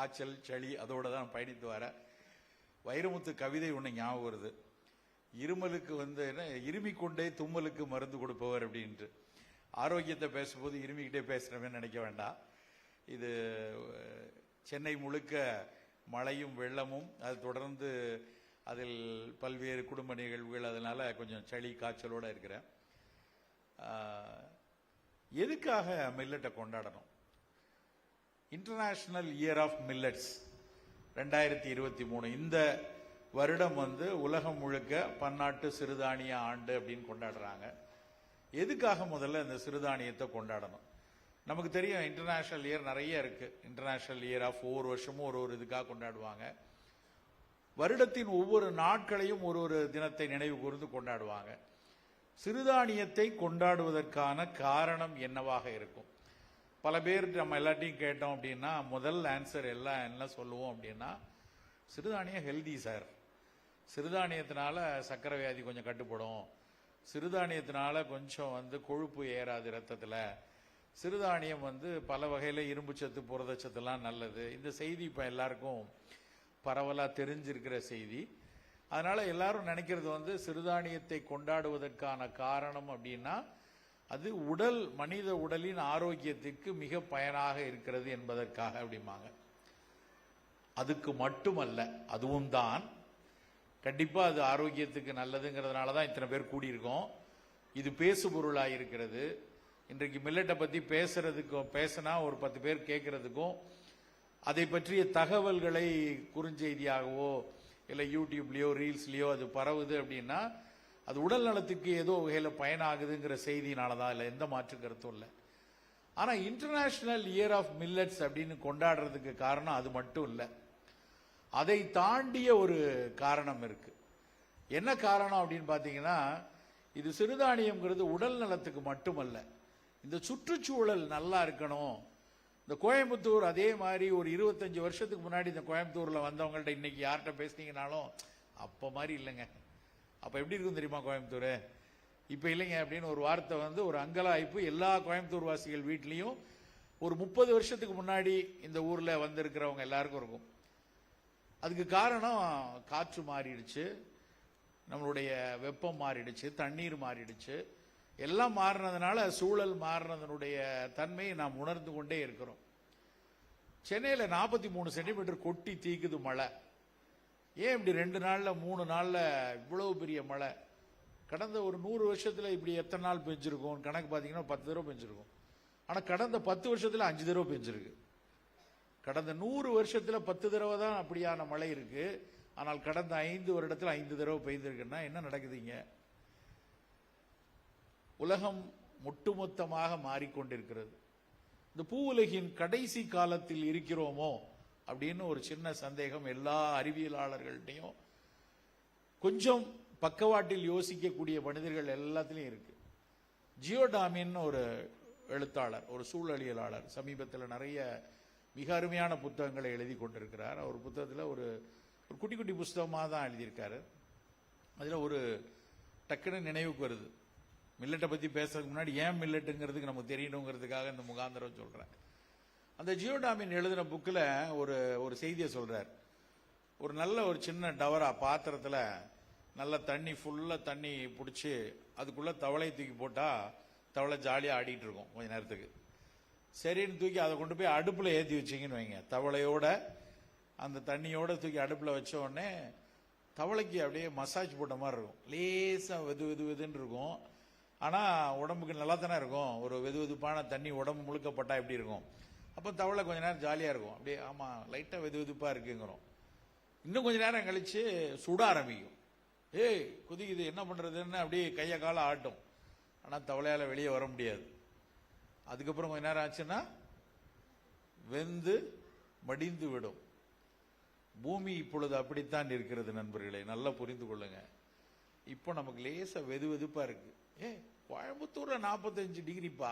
காய்ச்சல் சளி அதோட தான் பயணித்து வர. வைரமுத்து கவிதை ஒன்று ஞாபகம் வருது. இருமலுக்கு என்ன இருமிக்கொண்டே தும்மலுக்கு மருந்து கொடுப்பவர் அப்படின்ட்டு. ஆரோக்கியத்தை பேசும்போது இருமிக்கிட்டே பேசுறவன்னு நினைக்க வேண்டாம். இது சென்னை முழுக்க மழையும் வெள்ளமும், அது தொடர்ந்து அதில் பல்வேறு குடும்ப நிகழ்வுகள், அதனால கொஞ்சம் சளி காய்ச்சலோட இருக்கிறேன். எதுக்காக மில்லட்டை கொண்டாடணும்? இன்டர்நேஷனல் இயர் ஆஃப் மில்லட்ஸ் 2023 இந்த வருடம் உலகம் முழுக்க பன்னாட்டு சிறுதானிய ஆண்டு அப்படின்னு கொண்டாடுறாங்க. எதுக்காக முதல்ல இந்த சிறுதானியத்தை கொண்டாடணும்? நமக்கு தெரியும் இன்டர்நேஷனல் இயர் நிறைய இருக்கு. இன்டர்நேஷனல் இயர் ஆஃப் ஒவ்வொரு வருஷமும் ஒரு இதுக்காக கொண்டாடுவாங்க. வருடத்தின் ஒவ்வொரு நாட்களையும் ஒரு தினத்தை நினைவு கூர்ந்து கொண்டாடுவாங்க. சிறுதானியத்தை கொண்டாடுவதற்கான காரணம் என்னவாக இருக்கும்? பல பேர் நம்ம எல்லாத்தையும் கேட்டோம் அப்படின்னா முதல் ஆன்சர் எல்லாம் என்ன சொல்லுவோம் அப்படின்னா, சிறுதானியம் ஹெல்தி சார், சிறுதானியத்தினால சர்க்கரை வியாதி கொஞ்சம் கட்டுப்படும், சிறுதானியத்தினால கொஞ்சம் கொழுப்பு ஏறாது ரத்தத்தில், சிறுதானியம் பல வகையில் இரும்பு சத்து புரதச்சத்துலாம் நல்லது. இந்த செய்தி இப்போ எல்லாருக்கும் பரவலாக தெரிஞ்சிருக்கிற செய்தி. அதனால எல்லாரும் நினைக்கிறது சிறுதானியத்தை கொண்டாடுவதற்கான காரணம் அப்படின்னா அது மனித உடலின் ஆரோக்கியத்திற்கு மிக பயனாக இருக்கிறது என்பதற்காக அப்படிம்பாங்க. அதுக்கு மட்டுமல்ல, அதுவும் தான் கண்டிப்பா அது ஆரோக்கியத்துக்கு நல்லதுங்கிறதுனால தான் இத்தனை பேர் கூடியிருக்கோம். இது பேசு பொருளாக இருக்கிறது. இன்றைக்கு மில்லட்டை பத்தி பேசினா ஒரு 10 பேர் கேட்கறதுக்கும், அதை பற்றிய தகவல்களை குறுஞ்செய்தியாகவோ இல்லை யூடியூப்லயோ ரீல்ஸ்லயோ அது பரவுது அப்படின்னா அது உடல் நலத்துக்கு ஏதோ வகையில் பயனாகுதுங்கிற செய்தினாலதான், இல்லை எந்த மாற்று கருத்தும் இல்லை. ஆனா இன்டர்நேஷனல் இயர் ஆஃப் மில்லட்ஸ் அப்படின்னு கொண்டாடுறதுக்கு காரணம் அது மட்டும் இல்லை, அதை தாண்டிய ஒரு காரணம் இருக்கு. என்ன காரணம் அப்படின்னு பாத்தீங்கன்னா, இது சிறுதானியம்ங்கிறது உடல் நலத்துக்கு மட்டுமல்ல, இந்த சுற்றுச்சூழல் நல்லா இருக்கணும். இந்த கோயம்புத்தூர் அதே மாதிரி ஒரு 25 வருஷத்துக்கு முன்னாடி இந்த கோயம்புத்தூர்ல வந்தவங்கள்ட்ட இன்னைக்கு யார்கிட்ட பேசினீங்கனாலும் அப்ப மாதிரி இல்லைங்க, அப்ப எப்படி இருக்கும் தெரியுமா கோயம்புத்தூர், இப்ப இல்லைங்க அப்படின்னு ஒரு வார்த்தை ஒரு அங்கலாய்ப்பு எல்லா கோயம்புத்தூர் வாசிகள் வீட்லயும் ஒரு 30 வருஷத்துக்கு முன்னாடி இந்த ஊர்ல வந்திருக்கிறவங்க எல்லாருக்கும் இருக்கும். அதுக்கு காரணம் காற்று மாறிடுச்சு, நம்மளுடைய வெப்பம் மாறிடுச்சு, தண்ணீர் மாறிடுச்சு, எல்லாம் மாறினதுனால சூழல் மாறினதனுடைய தன்மையை நாம் உணர்ந்து கொண்டே இருக்கிறோம். சென்னையில 43 சென்டிமீட்டர் கொட்டி தீக்குது மழை. ஏன் இப்படி 2 நாள்ல 3 நாள்ல இவ்வளவு பெரிய மழை? கடந்த ஒரு 100 வருஷத்துல இப்படி எத்தனை நாள் பெஞ்சிருக்கும் கணக்கு பாத்தீங்கன்னா 10 தடவை பெஞ்சிருக்கும். ஆனா கடந்த 10 வருஷத்துல 5 தடவை பெஞ்சிருக்கு. கடந்த 100 வருஷத்துல 10 தடவை தான் அப்படியான மழை இருக்கு. ஆனால் கடந்த 5 வருடத்துல 5 தடவை பெய்திருக்குன்னா என்ன நடக்குதுங்க? உலகம் ஒட்டுமொத்தமாக மாறிக்கொண்டிருக்கிறது. இந்த பூவுலகின் கடைசி காலத்தில் இருக்கிறோமோ அப்படின்னு ஒரு சின்ன சந்தேகம் எல்லா அறிவியலாளர்கள்ட்டையும், கொஞ்சம் பக்கவாட்டில் யோசிக்கக்கூடிய மனிதர்கள் எல்லாத்திலையும் இருக்கு. ஜியோடாமின் ஒரு எழுத்தாளர், ஒரு சூழலியலாளர், சமீபத்தில் நிறைய மிக அருமையான புத்தகங்களை எழுதி கொண்டிருக்கிறார். அவர் புத்தகத்தில் ஒரு குட்டி குட்டி புஸ்தகமாக தான் எழுதியிருக்காரு. அதில் ஒரு டக்குன்னு நினைவுக்கு வருது. மில்லட்டை பற்றி பேசுறதுக்கு முன்னாடி ஏன் மில்லட்டுங்கிறதுக்கு நமக்கு தெரியணுங்கிறதுக்காக இந்த முகாந்திரம் சொல்கிறேன். அந்த ஜியோடாமின் எழுதின புக்கில் ஒரு செய்தியை சொல்றார். ஒரு சின்ன டவரா பாத்திரத்தில் நல்ல தண்ணி ஃபுல்லாக தண்ணி பிடிச்சி அதுக்குள்ள தவளை தூக்கி போட்டால் தவளை ஜாலியாக ஆடிட்டு இருக்கும் கொஞ்ச நேரத்துக்கு. சரின்னு தூக்கி அதை கொண்டு போய் அடுப்பில் ஏற்றி வச்சிங்கன்னு வைங்க, தவளையோட அந்த தண்ணியோட தூக்கி அடுப்பில் வச்ச உடனே தவளைக்கு அப்படியே மசாஜ் போட்ட மாதிரி இருக்கும், லேசாக வெதுன்னு இருக்கும். ஆனால் உடம்புக்கு நல்லா தானே இருக்கும். ஒரு வெதுவெதுப்பான தண்ணி உடம்பு முழுக்கப்பட்டா எப்படி இருக்கும்? அப்போ தவளை கொஞ்ச நேரம் ஜாலியாக இருக்கும், அப்படியே ஆமாம் லைட்டாக வெதுவெதுப்பாக இருக்குங்கிறோம். இன்னும் கொஞ்ச நேரம் கழிச்சு சுட ஆரம்பிக்கும், ஏய் குதிக்குது என்ன பண்ணுறதுன்னு அப்படியே கையை காலை ஆட்டும். ஆனால் தவளையால் வெளியே வர முடியாது. அதுக்கப்புறம் கொஞ்ச நேரம் ஆச்சுன்னா வெந்து மடிந்து விடும். பூமி இப்பொழுது அப்படித்தான் இருக்கிறது நண்பர்களே, நல்லா புரிந்து கொள்ளுங்க. இப்போ நமக்கு லேசா வெதுவெதுப்பா இருக்கு. கோயம்புத்தூர்ல 45 டிகிரிப்பா,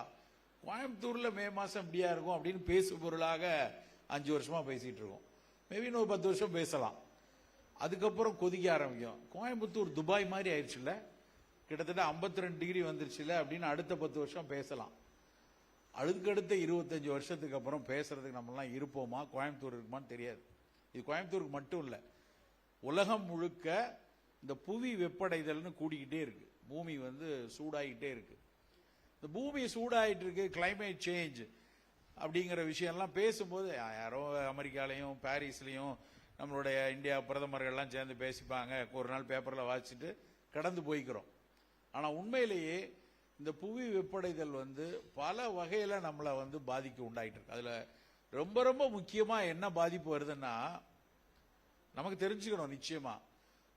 கோயம்புத்தூர்ல மே மாசம் இப்படியா இருக்கும் அப்படின்னு பேசு பொருளாக 5 வருஷமா பேசிட்டு இருக்கோம். மேபி இன்னும் 10 வருஷம் பேசலாம். அதுக்கப்புறம் கொதிக்க ஆரம்பிக்கும். கோயம்புத்தூர் துபாய் மாதிரி ஆயிடுச்சுல்ல, கிட்டத்தட்ட 52 டிகிரி வந்துருச்சுல அப்படின்னு அடுத்த 10 வருஷம் பேசலாம். அதுக்கடுத்த 25 வருஷத்துக்கு அப்புறம் பேசுறதுக்கு நம்மளாம் இருப்போமா, கோயம்புத்தூர் இருக்குமான்னு தெரியாது. இது கோயம்புத்தூருக்கு மட்டும் இல்லை, உலகம் முழுக்க இந்த புவி வெப்படைதல்னு கூடிக்கிட்டே இருக்கு. பூமி சூடாகிட்டே இருக்கு. இந்த பூமி சூடாகிட்டு இருக்கு, கிளைமேட் சேஞ்ச் அப்படிங்கிற விஷயம்லாம் பேசும்போது யாரோ அமெரிக்காலையும் பாரிஸ்லையும் நம்மளுடைய இந்தியா பிரதமர்கள்லாம் சேர்ந்து பேசிப்பாங்க, ஒரு நாள் பேப்பரில் வாசிச்சுட்டு கடந்து போய்க்கிறோம். ஆனால் உண்மையிலேயே இந்த புவி வெப்படைதல் பல வகையில் நம்மளை பாதிக்க உண்டாயிட்டு இருக்கு. அதில் ரொம்ப ரொம்ப முக்கியமாக என்ன பாதிப்பு வருதுன்னா, நமக்கு தெரிஞ்சுக்கணும். நிச்சயமா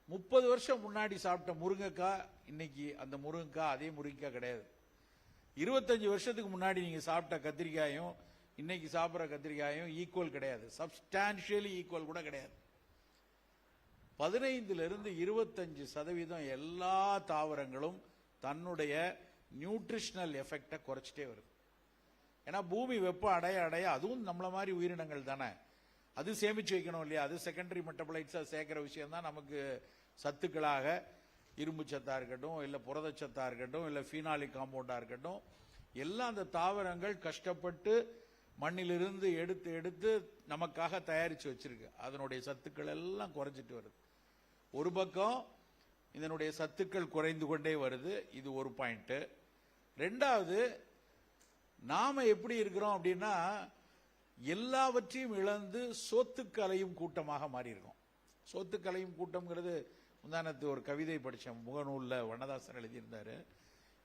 30 வருஷம் முன்னாடி சாப்பிட்ட முருங்கைக்காய் இன்னைக்கு அந்த முருங்கைக்காய் அதே முருங்கைக்காய் கிடையாது. 25 வருஷத்துக்கு முன்னாடி நீங்க சாப்பிட்ட கத்திரிக்காயும் இன்னைக்கு சாப்பிட்ற கத்திரிக்காயும் ஈக்குவல் கிடையாது, சப்ஸ்டான்ஷியலி ஈக்குவல் கூட கிடையாது. 15 to 25% எல்லா தாவரங்களும் தன்னுடைய நியூட்ரிஷனல் எஃபெக்டை குறைச்சிட்டே வருது. ஏன்னா பூமி வெப்பம் அடைய அடைய அதுவும் நம்மள மாதிரி உயிரினங்கள் தானே, அது சேமிச்சு வைக்கணும் இல்லையா? அது செகண்டரி மெட்டபலைட்ஸா சேர்க்கிற விஷயம் தான் நமக்கு சத்துக்களாக, இரும்பு சத்தா இருக்கட்டும், இல்ல புரதச்சத்தா இருக்கட்டும், இல்ல ஃபீனாலிக் காம்பவுண்டா இருக்கட்டும், எல்லாம் அந்த தாவரங்கள் கஷ்டப்பட்டு மண்ணிலிருந்து எடுத்து எடுத்து நமக்காக தயாரிச்சு வச்சிருக்கு. அதனுடைய சத்துக்கள் எல்லாம் குறைஞ்சிட்டு வருது. ஒரு பக்கம் இதனுடைய சத்துக்கள் குறைந்து கொண்டே வருது, இது ஒரு பாயிண்ட். ரெண்டாவது, நாம எப்படி இருக்கிறோம் அப்படின்னா, எல்லாவற்றையும் இழந்து சோத்துக்கலையும் கூட்டமாக மாறி இருக்கோம். சோத்துக்கலையும் கூட்டம்ங்கிறது முந்தானத்து ஒரு கவிதை படிச்சேன், முகநூல்ல வண்ணதாசன் எழுதியிருந்தாரு.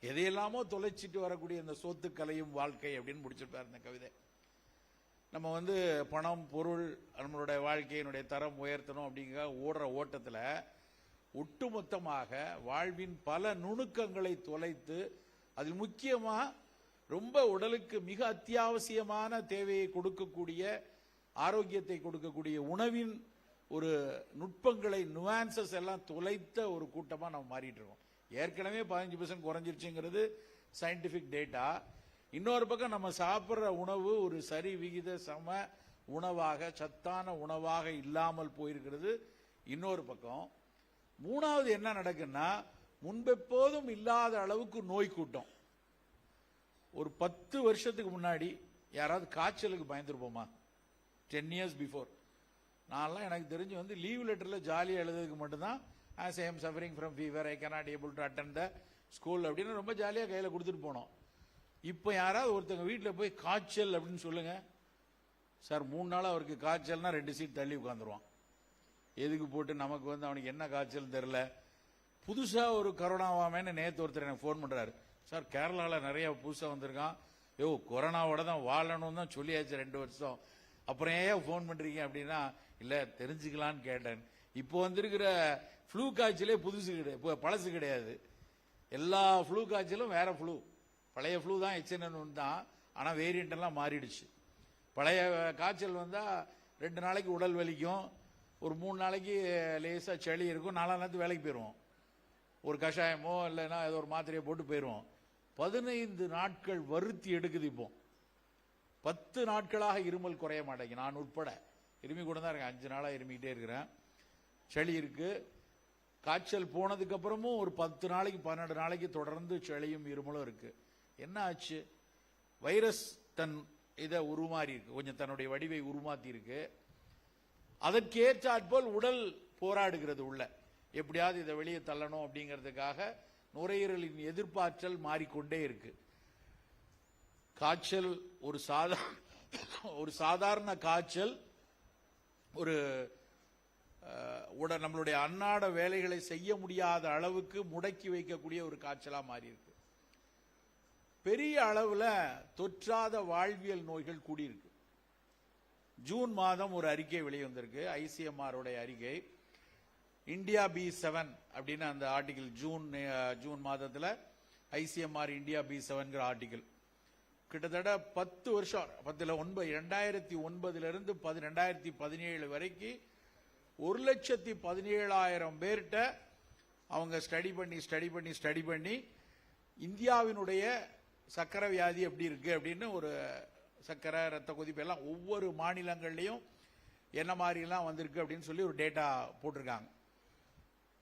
எதையெல்லாமோ தொலைச்சிட்டு வரக்கூடிய இந்த சோத்துக்கலையும் வாழ்க்கை அப்படின்னு முடிச்சிருப்பாரு இந்த கவிதை. நம்ம பணம், பொருள், நம்மளுடைய வாழ்க்கையினுடைய தரம் உயர்த்தணும் அப்படிங்கிற ஓடுற ஓட்டத்தில் ஒட்டுமொத்தமாக வாழ்வின் பல நுணுக்கங்களை தொலைத்து, அதில் முக்கியமா ரொம்ப உடலுக்கு மிக அத்தியாவசியமான தேவையை கொடுக்கக்கூடிய, ஆரோக்கியத்தை கொடுக்கக்கூடிய உணவின் ஒரு நுட்பங்களை, நுவான்சஸ் எல்லாம் தொலைத்த ஒரு கூட்டமா நம்ம மாறிட்டு இருக்கோம். ஏற்கனவே 15% குறைஞ்சிருச்சுங்கிறது சயின்டிபிக் டேட்டா. இன்னொரு பக்கம் நம்ம சாப்பிட்ற உணவு ஒரு சரி விகித சம உணவாக, சத்தான உணவாக இல்லாமல் போயிருக்கிறது இன்னொரு பக்கம். மூணாவது என்ன நடக்குன்னா, முன்பெப்போதும் இல்லாத அளவுக்கு நோய் கூட்டம். ஒரு 10 வருஷத்துக்கு முன்னாடி யாராவது காய்ச்சலுக்கு பயந்துருப்போமா? 10 years பிஃபோர் நான்லாம் எனக்கு தெரிஞ்சு லீவ் லெட்டர்ல ஜாலியாக எழுதுறதுக்கு மட்டும்தான் as I am suffering from fever, I cannot able to attend the school அப்படின்னு ரொம்ப ஜாலியாக கையில் கொடுத்துட்டு போனோம். இப்போ யாராவது ஒருத்தங்க வீட்டில் போய் காய்ச்சல் அப்படின்னு சொல்லுங்க சார், 3 நாள் அவருக்கு காய்ச்சல்னா 2 சீட் தள்ளி உட்காந்துருவான். எதுக்கு போட்டு நமக்கு அவனுக்கு என்ன காய்ச்சல் தெரியல. புதுசா ஒரு கரோனாவாமேன்னு நேற்று ஒருத்தர் எனக்கு ஃபோன் பண்றாரு, சார் கேரளாவில் நிறைய புதுசாக வந்திருக்கான், யோ கொரோனாவோட தான் வாழணும்னு தான் சொல்லியாச்சு 2 வருஷம், அப்புறம் ஏன் ஃபோன் பண்றீங்க அப்படின்னா, இல்லை தெரிஞ்சுக்கலான்னு கேட்டேன். இப்போ வந்திருக்கிற ஃப்ளூ காய்ச்சலே புதுசு கிடையாது, பழசு கிடையாது. எல்லா ஃப்ளூ காய்ச்சலும் வேற ஃப்ளூ, பழைய ஃப்ளூ தான் H1N1 தான், ஆனால் வேரியண்ட் எல்லாம் மாறிடுச்சு. பழைய காய்ச்சல் வந்தால் 2 நாளைக்கு உடல் வலிக்கும், ஒரு 3 நாளைக்கு லேசாக சளி இருக்கும், 4 நாளைக்கு வேலைக்கு போயிடுவோம், ஒரு கஷாயமோ இல்லைன்னா ஏதோ ஒரு மாத்திரையை போட்டு போயிடுவோம். 15 நாட்கள் வருத்தி எடுக்குது. இப்போ 10 நாட்களாக இருமல் குறைய மாட்டேங்க, நான் உட்பட இருமி கூட தான் இருக்கேன், 5 நாளாக இருமிக்கிட்டே இருக்கிறேன். சளி இருக்கு. காய்ச்சல் போனதுக்கு அப்புறமும் ஒரு 10 நாளைக்கு 12 நாளைக்கு தொடர்ந்து சளியும் இருமலும் இருக்கு. என்ன ஆச்சு? வைரஸ் தன் இதை உருமாறி இருக்கு, கொஞ்சம் தன்னுடைய வடிவை உருமாத்தி இருக்கு. அதற்கேற்றாற்போல் உடல் போராடுகிறது உள்ள, எப்படியாவது இதை வெளியே தள்ளணும் அப்படிங்கிறதுக்காக நுரையீரலின் எதிர்ப்பாற்றல் மாறிக்கொண்டே இருக்கு. காய்ச்சல் ஒரு சாதாரண காய்ச்சல் நம்மளுடைய அன்னாட வேலைகளை செய்ய முடியாத அளவுக்கு முடக்கி வைக்கக்கூடிய ஒரு காய்ச்சலா மாறி இருக்கு. பெரிய அளவுல தொற்றாத வாழ்வியல் நோய்கள் கூடியிருக்கு. ஜூன் மாதம் ஒரு அறிக்கை வெளிவந்திருக்கு, ICMR அறிக்கை. இந்தியா B7 அப்படின்னு அந்த ஆர்டிகிள், ஜூன் மாதத்துல ICMR இந்தியா B7 ஆர்டிகிள் கிட்டத்தட்ட 10 வருஷம், 2009 இருந்து 2017 வரைக்கும் 1,17,000 பேர்கிட்ட அவங்க ஸ்டடி பண்ணி இந்தியாவினுடைய சக்கரை வியாதி எப்படி இருக்கு அப்படின்னு, ஒரு சக்கரை, ரத்த கொதிப்பு எல்லாம் ஒவ்வொரு மாநிலங்கள்லயும் என்ன மாதிரி எல்லாம் வந்திருக்கு அப்படின்னு சொல்லி ஒரு டேட்டா போட்டிருக்காங்க.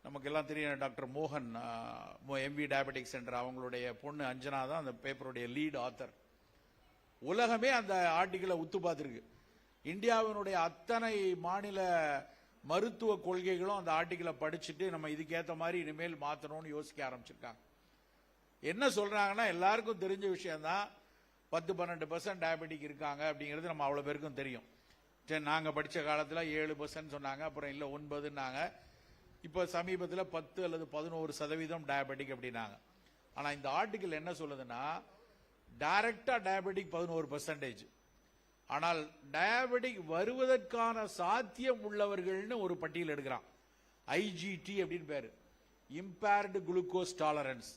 நமக்கு எல்லாம் தெரியும், டாக்டர் மோகன், MV டயபெட்டிக் சென்டர், அவங்களுடைய பொண்ணு அஞ்சனா தான் அந்த பேப்பருடைய லீட் ஆத்தர். உலகமே அந்த ஆர்டிகிளை உத்து பார்த்திருக்கு. இந்தியாவினுடைய அத்தனை மாநில மருத்துவ கொள்கைகளும் அந்த ஆர்டிகிளை படிச்சுட்டு நம்ம இதுக்கேற்ற மாதிரி இனிமேல் மாற்றணும்னு யோசிக்க ஆரம்பிச்சிருக்காங்க. என்ன சொல்றாங்கன்னா, எல்லாருக்கும் தெரிஞ்ச விஷயம் தான், 10-12% டயபெட்டிக் இருக்காங்க அப்படிங்கிறது நம்ம அவ்வளவு பேருக்கும் தெரியும். நாங்க படிச்ச காலத்துல 7% சொன்னாங்க, அப்புறம் இல்ல 9ன்னாங்க, இப்ப சமீபத்தில் 10 அல்லது 11% டயபெட்டிக் அப்படின்னாங்க. ஆனா இந்த ஆர்டிகிள் என்ன சொல்லுதுன்னா, டைரக்டா டயபெட்டிக் 11%, ஆனால் டயபெட்டிக் வருவதற்கான சாத்தியம் உள்ளவர்கள்னு ஒரு பட்டியல் எடுக்கிறான். ஐஜிடி அப்படின்னு பேரு, இம்பேர்டு குளுக்கோஸ் டாலரன்ஸ்.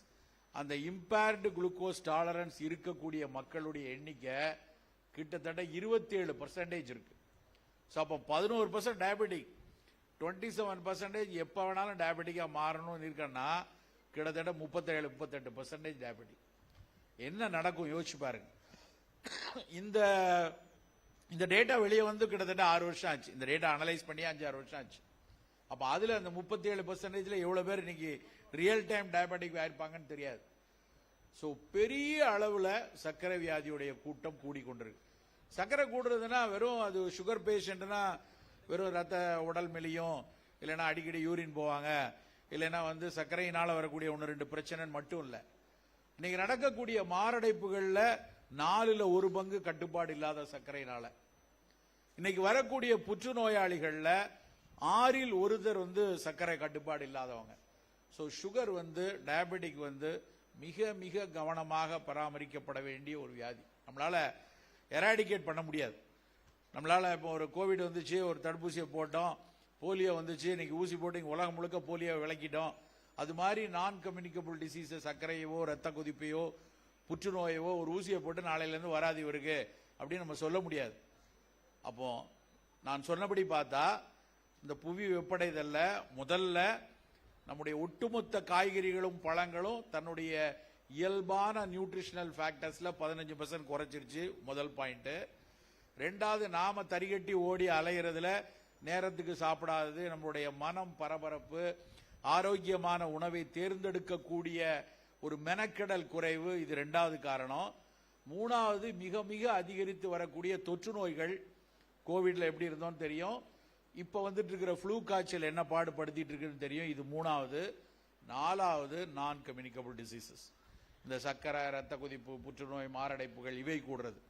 அந்த இம்பேர்டு குளுக்கோஸ் டாலரன்ஸ் இருக்கக்கூடிய மக்களுடைய எண்ணிக்கை கிட்டத்தட்ட 27% இருக்கு. அப்போ 11% டயபெட்டிக், 27% எப்ப வேணாலும் டயபெட்டிக்கா மாறணும் இருக்கன்னா, கிட்டத்தட்ட 37-38% டயபெட்டிக். என்ன நடக்கும் யோசிச்சு பாருங்க. இந்த டேட்டா வெளியே வந்து கிட்டத்தட்ட 6 வருஷம் ஆச்சு. இந்த டேட்டா அனலைஸ் பண்ணி 5-6 வருஷம் ஆச்சு. அப்ப அதுல அந்த 37% எவ்வளவு பேர் இன்னைக்கு ரியல் டைம் டயபெட்டிக் ஆயிருப்பாங்கன்னு தெரியாது. சோ பெரிய அளவுல சர்க்கரை வியாதியுடைய கூட்டம் கூடிக்கொண்டிருக்கு. சர்க்கரை கூடுறதுன்னா வெறும் அது சுகர் பேஷண்ட்னா வெறும் ரத்த உடல் மெலியும், இல்லைன்னா அடிக்கடி யூரின் போவாங்க, இல்லைன்னா சர்க்கரையினால வரக்கூடிய 1-2 பிரச்சனை மட்டும் இல்ல. இன்னைக்கு நடக்கக்கூடிய மாரடைப்புகள்ல 4/1 பங்கு கட்டுப்பாடு இல்லாத சர்க்கரையினால. இன்னைக்கு வரக்கூடிய புற்றுநோயாளிகள்ல 6/1 சர்க்கரை கட்டுப்பாடு இல்லாதவங்க. சோ சுகர் டயபெட்டிக் மிக மிக கவனமாக பராமரிக்கப்பட வேண்டிய ஒரு வியாதி. நம்மளால எராடிகேட் பண்ண முடியாது. நம்மளால இப்போ ஒரு கோவிட் வந்துச்சு, ஒரு தடுப்பூசியை போட்டோம், போலியோ வந்துச்சு, இன்னைக்கு ஊசி போட்டு உலகம் முழுக்க போலியோ விளக்கிட்டோம். அது மாதிரி நான் கம்யூனிகபிள் டிசீஸ், சர்க்கரையவோ ரத்த கொதிப்பையோ புற்றுநோயவோ ஒரு ஊசியை போட்டு நாளையில இருந்து வராது இவருக்கு அப்படின்னு நம்ம சொல்ல முடியாது. அப்போ நான் சொன்னபடி பார்த்தா இந்த புவி வெப்படைதல்ல முதல்ல நம்முடைய ஒட்டுமொத்த காய்கறிகளும் பழங்களும் தன்னுடைய இயல்பான நியூட்ரிஷனல் ஃபேக்டர்ஸ்ல 15% குறைச்சிருச்சு, முதல் பாயிண்ட். ரெண்டாவது, நாம தரிகட்டி ஓடி அலைகிறதுல நேரத்துக்கு சாப்பிடாதது, நம்மளுடைய மனம் பரபரப்பு, ஆரோக்கியமான உணவை தேர்ந்தெடுக்கக்கூடிய ஒரு மெனக்கெடல் குறைவு, இது ரெண்டாவது காரணம். மூணாவது, மிக மிக அதிகரித்து வரக்கூடிய தொற்று நோய்கள். கோவிட்ல எப்படி இருந்தோம்னு தெரியும், இப்ப வந்துட்டு இருக்கிற ஃப்ளூ காய்ச்சல் என்ன பாடுபடுத்திட்டு இருக்குன்னு தெரியும், இது மூணாவது. நாலாவது, நான் கம்யூனிகபிள் டிசீசஸ், இந்த சர்க்கரை, ரத்த கொதிப்பு, புற்றுநோய், மாரடைப்புகள், இவை கூடுறது.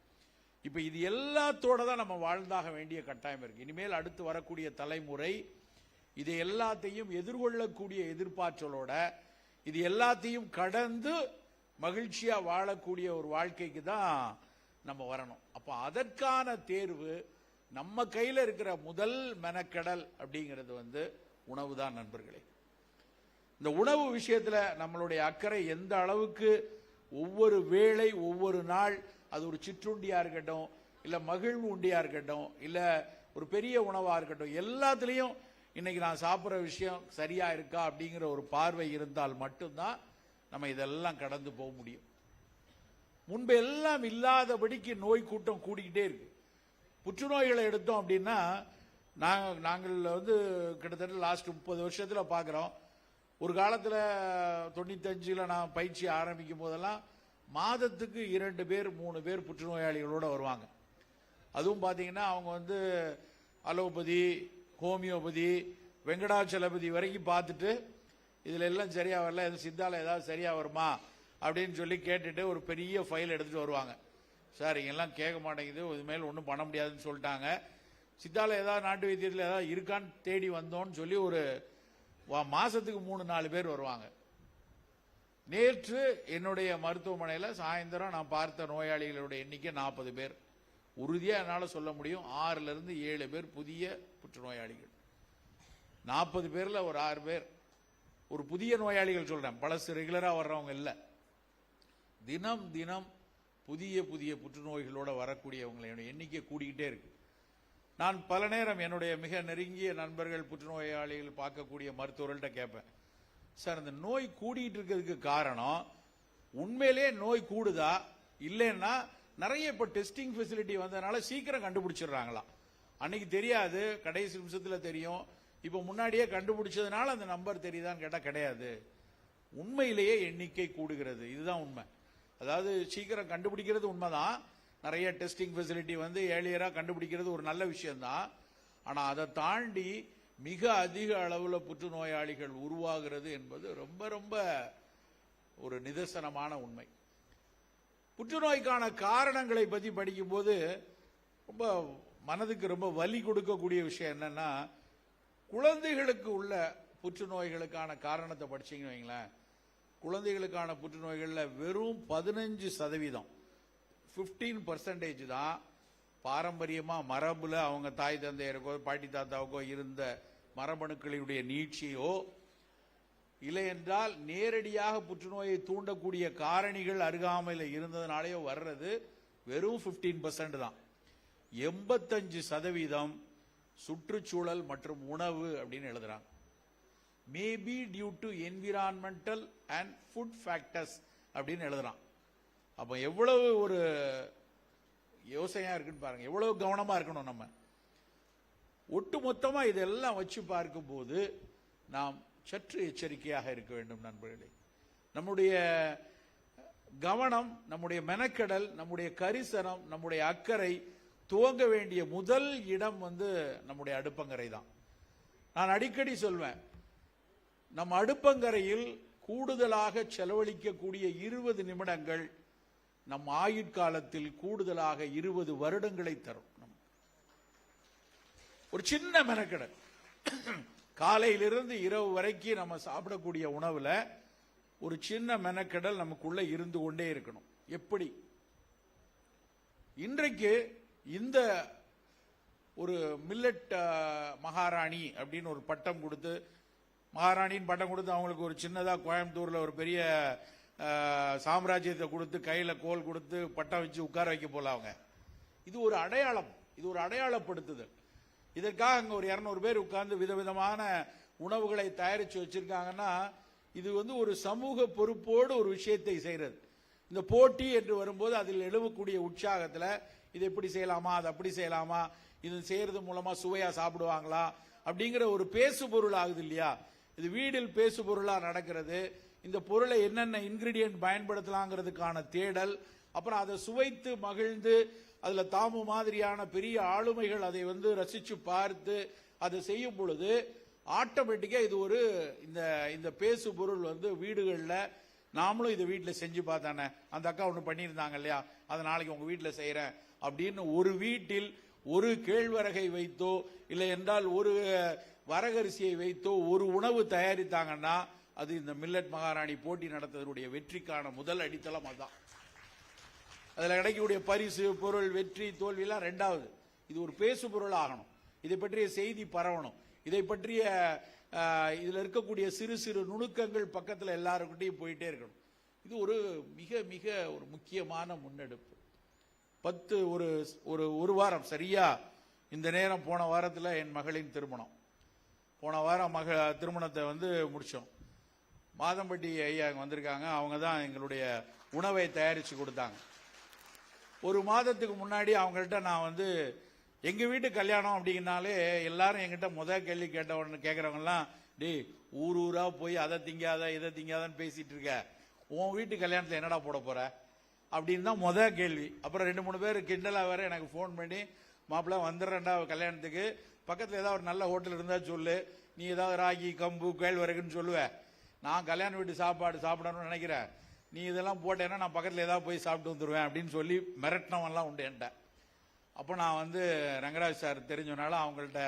இப்ப இது எல்லாத்தோட தான் நம்ம வாழ்ந்தாக வேண்டிய கட்டாயம் இருக்கு. இனிமேல் அடுத்து வரக்கூடிய தலைமுறை இதை எல்லாத்தையும் எதிர்கொள்ளக்கூடிய எதிர்பார்த்தலோட, இது எல்லாத்தையும் கடந்து மகிழ்ச்சியா வாழக்கூடிய ஒரு வாழ்க்கைக்கு தான் நம்ம வரணும். அப்ப அதற்கான தேர்வு நம்ம கையில இருக்கிற முதல் மெனக்கடல் அப்படிங்கிறது உணவு தான் நண்பர்களே. இந்த உணவு விஷயத்துல நம்மளுடைய அக்கறை எந்த அளவுக்கு, ஒவ்வொரு வேளை ஒவ்வொரு நாள், அது ஒரு சிற்றுண்டியா இருக்கட்டும், இல்ல மகிழ்வு உண்டியா இருக்கட்டும், இல்ல ஒரு பெரிய உணவா இருக்கட்டும், எல்லாத்துலயும் இன்னைக்கு நான் சாப்பிட்ற விஷயம் சரியா இருக்கா அப்படிங்கிற ஒரு பார்வை இருந்தால் மட்டும்தான் நம்ம இதெல்லாம் கடந்து போக முடியும். முன்பு எல்லாம் இல்லாதபடிக்கு நோய் கூட்டம் கூடிக்கிட்டே இருக்கு. புற்றுநோய்களை எடுத்தோம் அப்படின்னா நாங்கள் கிட்டத்தட்ட லாஸ்ட் 30 வருஷத்துல பாக்குறோம். ஒரு காலத்துல 95ல நான் பயிற்சி ஆரம்பிக்கும் போதெல்லாம் மாதத்துக்கு 2 பேர் 3 பேர் புற்றுநோயாளிகளோட வருவாங்க. அதுவும் பாத்தீங்கன்னா அவங்க அலோபதி, ஹோமியோபதி, வெங்கடாச்சலபதி வரைக்கும் பார்த்துட்டு இதுல எல்லாம் சரியா வரல, சித்தால ஏதாவது சரியா வருமா அப்படின்னு சொல்லி கேட்டுட்டு ஒரு பெரிய ஃபைல் எடுத்துட்டு வருவாங்க. சார் இங்கெல்லாம் கேட்க மாட்டேங்குது, இது மேல ஒன்றும் பண்ண முடியாதுன்னு சொல்லிட்டாங்க, சித்தால ஏதாவது நாட்டு வைத்தியத்தில் ஏதாவது இருக்கான்னு தேடி வந்தோம்னு சொல்லி ஒரு மாசத்துக்கு 3-4 பேர் வருவாங்க. நேற்று என்னுடைய மருத்துவமனையில் சாயந்தரம் நான் பார்த்த நோயாளிகளுடைய எண்ணிக்கை 40 பேர். உறுதியா என்னால சொல்ல முடியும், 6லிருந்து 7 பேர் புதிய புற்றுநோயாளிகள். 40 பேர்ல ஒரு 6 பேர் ஒரு புதிய நோயாளிகள் சொல்றேன், பழசு ரெகுலரா வர்றவங்க இல்ல. தினம் தினம் புதிய புதிய புற்றுநோய்களோட வரக்கூடியவங்களோட எண்ணிக்கை கூடிக்கிட்டே இருக்கு. நான் பல நேரம் என்னுடைய மிக நெருங்கிய நண்பர்கள், புற்றுநோயாளிகள் பார்க்கக்கூடிய மருத்துவர்கள்ட்ட கேட்பேன், சார் இந்த நோய் கூடிட்டு இருக்கிறதுக்கு காரணம் உண்மையிலேயே நோய் கூடுதா, இல்லைன்னா நிறைய இப்ப டெஸ்டிங் ஃபெசிலிட்டி வந்ததுனால சீக்கிரம் கண்டுபிடிச்சிடுறாங்களா? அன்னைக்கு தெரியாது, கடைசி நிமிஷத்துல தெரியும். இப்ப முன்னாடியே கண்டுபிடிச்சதுனால அந்த நம்பர் தெரியுதான்னு கேட்டா கிடையாது. உண்மையிலேயே எண்ணிக்கை கூடுகிறது, இதுதான் உண்மை. அதாவது சீக்கிரம் கண்டுபிடிக்கிறது உண்மைதான், நிறைய டெஸ்டிங் ஃபெசிலிட்டி வந்து ஏர்லியரா கண்டுபிடிக்கிறது ஒரு நல்ல விஷயம்தான். ஆனா அதை தாண்டி மிக அதிக அளவில் புற்றுநோயாளிகள் உருவாகிறது என்பது ரொம்ப ரொம்ப ஒரு நிதர்சனமான உண்மை. புற்றுநோய்க்கான காரணங்களை பற்றி படிக்கும்போது ரொம்ப மனதுக்கு ரொம்ப வலி கொடுக்கக்கூடிய விஷயம் என்னன்னா, குழந்தைகளுக்கு உள்ள புற்றுநோய்களுக்கான காரணத்தை படிச்சீங்கன்னு வைங்களேன், குழந்தைகளுக்கான புற்றுநோய்கள்ல வெறும் 15%, 15% தான் பாரம்பரியமா மரபுல அவங்க தாய் தந்தையருக்கோ பாட்டி தாத்தாவுக்கோ இருந்த மரபணுக்களுடைய நீட்சியோ இல்லை என்றால் நேரடியாக புற்றுநோயை தூண்டக்கூடிய காரணிகள் அருகாமையில் இருந்ததுனாலேயோ வர்றது வெறும் 15% தான். 85% சுற்றுச்சூழல் மற்றும் உணவு அப்படின்னு எழுதுறாங்க. Maybe due to environmental and food factors அப்படின்னு எழுதுறான். அப்ப எவ்வளவு ஒரு யோசனையா இருக்குன்னு பாருங்க, எவ்வளவு கவனமா இருக்கணும் நம்ம. ஒட்டுமொத்தமா இதெல்லாம் வச்சு பார்க்கும்போது நாம் சற்று எச்சரிக்கையாக இருக்க வேண்டும் நண்பர்களே. நம்முடைய கவனம், நம்முடைய மெனக்கடல், நம்முடைய கரிசனம், நம்முடைய அக்கறை துவங்க வேண்டிய முதல் இடம் வந்து நம்முடைய அடுப்பங்கரை தான். நான் அடிக்கடி சொல்வேன், நம் அடுப்பங்கரையில் கூடுதலாக செலவழிக்கக்கூடிய 20 நிமிடங்கள் நம் ஆயுட்காலத்தில் கூடுதலாக 20 வருடங்களை தரும். ஒரு சின்ன மெனக்கடல், காலையிலிருந்து இரவு வரைக்கும் நம்ம சாப்பிடக்கூடிய உணவுல ஒரு சின்ன மெனக்கடல் நமக்குள்ள இருந்து கொண்டே இருக்கணும். எப்படி இன்றைக்கு இந்த ஒரு மில்லட் மகாராணி அப்படின்னு ஒரு பட்டம் கொடுத்து, மகாராணின்னு பட்டம் கொடுத்து அவங்களுக்கு ஒரு சின்னதா கோயம்புத்தூர்ல ஒரு பெரிய சாம்ராஜ்யத்தை கொடுத்து கையில கோல் கொடுத்து பட்டம் வச்சு உட்கார வைக்க போல அவங்க. இது ஒரு அடையாளம், இது ஒரு அடையாளப்படுத்துதல். இதற்காக அங்க ஒரு 200 பேர் உட்கார்ந்து விதவிதமான உணவுகளை தயாரிச்சு வச்சிருக்காங்கன்னா இது வந்து ஒரு சமூக பொறுப்போடு ஒரு விஷயத்தை செய்யறது. இந்த போட்டி என்று வரும்போது அதில் எழுவக்கூடிய உற்சாகத்துல இது எப்படி செய்யலாமா, அது அப்படி செய்யலாமா, இது செய்யறது மூலமா சுவையா சாப்பிடுவாங்களா அப்படிங்கிற ஒரு பேசு பொருள் ஆகுது இல்லையா. இது வீடில் பேசு பொருளா நடக்கிறது. இந்த பொருளை என்னென்ன இன்கிரீடியன்ட் பயன்படுத்தலாங்கிறதுக்கான தேடல், அப்புறம் அதை சுவைத்து மகிழ்ந்து அதுல தாமு மாதிரியான பெரிய ஆளுமைகள் அதை வந்து ரசிச்சு பார்த்து அதை செய்யும் பொழுது ஆட்டோமேட்டிக்கா இது ஒரு இந்த பேசு பொருள் வந்து வீடுகள்ல நாமளும் இதை வீட்டில் செஞ்சு பார்த்தானே, அந்த அக்கா ஒன்று பண்ணியிருந்தாங்க இல்லையா, அதை நாளைக்கு உங்க வீட்டில் செய்யறேன் அப்படின்னு ஒரு வீட்டில் ஒரு கேழ்வரகை வைத்தோ இல்லை என்றால் ஒரு வரகரிசியை வைத்தோ ஒரு உணவு தயாரித்தாங்கன்னா அது இந்த மில்லட் மகாராணி போட்டி நடத்துவதனுடைய வெற்றிக்கான முதல் அடித்தளம். அதுதான் அதுல கிடைக்கக்கூடிய பரிசு பொருள், வெற்றி தோல்வி எல்லாம் ரெண்டாவது. இது ஒரு பேசு பொருள் ஆகணும், இதை பற்றிய செய்தி பரவணும், இதை பற்றிய இதுல இருக்கக்கூடிய சிறு சிறு நுணுக்கங்கள் பக்கத்துல எல்லாருக்கிட்டையும் போயிட்டே இருக்கணும். இது ஒரு மிக மிக ஒரு முக்கியமான முன்னெடுப்பு. ஒரு வாரம் சரியா இந்த நேரம், போன வாரத்தில் என் மகளின் திருமணம், போன வாரம் திருமணத்தை வந்து முடிச்சோம். மாதம்பட்டி ஐயா வந்திருக்காங்க, அவங்க தான் எங்களுடைய உணவை தயாரிச்சு கொடுத்தாங்க. ஒரு மாதத்துக்கு முன்னாடி அவங்கள்ட்ட நான் வந்து எங்க வீட்டு கல்யாணம் அப்படிங்கனாலே எல்லாரும் எங்கிட்ட முதல் கேள்வி கேட்கறவங்க எல்லாம், டேய் ஊர் ஊரா போய் அதை திங்காத இதை திங்காதன்னு பேசிட்டு இருக்க, உன் வீட்டு கல்யாணத்துல என்னடா போட போற அப்படின்னு தான் முதல் கேள்வி. அப்புறம் 2-3 பேர் கிண்டலா வேற எனக்கு போன் பண்ணி, மாப்பிள்ள வந்துடுறேன்டா கல்யாணத்துக்கு, பக்கத்துல ஏதாவது ஒரு நல்ல ஹோட்டல் இருந்தா சொல்லு, நீ ஏதாவது ராகி கம்பு கேழ்வரகுன்னு சொல்லுவ, நான் கல்யாண வீட்டு சாப்பாடு சாப்பிடணும்னு நினைக்கிறேன், நீ இதெல்லாம் போட்டேன்னா நான் பக்கத்துல ஏதாவது போய் சாப்பிட்டு வந்துருவேன் அப்படின்னு சொல்லி மிரட்டினவெல்லாம் உண்டு என்கிட்ட. அப்போ நான் வந்து ரங்கராஜ் சார் தெரிஞ்சனால அவங்கள்ட்ட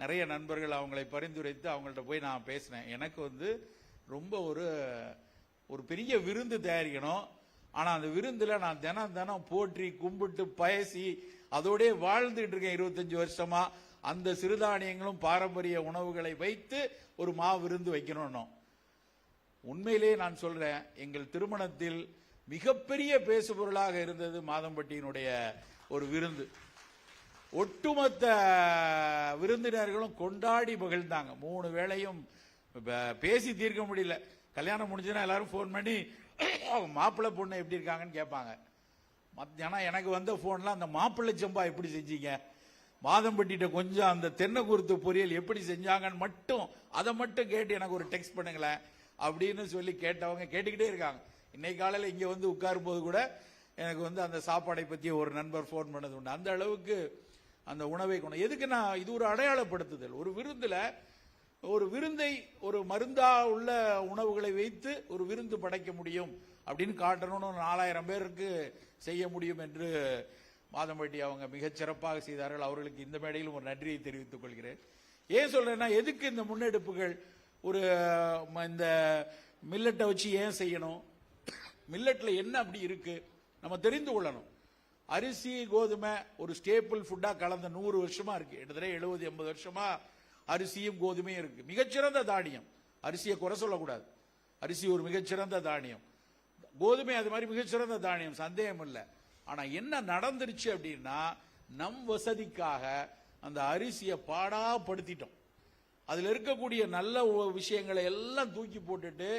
நிறைய நண்பர்கள் அவங்களை பரிந்துரைத்து அவங்கள்ட்ட போய் நான் பேசினேன். எனக்கு வந்து ரொம்ப ஒரு பெரிய விருந்து தயாரிக்கணும், ஆனா அந்த விருந்துல நான் தினம் தினம் போற்றி கும்பிட்டு பயசி அதோடய வாழ்ந்துட்டு இருக்கேன் 25 வருஷமா. அந்த சிறுதானியங்களும் பாரம்பரிய உணவுகளை வைத்து ஒரு விருந்து வைக்கணும். உண்மையிலேயே நான் சொல்றேன், எங்கள் திருமணத்தில் மிகப்பெரிய பேசுபொருளாக இருந்தது மாதம்பட்டியினுடைய ஒரு விருந்து. ஒட்டுமொத்த விருந்தினர்களும் கொண்டாடி மகிழ்ந்தாங்க. 3 வேளையும் பேசி தீர்க்க முடியல. கல்யாணம் முடிஞ்சுன்னா எல்லாரும் போன் பண்ணி மாப்பிள்ளை பொண்ணு எப்படி இருக்காங்கன்னு கேட்பாங்க. ஏன்னா எனக்கு வந்த போன்லாம் அந்த மாப்பிள்ளை சம்பா எப்படி செஞ்சீங்க, மாதம்பட்டிட்ட கொஞ்சம் அந்த தென்னைக்குருத்து பொரியல் எப்படி செஞ்சாங்கன்னு மட்டும் அதை மட்டும் கேட்டு எனக்கு ஒரு டெக்ஸ்ட் பண்ணுங்களேன் அப்படின்னு சொல்லி கேட்டவங்க கேட்டுக்கிட்டே இருக்காங்க. இன்னைக்கு காலையில் இங்க வந்து உட்காரும் போது கூட எனக்கு வந்து அந்த சாப்பாடை பற்றி ஒரு நண்பர் ஃபோன் பண்ணது உண்டு. அந்த அளவுக்கு அந்த உணவை கொண்டு எதுக்கு நான் இது ஒரு அடையாளப்படுத்துதல். ஒரு விருந்தில் ஒரு விருந்தை ஒரு மருந்தா உள்ள உணவுகளை வைத்து ஒரு விருந்து படைக்க முடியும் அப்படின்னு காட்டணும்னு 4000 பேருக்கு செய்ய முடியும் என்று மாதம்பட்டி அவங்க மிகச் சிறப்பாக செய்தார்கள். அவர்களுக்கு இந்த மேடையில் ஒரு நன்றியை தெரிவித்துக் கொள்கிறேன். ஏன் சொல்றேன்னா, எதுக்கு இந்த முன்னெடுப்புகள்? ஒரு இந்த மில்லட்டை வச்சு ஏன் செய்யணும்? மில்லட்ல என்ன அப்படி இருக்கு நம்ம தெரிந்து கொள்ளணும். அரிசி கோதுமை ஒரு ஸ்டேபிள் ஃபுட்டா கலந்த 100 வருஷமா இருக்கு. கிட்டத்தட்ட 70-80 வருஷமா அரிசியும் கோதுமையும் இருக்கு. மிகச்சிறந்த தானியம். அரிசியை குறை சொல்லக்கூடாது. அரிசி ஒரு மிகச்சிறந்த தானியம். கோதுமை அது மாதிரி மிகச்சிறந்த தானியம், சந்தேகம் இல்லை. ஆனா என்ன நடந்துருச்சு அப்படின்னா, நம் வசதிக்காக அந்த அரிசியை பாடாப்படுத்திட்டோம். அதுல இருக்கக்கூடிய நல்ல விஷயங்களை எல்லாம் தூக்கி போட்டுட்டு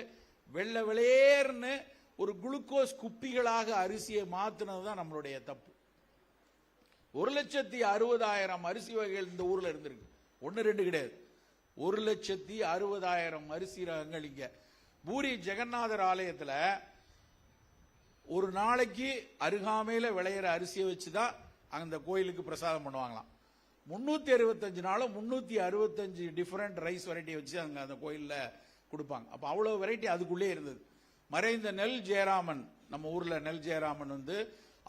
வெள்ளை வெளியேர்னு ஒரு குளுக்கோஸ் குப்பிகளாக அரிசியை மாத்தினதுதான் நம்மளுடைய தப்பு. 1,60,000 அரிசி வகைகள் இந்த ஊர்ல இருந்திருக்கு. 1-2 கிடையாது. 1,60,000 அரிசி ரகங்கள் இங்க பூரி ஜெகநாதர் ஆலயத்துல ஒரு நாளைக்கு அருகாமையில விளையிற அரிசியை வச்சுதான் அந்த கோயிலுக்கு பிரசாதம் பண்ணுவாங்களாம். 365 நாளும் 365 டிஃபரெண்ட் ரைஸ் வெரைட்டி வச்சு அங்க அந்த கோயில்ல கொடுப்பாங்க. அப்ப அவ்வளவு வெரைட்டி அதுக்குள்ளே இருந்தது. மறைந்த நெல் ஜெயராமன், நம்ம ஊர்ல நெல் ஜெயராமன் வந்து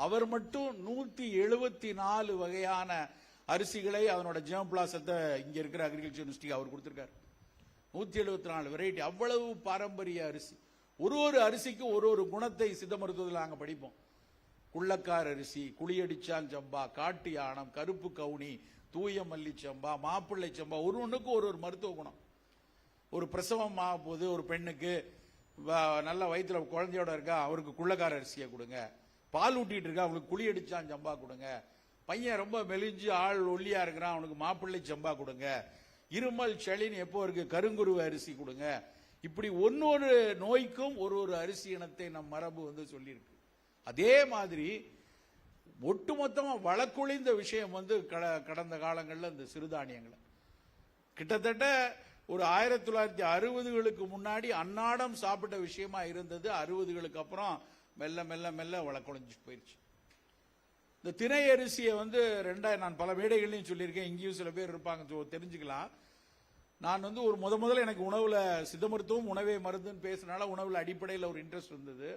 அவர் மட்டும் 174 வகையான அரிசிகளை அதனோட ஜெர்ம்பிளாசத்தை இங்க இருக்கிற அக்ரிகல்ச்சர் யூனிவர்சிட்டி அவர் கொடுத்திருக்காரு. 174 வெரைட்டி. அவ்வளவு பாரம்பரிய அரிசி. ஒரு அரிசிக்கும் ஒரு குணத்தை சித்த மருத்துவத்தில் நாங்க படிப்போம். குள்ளக்கார் அரிசி, குளியடிச்சான் சம்பா, காட்டு யானம், கருப்பு கவுனி, தூய மல்லி சம்பா, மாப்பிள்ளை சம்பா, ஒன்றுக்கும் ஒரு மருத்துவ குணம். ஒரு பிரசவம் ஆக போது ஒரு பெண்ணுக்கு நல்ல வயிற்றுல குழந்தையோட இருக்கா, அவருக்கு குள்ளக்கார அரிசியை கொடுங்க. பால் ஊட்டிட்டு இருக்கா, அவங்களுக்கு குளியடிச்சான் சம்பா கொடுங்க. பையன் ரொம்ப மெலிஞ்சு ஆள் ஒல்லியா இருக்கிறான், அவனுக்கு மாப்பிள்ளை சம்பா கொடுங்க. இருமல் சளின்னு எப்போ இருக்கு, கருங்குருவை அரிசி கொடுங்க. இப்படி ஒன்னொரு நோய்க்கும் ஒரு அரிசி இனத்தை நம் மரபு வந்து சொல்லியிருக்கு. அதே மாதிரி ஒட்டுமொத்தமா வழக்குழிந்த விஷயம் வந்து கடந்த காலங்களில் இந்த சிறுதானியங்களை கிட்டத்தட்ட ஒரு 1960களுக்கு முன்னாடி அன்னாடம் சாப்பிட்ட விஷயமா இருந்தது. 60களுக்கு அப்புறம் மெல்ல மெல்ல மெல்ல வழக்குழிஞ்சு போயிருச்சு. இந்த திணை அரிசியை வந்து நான் பல மேடைகளையும் சொல்லியிருக்கேன், இங்கேயும் சில பேர் இருப்பாங்க தெரிஞ்சுக்கலாம். நான் வந்து ஒரு முதல்ல எனக்கு உணவுல சித்த மருத்துவம் உணவே மருந்துன்னு பேசினால உணவுல அடிப்படையில் ஒரு இன்ட்ரெஸ்ட் இருந்தது.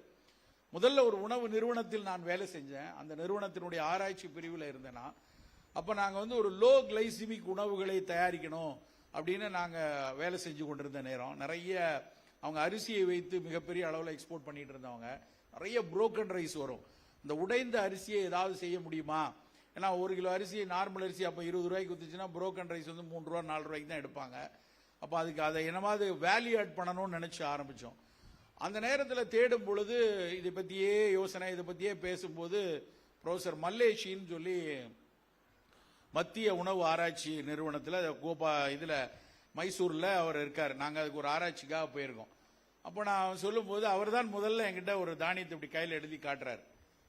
முதல்ல ஒரு உணவு நிறுவனத்தில் நான் வேலை செஞ்சேன். அந்த நிறுவனத்தினுடைய ஆராய்ச்சி பிரிவில் இருந்தேன்னா, அப்ப நாங்க வந்து ஒரு லோ கிளைசிமிக் உணவுகளை தயாரிக்கணும் அப்படின்னு நாங்க வேலை செஞ்சு கொண்டிருந்த நேரம், நிறைய அவங்க அரிசியை வைத்து மிகப்பெரிய அளவில் எக்ஸ்போர்ட் பண்ணிட்டு இருந்தவங்க. நிறைய புரோக்கன் ரைஸ் வரும். இந்த உடைந்த அரிசியை ஏதாவது செய்ய முடியுமா? ஏன்னா 1 கிலோ அரிசி நார்மல் அரிசி அப்ப 20 ரூபாய்க்கு வித்துச்சுன்னா புரோக்கன் ரைஸ் வந்து 3 ரூபா 4 ரூபாய்க்கு தான் எடுப்பாங்க. அப்ப அதுக்கு அதை என்னமாவது வேல்யூ ஆட் பண்ணணும்னு நினைச்சு ஆரம்பிச்சோம். அந்த நேரத்தில் தேடும் பொழுது இதை பத்தியே யோசனை, இதை பத்தியே பேசும்போது ப்ரொஃபசர் மல்லேஷின்னு சொல்லி மத்திய உணவு ஆராய்ச்சி நிறுவனத்தில் இதுல மைசூர்ல அவர் இருக்காரு. நாங்க அதுக்கு ஒரு ஆராய்ச்சிக்காக போயிருக்கோம். அப்போ நான் சொல்லும் போது அவர் தான் முதல்ல என்கிட்ட ஒரு தானியத்தை இப்படி கையில் எழுதி காட்டுறாரு.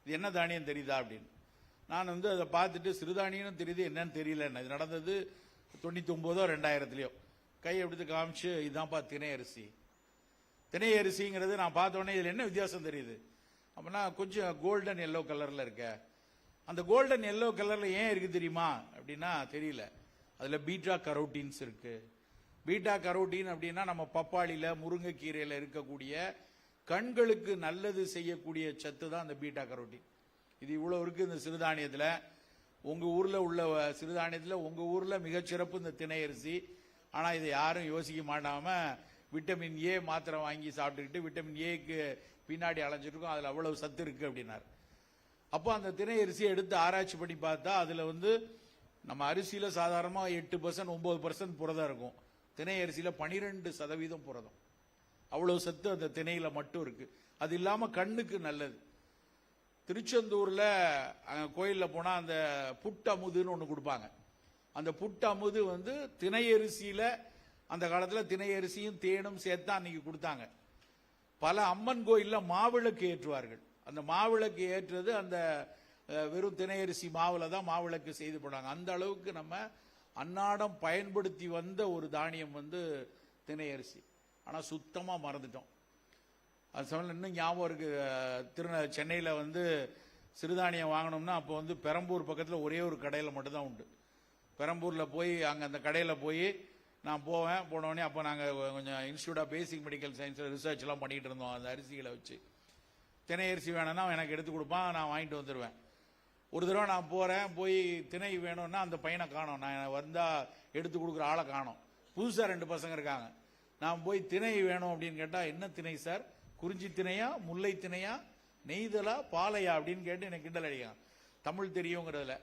இது என்ன தானியம் தெரியுதா அப்படின்னு. நான் வந்து அதை பார்த்துட்டு சிறுதானியம் தெரியுது, என்னன்னு தெரியல. இது நடந்தது 99 2000 கையை எடுத்து காமிச்சு, இதுதான்ப்பா திணை அரிசி. திணை அரிசிங்கிறது நான் பார்த்த உடனே இதுல என்ன வித்தியாசம் தெரியுது அப்படின்னா, கொஞ்சம் கோல்டன் எல்லோ கலர்ல இருக்க. அந்த கோல்டன் எல்லோ கலர்ல ஏன் இருக்கு தெரியுமா அப்படின்னா, தெரியல. அதுல பீட்டா கரோட்டீன்ஸ் இருக்கு. பீட்டா கரோட்டீன் அப்படின்னா நம்ம பப்பாளியில முருங்கைக்கீரையில இருக்கக்கூடிய கண்களுக்கு நல்லது செய்யக்கூடிய சத்து தான் அந்த பீட்டா கரோட்டீன். இது இவ்வளவு இருக்கு இந்த சிறுதானியத்துல. உங்க ஊர்ல உள்ள சிறுதானியத்துல உங்க ஊர்ல மிகச்சிறப்பு இந்த திணை அரிசி. ஆனா இதை யாரும் யோசிக்க மாட்டாம விட்டமின் ஏ மாத்திரை வாங்கி சாப்பிட்டுக்கிட்டு விட்டமின் ஏக்கு பின்னாடி அலைஞ்சிருக்கும், அதுல அவ்வளவு சத்து இருக்கு அப்படின்னாரு. அப்போ அந்த திணை அரிசியை எடுத்து ஆராய்ச்சி பண்ணி பார்த்தா அதுல வந்து நம்ம அரிசியில சாதாரணமா 8% 9% புரதம் இருக்கும். திணை அரிசியில 12% புரதம். அவ்வளவு சத்து அந்த திணையில மட்டும் இருக்கு. அது இல்லாம கண்ணுக்கு நல்லது. திருச்செந்தூர்ல கோயில்ல போனா அந்த புட்டமுதுன்னு ஒண்ணு கொடுப்பாங்க. அந்த புட்டமுது வந்து திணை அரிசியில, அந்த காலத்துல திணை அரிசியும் தேனும் சேர்த்தா அன்னைக்கு கொடுத்தாங்க. பல அம்மன் கோயில்ல மாவிளக்கு ஏற்றுவார்கள். அந்த மாவிளக்கு ஏற்றுறது அந்த வெறும் திணை அரிசி மாவுல தான் மாவிளக்கு செய்து போனாங்க. அந்த அளவுக்கு நம்ம அன்னாடம் பயன்படுத்தி வந்த ஒரு தானியம் வந்து திணை அரிசி. ஆனா சுத்தமா மறந்துட்டோம். அது சமயம் இன்னும் ஞாபகம் இருக்கு. சென்னையில வந்து சிறுதானியம் வாங்கணும்னா அப்போ வந்து பெரம்பூர் பக்கத்தில் ஒரே ஒரு கடையில் மட்டும்தான் உண்டு. பெரம்பூரில் போய் அங்கே அந்த கடையில் போய் நான் போனோடனே அப்போ நாங்கள் கொஞ்சம் இன்ஸ்டியூட் ஆஃப் பேசிக் மெடிக்கல் சயின்ஸில் ரிசர்ச்லாம் பண்ணிகிட்டு இருந்தோம். அந்த அரிசிகளை வச்சு திணை அரிசி வேணும்னா எனக்கு எடுத்து கொடுப்பான், நான் வாங்கிட்டு வந்துடுவேன். ஒரு தடவை நான் போய் திணை வேணும்னா அந்த பையனை காணோம், நான் வந்தால் எடுத்து கொடுக்குற ஆளை காணோம். புதுசாக 2 பசங்க இருக்காங்க. நான் போய் திணை வேணும் அப்படின்னு கேட்டால், என்ன திணை சார், குறிஞ்சி திணையா முல்லை திணையா நெய்தலா பாலையா அப்படின்னு கேட்டு எனக்கு கிண்டல் அடிக்கான். தமிழ் தெரியுங்கிறதுல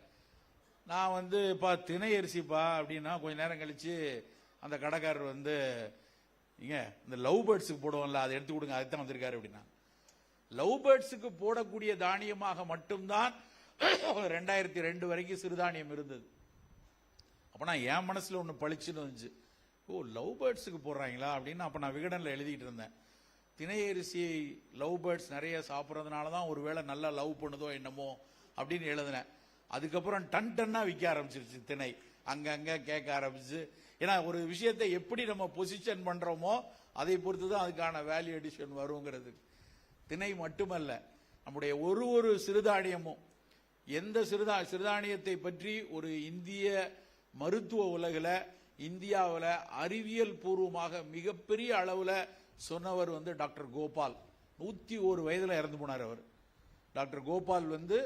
நான் வந்து திணை அரிசிப்பா அப்படின்னா கொஞ்ச நேரம் கழிச்சு அந்த கடைக்காரர் வந்து இங்க இந்த லவ் பேர்ட்ஸுக்கு போடுவோம்ல அதை எடுத்து கொடுங்க, அதுதான் வந்திருக்காரு அப்படின்னா. லவ் பேர்ட்ஸுக்கு போடக்கூடிய தானியமாக மட்டும்தான் 2002 வரைக்கும் சிறுதானியம் இருந்தது. அப்ப நான் என் மனசுல ஒண்ணு பளிச்சுன்னு வந்துச்சு, ஓ லவ் பேர்ட்ஸுக்கு போடுறாங்களா அப்படின்னு. அப்ப நான் விகடன்ல எழுதிட்டு இருந்தேன், திணை அரிசி லவ் பேர்ட்ஸ் நிறைய சாப்பிட்றதுனால தான் ஒருவேளை நல்லா லவ் பண்ணுதோ என்னமோ அப்படின்னு எழுதினேன். அதுக்கப்புறம் டன்னா விற்க ஆரம்பிச்சிருச்சு திணை, அங்கங்க கேட்க ஆரம்பிச்சு. ஏன்னா ஒரு விஷயத்தை எப்படி நம்ம பொசிஷன் பண்றோமோ அதை பொறுத்து தான் அதுக்கான வேல்யூ அடிஷன் வருங்கிறது. திணை மட்டுமல்ல, நம்முடைய ஒரு சிறுதானியமும், எந்த சிறுதானியத்தை பற்றி ஒரு இந்திய மருத்துவ உலகில் இந்தியாவில் அறிவியல் பூர்வமாக மிகப்பெரிய அளவில் சொன்னவர் வந்து டாக்டர் கோபால். 101 வயதுல இறந்து போனார் அவர். டாக்டர் கோபால் வந்து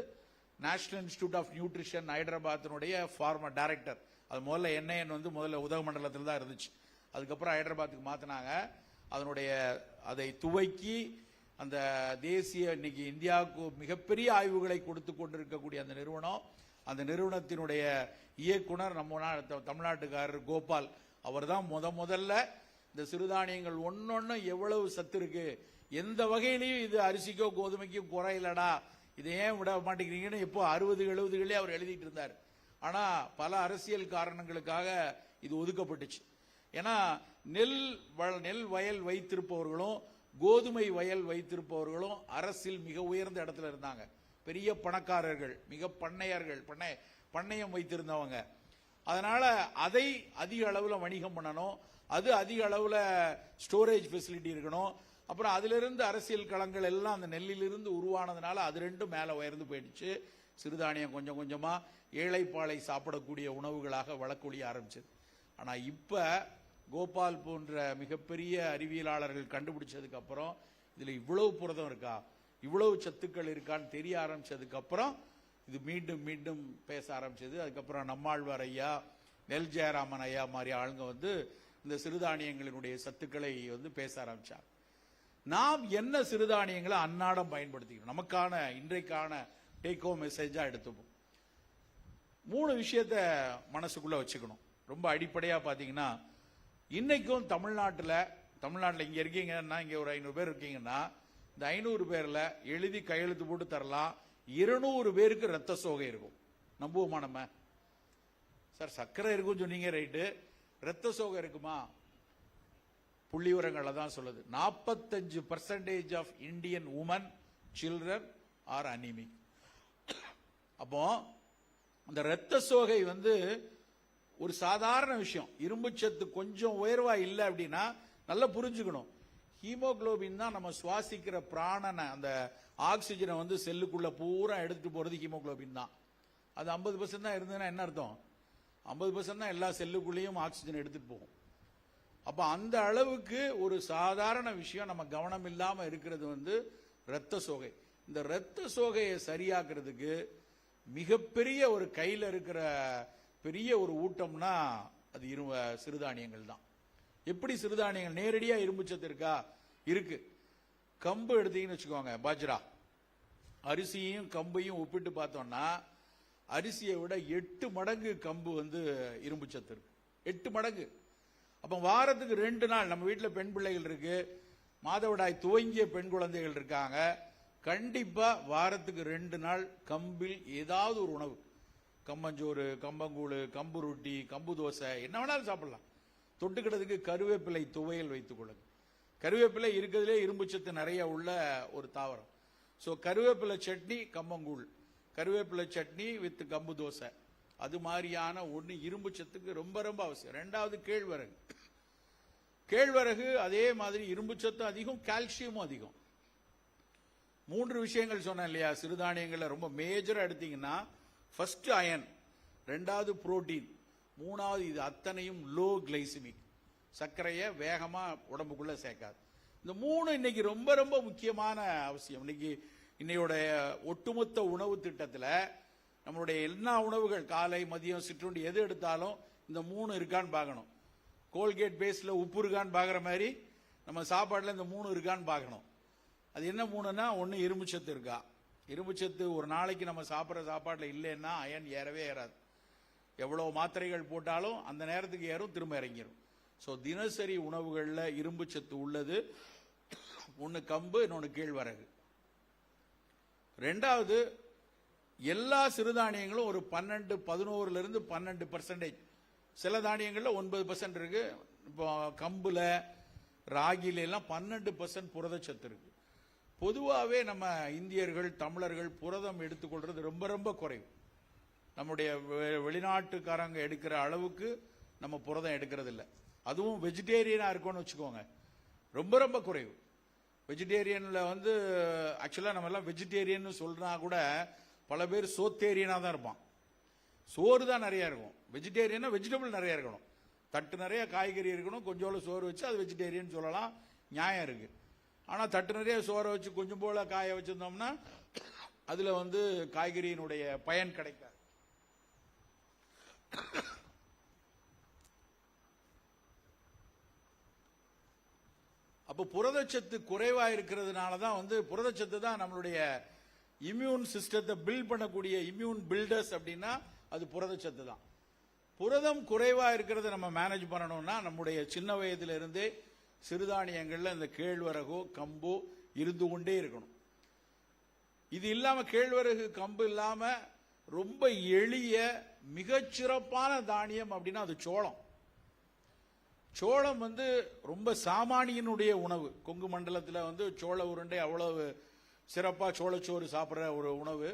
நேஷனல் இன்ஸ்டிடியூட் ஆஃப் நியூட்ரிஷன் ஹைதராபாத்தினுடைய ஃபார்மர் டைரக்டர். அது முதல்ல என்ஐஎன் வந்து முதல்ல உதகமண்டலத்தில் தான் இருந்துச்சு, அதுக்கப்புறம் ஹைதராபாத்துக்கு மாத்தினாங்க. அதை துவக்கி அந்த தேசிய இன்னைக்கு இந்தியாவுக்கு மிகப்பெரிய ஆய்வுகளை கொடுத்து கொண்டிருக்கக்கூடிய அந்த நிறுவனம், அந்த நிறுவனத்தினுடைய இயக்குனர் நம்ம தமிழ்நாட்டுக்காரர் கோபால். அவர் தான் முதல்ல இந்த சிறுதானியங்கள் ஒன்னொன்னு எவ்வளவு சத்து இருக்கு, எந்த வகையிலையும் இது அரிசிக்கோ கோதுமைக்கோ குறையிலடா, இதை ஏன் விட மாட்டேங்கிறீங்கன்னு இப்போ 60-70களே அவர் எழுதிட்டு இருந்தார். ஆனா பல அரசியல் காரணங்களுக்காக இது ஒதுக்கப்பட்டுச்சு. ஏன்னா நெல் வயல் வைத்திருப்பவர்களும் கோதுமை வயல் வைத்திருப்பவர்களும் அரசில் மிக உயர்ந்த இடத்துல இருந்தாங்க. பெரிய பணக்காரர்கள், மிக பண்ணையம் வைத்திருந்தவங்க. அதனால அதை அதிக அளவுல வணிகம் பண்ணணும், அது அதிக அளவுல ஸ்டோரேஜ் ஃபெசிலிட்டி இருக்கணும். அப்புறம் அதிலிருந்து அரசியல் களங்கள் எல்லாம் அந்த நெல்லிலிருந்து உருவானதுனால அது ரெண்டும் மேல உயர்ந்து போயிடுச்சு. சிறுதானியம் கொஞ்சம் கொஞ்சமா ஏழைப்பாளை சாப்பிடக்கூடிய உணவுகளாக வளர்க்கொழிய ஆரம்பிச்சது. ஆனா இப்ப கோபால் போன்ற மிகப்பெரிய அறிவியலாளர்கள் கண்டுபிடிச்சதுக்கு அப்புறம் இதுல இவ்வளவு புரதம் இருக்கா, இவ்வளவு சத்துக்கள் இருக்கான்னு தெரிய ஆரம்பிச்சதுக்கு அப்புறம் இது மீண்டும் மீண்டும் பேச ஆரம்பிச்சது. அதுக்கப்புறம் நம்மாழ்வார் ஐயா, நெல் ஜெயராமன் ஐயா மாதிரி ஆளுங்க வந்து இந்த சிறுதானியங்களினுடைய சத்துக்களை வந்து பேச ஆரம்பிச்சாங்க. நாம் என்ன சிறுதானியங்களை அன்னாடம் பயன்படுத்திக்கணும், நமக்கான இன்றைக்கான டேக் ஹோம் மெசேஜா எடுத்துப்போம். 3 விஷயத்த மனசுக்குள்ள வச்சுக்கணும். ரொம்ப அடிப்படையா பாத்தீங்கன்னா, இன்னைக்கும் தமிழ்நாட்டில் இங்க இருக்கீங்கன்னா, இங்க ஒரு 500 பேர் இருக்கீங்கன்னா, இந்த 500 பேர்ல எழுதி கையெழுத்து போட்டு தரலாம், 200 பேருக்கு ரத்த சோகை இருக்கும். நம்புவோமா நம்ம? சார் சர்க்கரை இருக்கும் சொன்னீங்க, ரைட்டு, ரத்த சோகை இருக்குமா? புள்ளி விவரங்கள் தான் சொல்லுது. 45% of Indian women children are anaemic. அப்போ அந்த ரத்த சோகை வந்து ஒரு சாதாரண விஷயம். இரும்பு சத்து கொஞ்சம் உயர்வா இல்லை அப்படின்னா நல்லா புரிஞ்சுக்கணும். ஹீமோகுளோபின் தான் நம்ம சுவாசிக்கிற பிராணனை, அந்த ஆக்சிஜனை வந்து செல்லுக்குள்ள பூரா எடுத்துட்டு போறது ஹீமோகுளோபின் தான். அது 50% தான் இருந்ததுன்னா என்ன அர்த்தம்? 50% தான் எல்லா செல்லுக்குள்ளேயும் ஆக்சிஜன் எடுத்துட்டு போகும். அப்ப அந்த அளவுக்கு ஒரு சாதாரண விஷயம் நம்ம கவனம் இல்லாம இருக்கிறது வந்து ரத்த சோகை. இந்த ரத்த சோகையை சரியாக்குறதுக்கு மிகப்பெரிய ஒரு கையில இருக்கிற பெரிய ஒரு ஊட்டம்னா அது சிறுதானியங்கள் தான். எப்படி சிறுதானியங்கள் நேரடியா இரும்பு சத்து இருக்கா? இருக்கு. கம்பு எடுத்தீங்கன்னு வச்சுக்கோங்க, பாஜ்ரா, அரிசியையும் கம்பையும் ஒப்பிட்டு பார்த்தோம்னா அரிசியை விட 8 மடங்கு கம்பு வந்து இரும்பு சத்து இருக்கு. 8 மடங்கு. அப்ப வாரத்துக்கு 2 நாள் நம்ம வீட்டில் பெண் பிள்ளைகள் இருக்கு, மாதவிடாய் துவங்கிய பெண் குழந்தைகள் இருக்காங்க, கண்டிப்பா வாரத்துக்கு 2 நாள் கம்பில் ஏதாவது ஒரு உணவு, கம்பஞ்சோறு, கம்பங்கூழு, கம்பு ரொட்டி, கம்பு தோசை, என்ன வேணாலும் சாப்பிடலாம். தொட்டுக்கிறதுக்கு கருவேப்பிலை துவையல் வைத்துக் கொள்ளுங்க. கருவேப்பிலை இருக்கிறதுலே இரும்பு சத்து நிறைய உள்ள ஒரு தாவரம். சோ கருவேப்பிலை சட்னி, கம்பங்கூழ், கருவேப்பிலை சட்னி வித் கம்பு தோசை, அது மாதிரியான ஒண்ணு இரும்பு சத்துக்கு ரொம்ப ரொம்ப அவசியம். 2வது கேழ்வரகு. கேழ்வரகு அதே மாதிரி இரும்பு சத்து அதிகம், கால்சியமும் அதிகம். 3 விஷயங்கள் சொன்னேன் இல்லையா? சிறுதானியங்கள்ல ரொம்ப மேஜரா எடுத்தீங்கன்னா, ஃபர்ஸ்ட் அயன், 2வது புரோட்டீன், 3வது இது அத்தனையும் லோ கிளைசிமிக், சர்க்கரையை வேகமா உடம்புக்குள்ள சேர்க்காது. இந்த 3 இன்னைக்கு ரொம்ப ரொம்ப முக்கியமான அவசியம். இன்னையோட ஒட்டுமொத்த உணவு திட்டத்தில் நம்மளுடைய எல்லா உணவுகள், காலை மதியம் சிற்றுண்டி எது எடுத்தாலும் இந்த 3 இருக்கான்னு பார்க்கணும். கோல்கேட் பேஸ்ல உப்பு இருக்கான்னு பார்க்குற மாதிரி நம்ம சாப்பாட்டில் இந்த 3 இருக்கான்னு பார்க்கணும். அது என்ன 3ன்னா, ஒன்று இரும்புச்சத்து இருக்கா. இரும்புச்சத்து ஒரு நாளைக்கு நம்ம சாப்பிட்ற சாப்பாட்டில் இல்லைன்னா அயன் ஏறவே ஏறாது. எவ்வளோ மாத்திரைகள் போட்டாலும் அந்த நேரத்துக்கு ஏறும், திரும்ப இறங்கிடும். ஸோ தினசரி உணவுகளில் இரும்புச்சத்து உள்ளது. ஒன்று கம்பு, இன்னொன்று கேழ்வரகு. 2வது, எல்லா சிறுதானியங்களும் ஒரு 11% 12%, சில தானியங்கள்ல 9% இருக்கு. இப்போ கம்புல, ராகில எல்லாம் 12% புரதச்சத்து இருக்கு. பொதுவாகவே நம்ம இந்தியர்கள், தமிழர்கள் புரதம் எடுத்துக்கொள்றது ரொம்ப ரொம்ப குறைவு. நம்முடைய வெளிநாட்டுக்காரங்க எடுக்கிற அளவுக்கு நம்ம புரதம் எடுக்கிறது இல்லை. அதுவும் வெஜிடேரியனா இருக்கும்னு வச்சுக்கோங்க, ரொம்ப ரொம்ப குறைவு. வெஜிடேரியன்ல ஆக்சுவலா நம்ம எல்லாம் வெஜிடேரியன் சொல்றா கூட பல பேர் சோத்தேரியனா தான் இருப்பான். சோறு தான் நிறைய இருக்கும். வெஜிடேரியனா வெஜிடபிள் நிறைய இருக்கணும், தட்டு நிறைய காய்கறி இருக்கணும், கொஞ்சோல சோறு வச்சு அது வெஜிடேரியன் சொல்லலாம், நியாயம் இருக்கு. ஆனா தட்டு நிறைய சோறை வச்சு கொஞ்சம் போல காய வச்சிருந்தோம்னா அதுல காய்கறியினுடைய பயன் கிடைக்காது. அப்போ புரதச்சத்து குறைவா இருக்கிறதுனால தான் புரதச்சத்து தான் நம்மளுடைய இம்யூன் சிஸ்டத்தை பில்ட் பண்ணக்கூடிய இம்யூன் பில்டர்ஸ். அப்படின்னா அது புரதச்சத்து தான். புரதம் குறைவா இருக்கிறத நம்ம மேனேஜ் பண்ணணும்னா நம்முடைய சின்ன வயதுல இருந்தே சிறுதானியங்கள்ல இந்த கேழ்வரகோ கம்போ இருந்து கொண்டே இருக்கணும். இது இல்லாம, கேழ்வரகு கம்பு இல்லாம ரொம்ப எளிய மிகச்சிறப்பான தானியம் அப்படின்னா அது சோளம். சோளம் ரொம்ப சாமானியனுடைய உணவு. கொங்கு மண்டலத்தில் சோள உருண்டை அவ்வளவு சிறப்பா சோளச்சோறு சாப்பிட்ற ஒரு உணவு.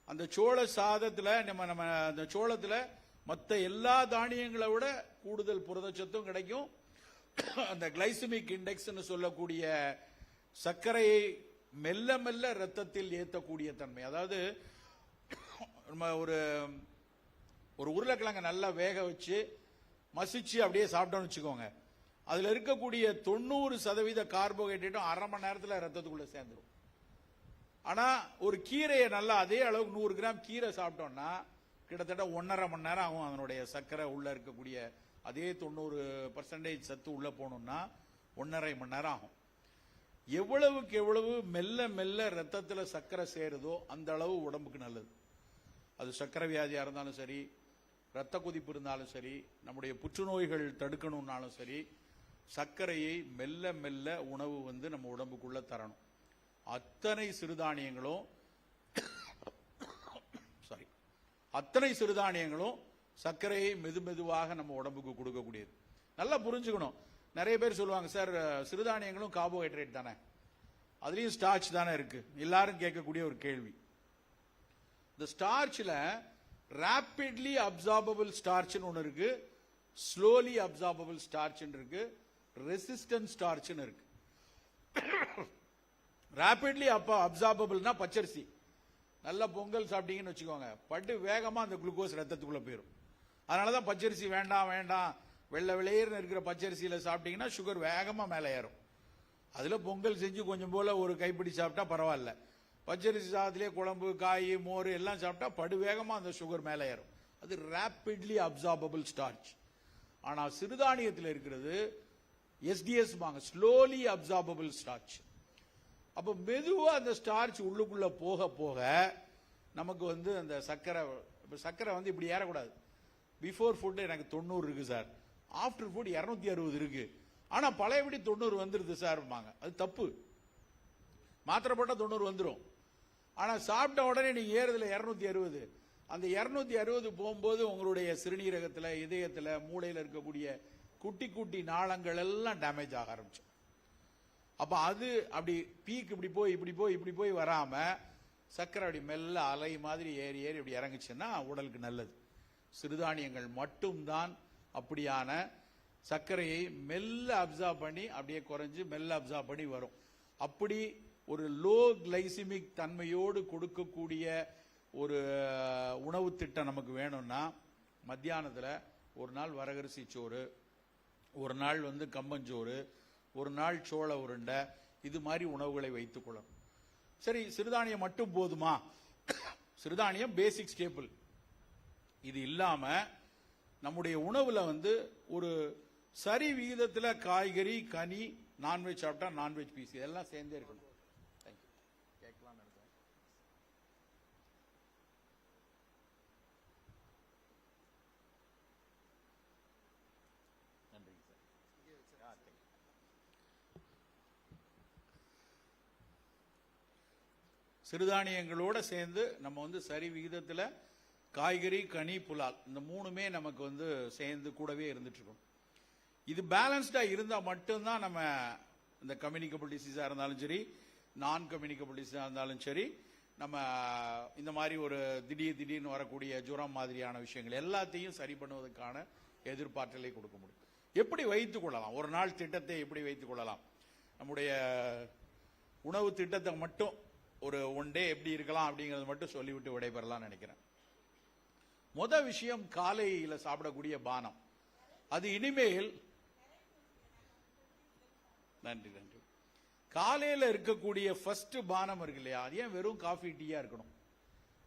அந்த சோள சாதத்தில் நம்ம அந்த சோளத்தில் மற்ற எல்லா தானியங்களை விட கூடுதல் புரதச்சத்தும் கிடைக்கும். அந்த கிளைசிமிக் இண்டெக்ஸ் சொல்லக்கூடிய சர்க்கரையை மெல்ல மெல்ல ரத்தத்தில் ஏற்றக்கூடிய தன்மை. அதாவது நம்ம ஒரு உருளைக்கிழங்க நல்லா வேக வச்சு மசிச்சு அப்படியே சாப்பிட்டோம்னு வச்சுக்கோங்க, அதுல இருக்கக்கூடிய 90% கார்போஹைட்ரேட்டும் 1/2 மணி நேரத்தில் ரத்தத்துக்குள்ள சேர்ந்துடும். ஆனா ஒரு கீரையை நல்லா அதே அளவுக்கு 100 கிராம் கீரை சாப்பிட்டோம்னா கிட்டத்தட்ட 1.5 மணி நேரம் ஆகும். அதனுடைய சர்க்கரை உள்ள இருக்கக்கூடிய அதே 90% சத்து உள்ள போகணும்னா 1.5 மணி நேரம் ஆகும். எவ்வளவுக்கு எவ்வளவு மெல்ல மெல்ல ரத்தத்தில் சர்க்கரை சேருதோ அந்த அளவு உடம்புக்கு நல்லது. அது சர்க்கரை வியாதியா இருந்தாலும் சரி, ரத்த கொதிப்பு இருந்தாலும் சரி, நம்முடைய புற்றுநோய்கள் தடுக்கணும்னாலும் சரி, சர்க்கரையை மெல்ல மெல்ல உணவு நம்ம உடம்புக்குள்ள தரணும். அத்தனை சிறுதானியங்களும் சர்க்கரையை மெதுமெதுவாக நம்ம உடம்புக்கு கொடுக்கக்கூடியது. நல்லா புரிஞ்சுக்கணும். நிறைய பேர் சொல்லுவாங்க, சார் சிறுதானியங்களும் கார்போஹைட்ரேட் தானே, அதுலயும் ஸ்டார்ச் தானே இருக்கு. எல்லாரும் கேட்கக்கூடிய ஒரு கேள்வி. இந்த ஸ்டார்ச்ல ரேபிட்லி அப்சார்பபிள் ஸ்டார்ச் ஒன்னு இருக்கு, ஸ்லோலி அப்சார்பபிள் ஸ்டார்ச் இருக்கு, ரெசிஸ்டன்ட் ஸ்டார்ச் இருக்கு. ரேபிட்லி அப்சார்பபிள்னா பச்சரிசி. நல்ல பொங்கல் சாப்பிட்டீங்கன்னு வச்சுக்கோங்க, பட்டு வேகமா அந்த குளுக்கோஸ் ரத்தத்துக்குள்ள போயிடும். அதனாலதான் பச்சரிசி வேண்டாம் வேண்டாம், வெள்ளை வெளியேன்னு இருக்கிற பச்சரிசியில சாப்பிட்டீங்கன்னா சுகர் வேகமா மேலே ஏறும். அதுல பொங்கல் செஞ்சு கொஞ்சம் போல ஒரு கைப்பிடி சாப்பிட்டா பரவாயில்ல. பச்சரிசி சாதத்திலே குழம்பு, காய், மோர் எல்லாம் சாப்பிட்டா படு வேகமா அந்த சுகர் மேலே ஏறும். அது ரேபிட்லி அப்சார்பபிள் ஸ்டார்ச். ஆனா சிறுதானியத்தில் இருக்கிறது எஸ்டிஎஸ், ஸ்லோலி அப்சார்பபிள் ஸ்டார்ச். அப்ப மெதுவா அந்த ஸ்டார்ச் உள்ளுக்குள்ள போக போக நமக்கு அந்த சர்க்கரை இப்படி ஏறக்கூடாது. பிஃபோர் ஃபுட் எனக்கு 90 இருக்கு சார், ஆஃப்டர் ஃபுட் 260 இருக்கு, ஆனா பழையபடி 90 வந்துருது சார். அது தப்பு. மாத்திரை போட்டா 90 வந்துடும், ஆனா சாப்பிட்ட உடனே நீங்க ஏறுதுல 260. அந்த 260 போகும்போது உங்களுடைய சிறுநீரகத்துல, இதயத்துல, மூளையில இருக்கக்கூடிய குட்டி குட்டி நாளங்கள் எல்லாம் டேமேஜ் ஆக ஆரம்பிச்சு. அப்ப அது அப்படி பீக் இப்படி போய் வராம சர்க்கரை அப்படி மெல்ல அலை மாதிரி ஏறி ஏறி இப்படி இறங்குச்சுன்னா உடலுக்கு நல்லது. சிறுதானியங்கள் மட்டும்தான் அப்படியான சர்க்கரையை மெல்ல அப்சார்ப் பண்ணி அப்படியே குறைஞ்சு மெல்ல அப்சார்ப் பண்ணி வரும். அப்படி ஒரு லோ கிளைசிமிக் தன்மையோடு கொடுக்கக்கூடிய ஒரு உணவு திட்டம் நமக்கு வேணும்னா மத்தியானத்தில் ஒரு நாள் வரகரிசி சோறு, ஒரு நாள் கம்பஞ்சோறு, ஒரு நாள் சோள உருண்டை, இது மாதிரி உணவுகளை வைத்துக் கொள்ளணும். சரி, சிறுதானியம் மட்டும் போதுமா? சிறுதானியம் பேசிக் ஸ்டேபிள். இது இல்லாம நம்முடைய உணவுல ஒரு சரி விகிதத்தில் காய்கறி, கனி, நான்வெஜ் சாப்பிட்டா நான்வெஜ் பீஸ் இதெல்லாம் சேர்ந்தே இருக்கணும். கேட்கலாம். நன்றி சார். சிறுதானியங்களோட சேர்ந்து நம்ம சரி விகிதத்தில் காய்கறி, கனி, புலால் இந்த மூணுமே நமக்கு சேர்ந்து கூடவே இருந்துட்டு இருக்கும். இது பேலன்ஸ்டா இருந்தா மட்டும்தான் நம்ம இந்த கம்யூனிகபிள் டிசீஸா இருந்தாலும் சரி, நான் கம்யூனிகபிள் டிசீஸா இருந்தாலும் சரி, நம்ம இந்த மாதிரி ஒரு திடீர்னு வரக்கூடிய ஜுரம் மாதிரியான விஷயங்கள் எல்லாத்தையும் சரி பண்ணுவதற்கான எதிர்பார்த்தலை கொடுக்க முடியும். எப்படி வைத்துக் கொள்ளலாம்? ஒரு நாள் திட்டத்தை எப்படி வைத்துக் கொள்ளலாம்? நம்முடைய உணவு திட்டத்தை மட்டும் ஒரு ஒன் டே எப்படி இருக்கலாம் அப்படிங்கறது மட்டும் சொல்லிவிட்டு விடைபெறலாம் நினைக்கிறேன். முதல் விஷயம், காலையில சாப்பிடக்கூடிய பானம். அது இனிமேல் நன்றி காலையில இருக்கக்கூடிய ஃபர்ஸ்ட் பானம் இருக்கு இல்லையா, அது ஏன் வெறும் காஃபி, டீயா இருக்கணும்?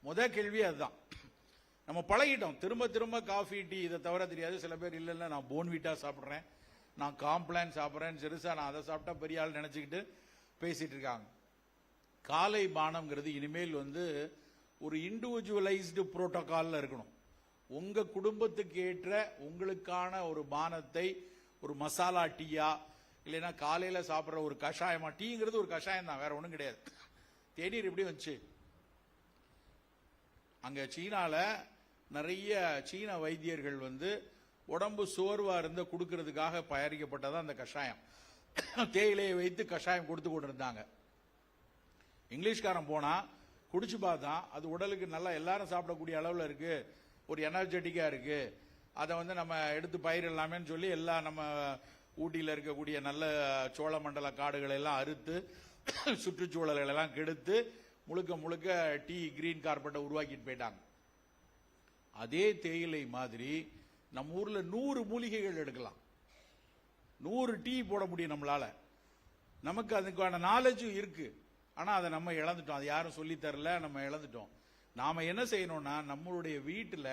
முதல் கேள்வி அதுதான். நம்ம பழகிட்டோம், திரும்ப காஃபி, டீ இதை தவிர தெரியாது. சில பேர் இல்ல நான் போன்விட்டா சாப்பிடுறேன், நான் காம்ப்ளான் சாப்பிடுறேன், சிறுசா நான் அதை சாப்பிட்டா பெரிய ஆள் நினைச்சுக்கிட்டு பேசிட்டு இருக்காங்க. காலை பானம்ங்கிறது இனிமேல் ஒரு இண்டிவிஜுவலைஸ்டு புரோட்டோகால்ல இருக்கணும். உங்க குடும்பத்துக்கு ஏற்ற உங்களுக்கான ஒரு பானத்தை, ஒரு மசாலா டீயா இல்லைன்னா காலையில சாப்பிட்ற ஒரு கஷாயமா, டீங்கிறது ஒரு கஷாயம் தான், வேற ஒண்ணும் கிடையாது. தேநீர் எப்படி வந்துச்சு? அங்க சீனால நிறைய சீன வைத்தியர்கள் உடம்பு சோர்வா இருந்து கொடுக்கறதுக்காக தயாரிக்கப்பட்டதான் அந்த கஷாயம். தேயிலையை வைத்து கஷாயம் கொடுத்து கொண்டிருந்தாங்க. இங்கிலீஷ்காரன் போனா குடிச்சு பார்த்தான், அது உடலுக்கு நல்லா எல்லாரும் சாப்பிடக்கூடிய அளவுல இருக்கு, ஒரு எனர்ஜெட்டிக்கா இருக்கு, அதை நம்ம எடுத்து பயிரிடலாமேன்னு சொல்லி எல்லாம் நம்ம ஊட்டியில் இருக்கக்கூடிய நல்ல சோழ மண்டல காடுகளை எல்லாம் அறுத்து சுற்றுச்சூழல்களை எல்லாம் கெடுத்து முழுக்க டீ, கிரீன் கார்பெட்டை உருவாக்கிட்டு போயிட்டாங்க. அதே தேயிலை மாதிரி நம்ம ஊர்ல 100 மூலிகைகள் எடுக்கலாம், 100 டீ போட முடியும் நம்மளால. நமக்கு அதுக்கான நாலேஜும் இருக்கு, ஆனா அதை நம்ம இழந்துட்டோம். அது யாரும் சொல்லி தரல, நம்ம இழந்துட்டோம். நாம என்ன செய்யணும்னா, நம்மளுடைய வீட்டுல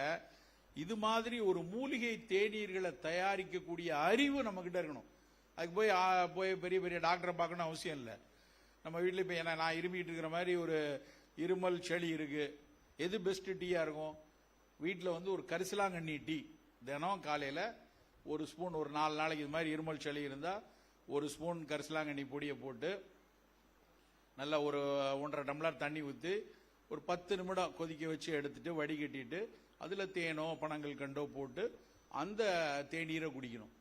இது மாதிரி ஒரு மூலிகை தேநீர்களை தயாரிக்கக்கூடிய அறிவு நம்ம கிட்ட இருக்கணும். அதுக்கு போய் பெரிய டாக்டரை பார்க்கணும் அவசியம் இல்லை. நம்ம வீட்டில் இப்ப நான் இருமிட்டு இருக்கிற மாதிரி ஒரு இருமல், சளி இருக்கு, எது பெஸ்ட் டீயா இருக்கும்? வீட்டில் ஒரு கரிசலாங்கண்ணி டீ தினம் காலையில ஒரு ஸ்பூன், ஒரு 4 நாளைக்கு இது மாதிரி இருமல், சளி இருந்தா ஒரு ஸ்பூன் கரிசலாங்கண்ணி பொடியை போட்டு நல்லா ஒரு 1.5 டம்ளர் தண்ணி ஊற்றி ஒரு 10 நிமிடம் கொதிக்க வச்சு எடுத்துட்டு வடிகட்டிட்டு அதுல தேனோ பனங்கள் கண்டோ போட்டு அந்த தேநீரை குடிக்கணும்.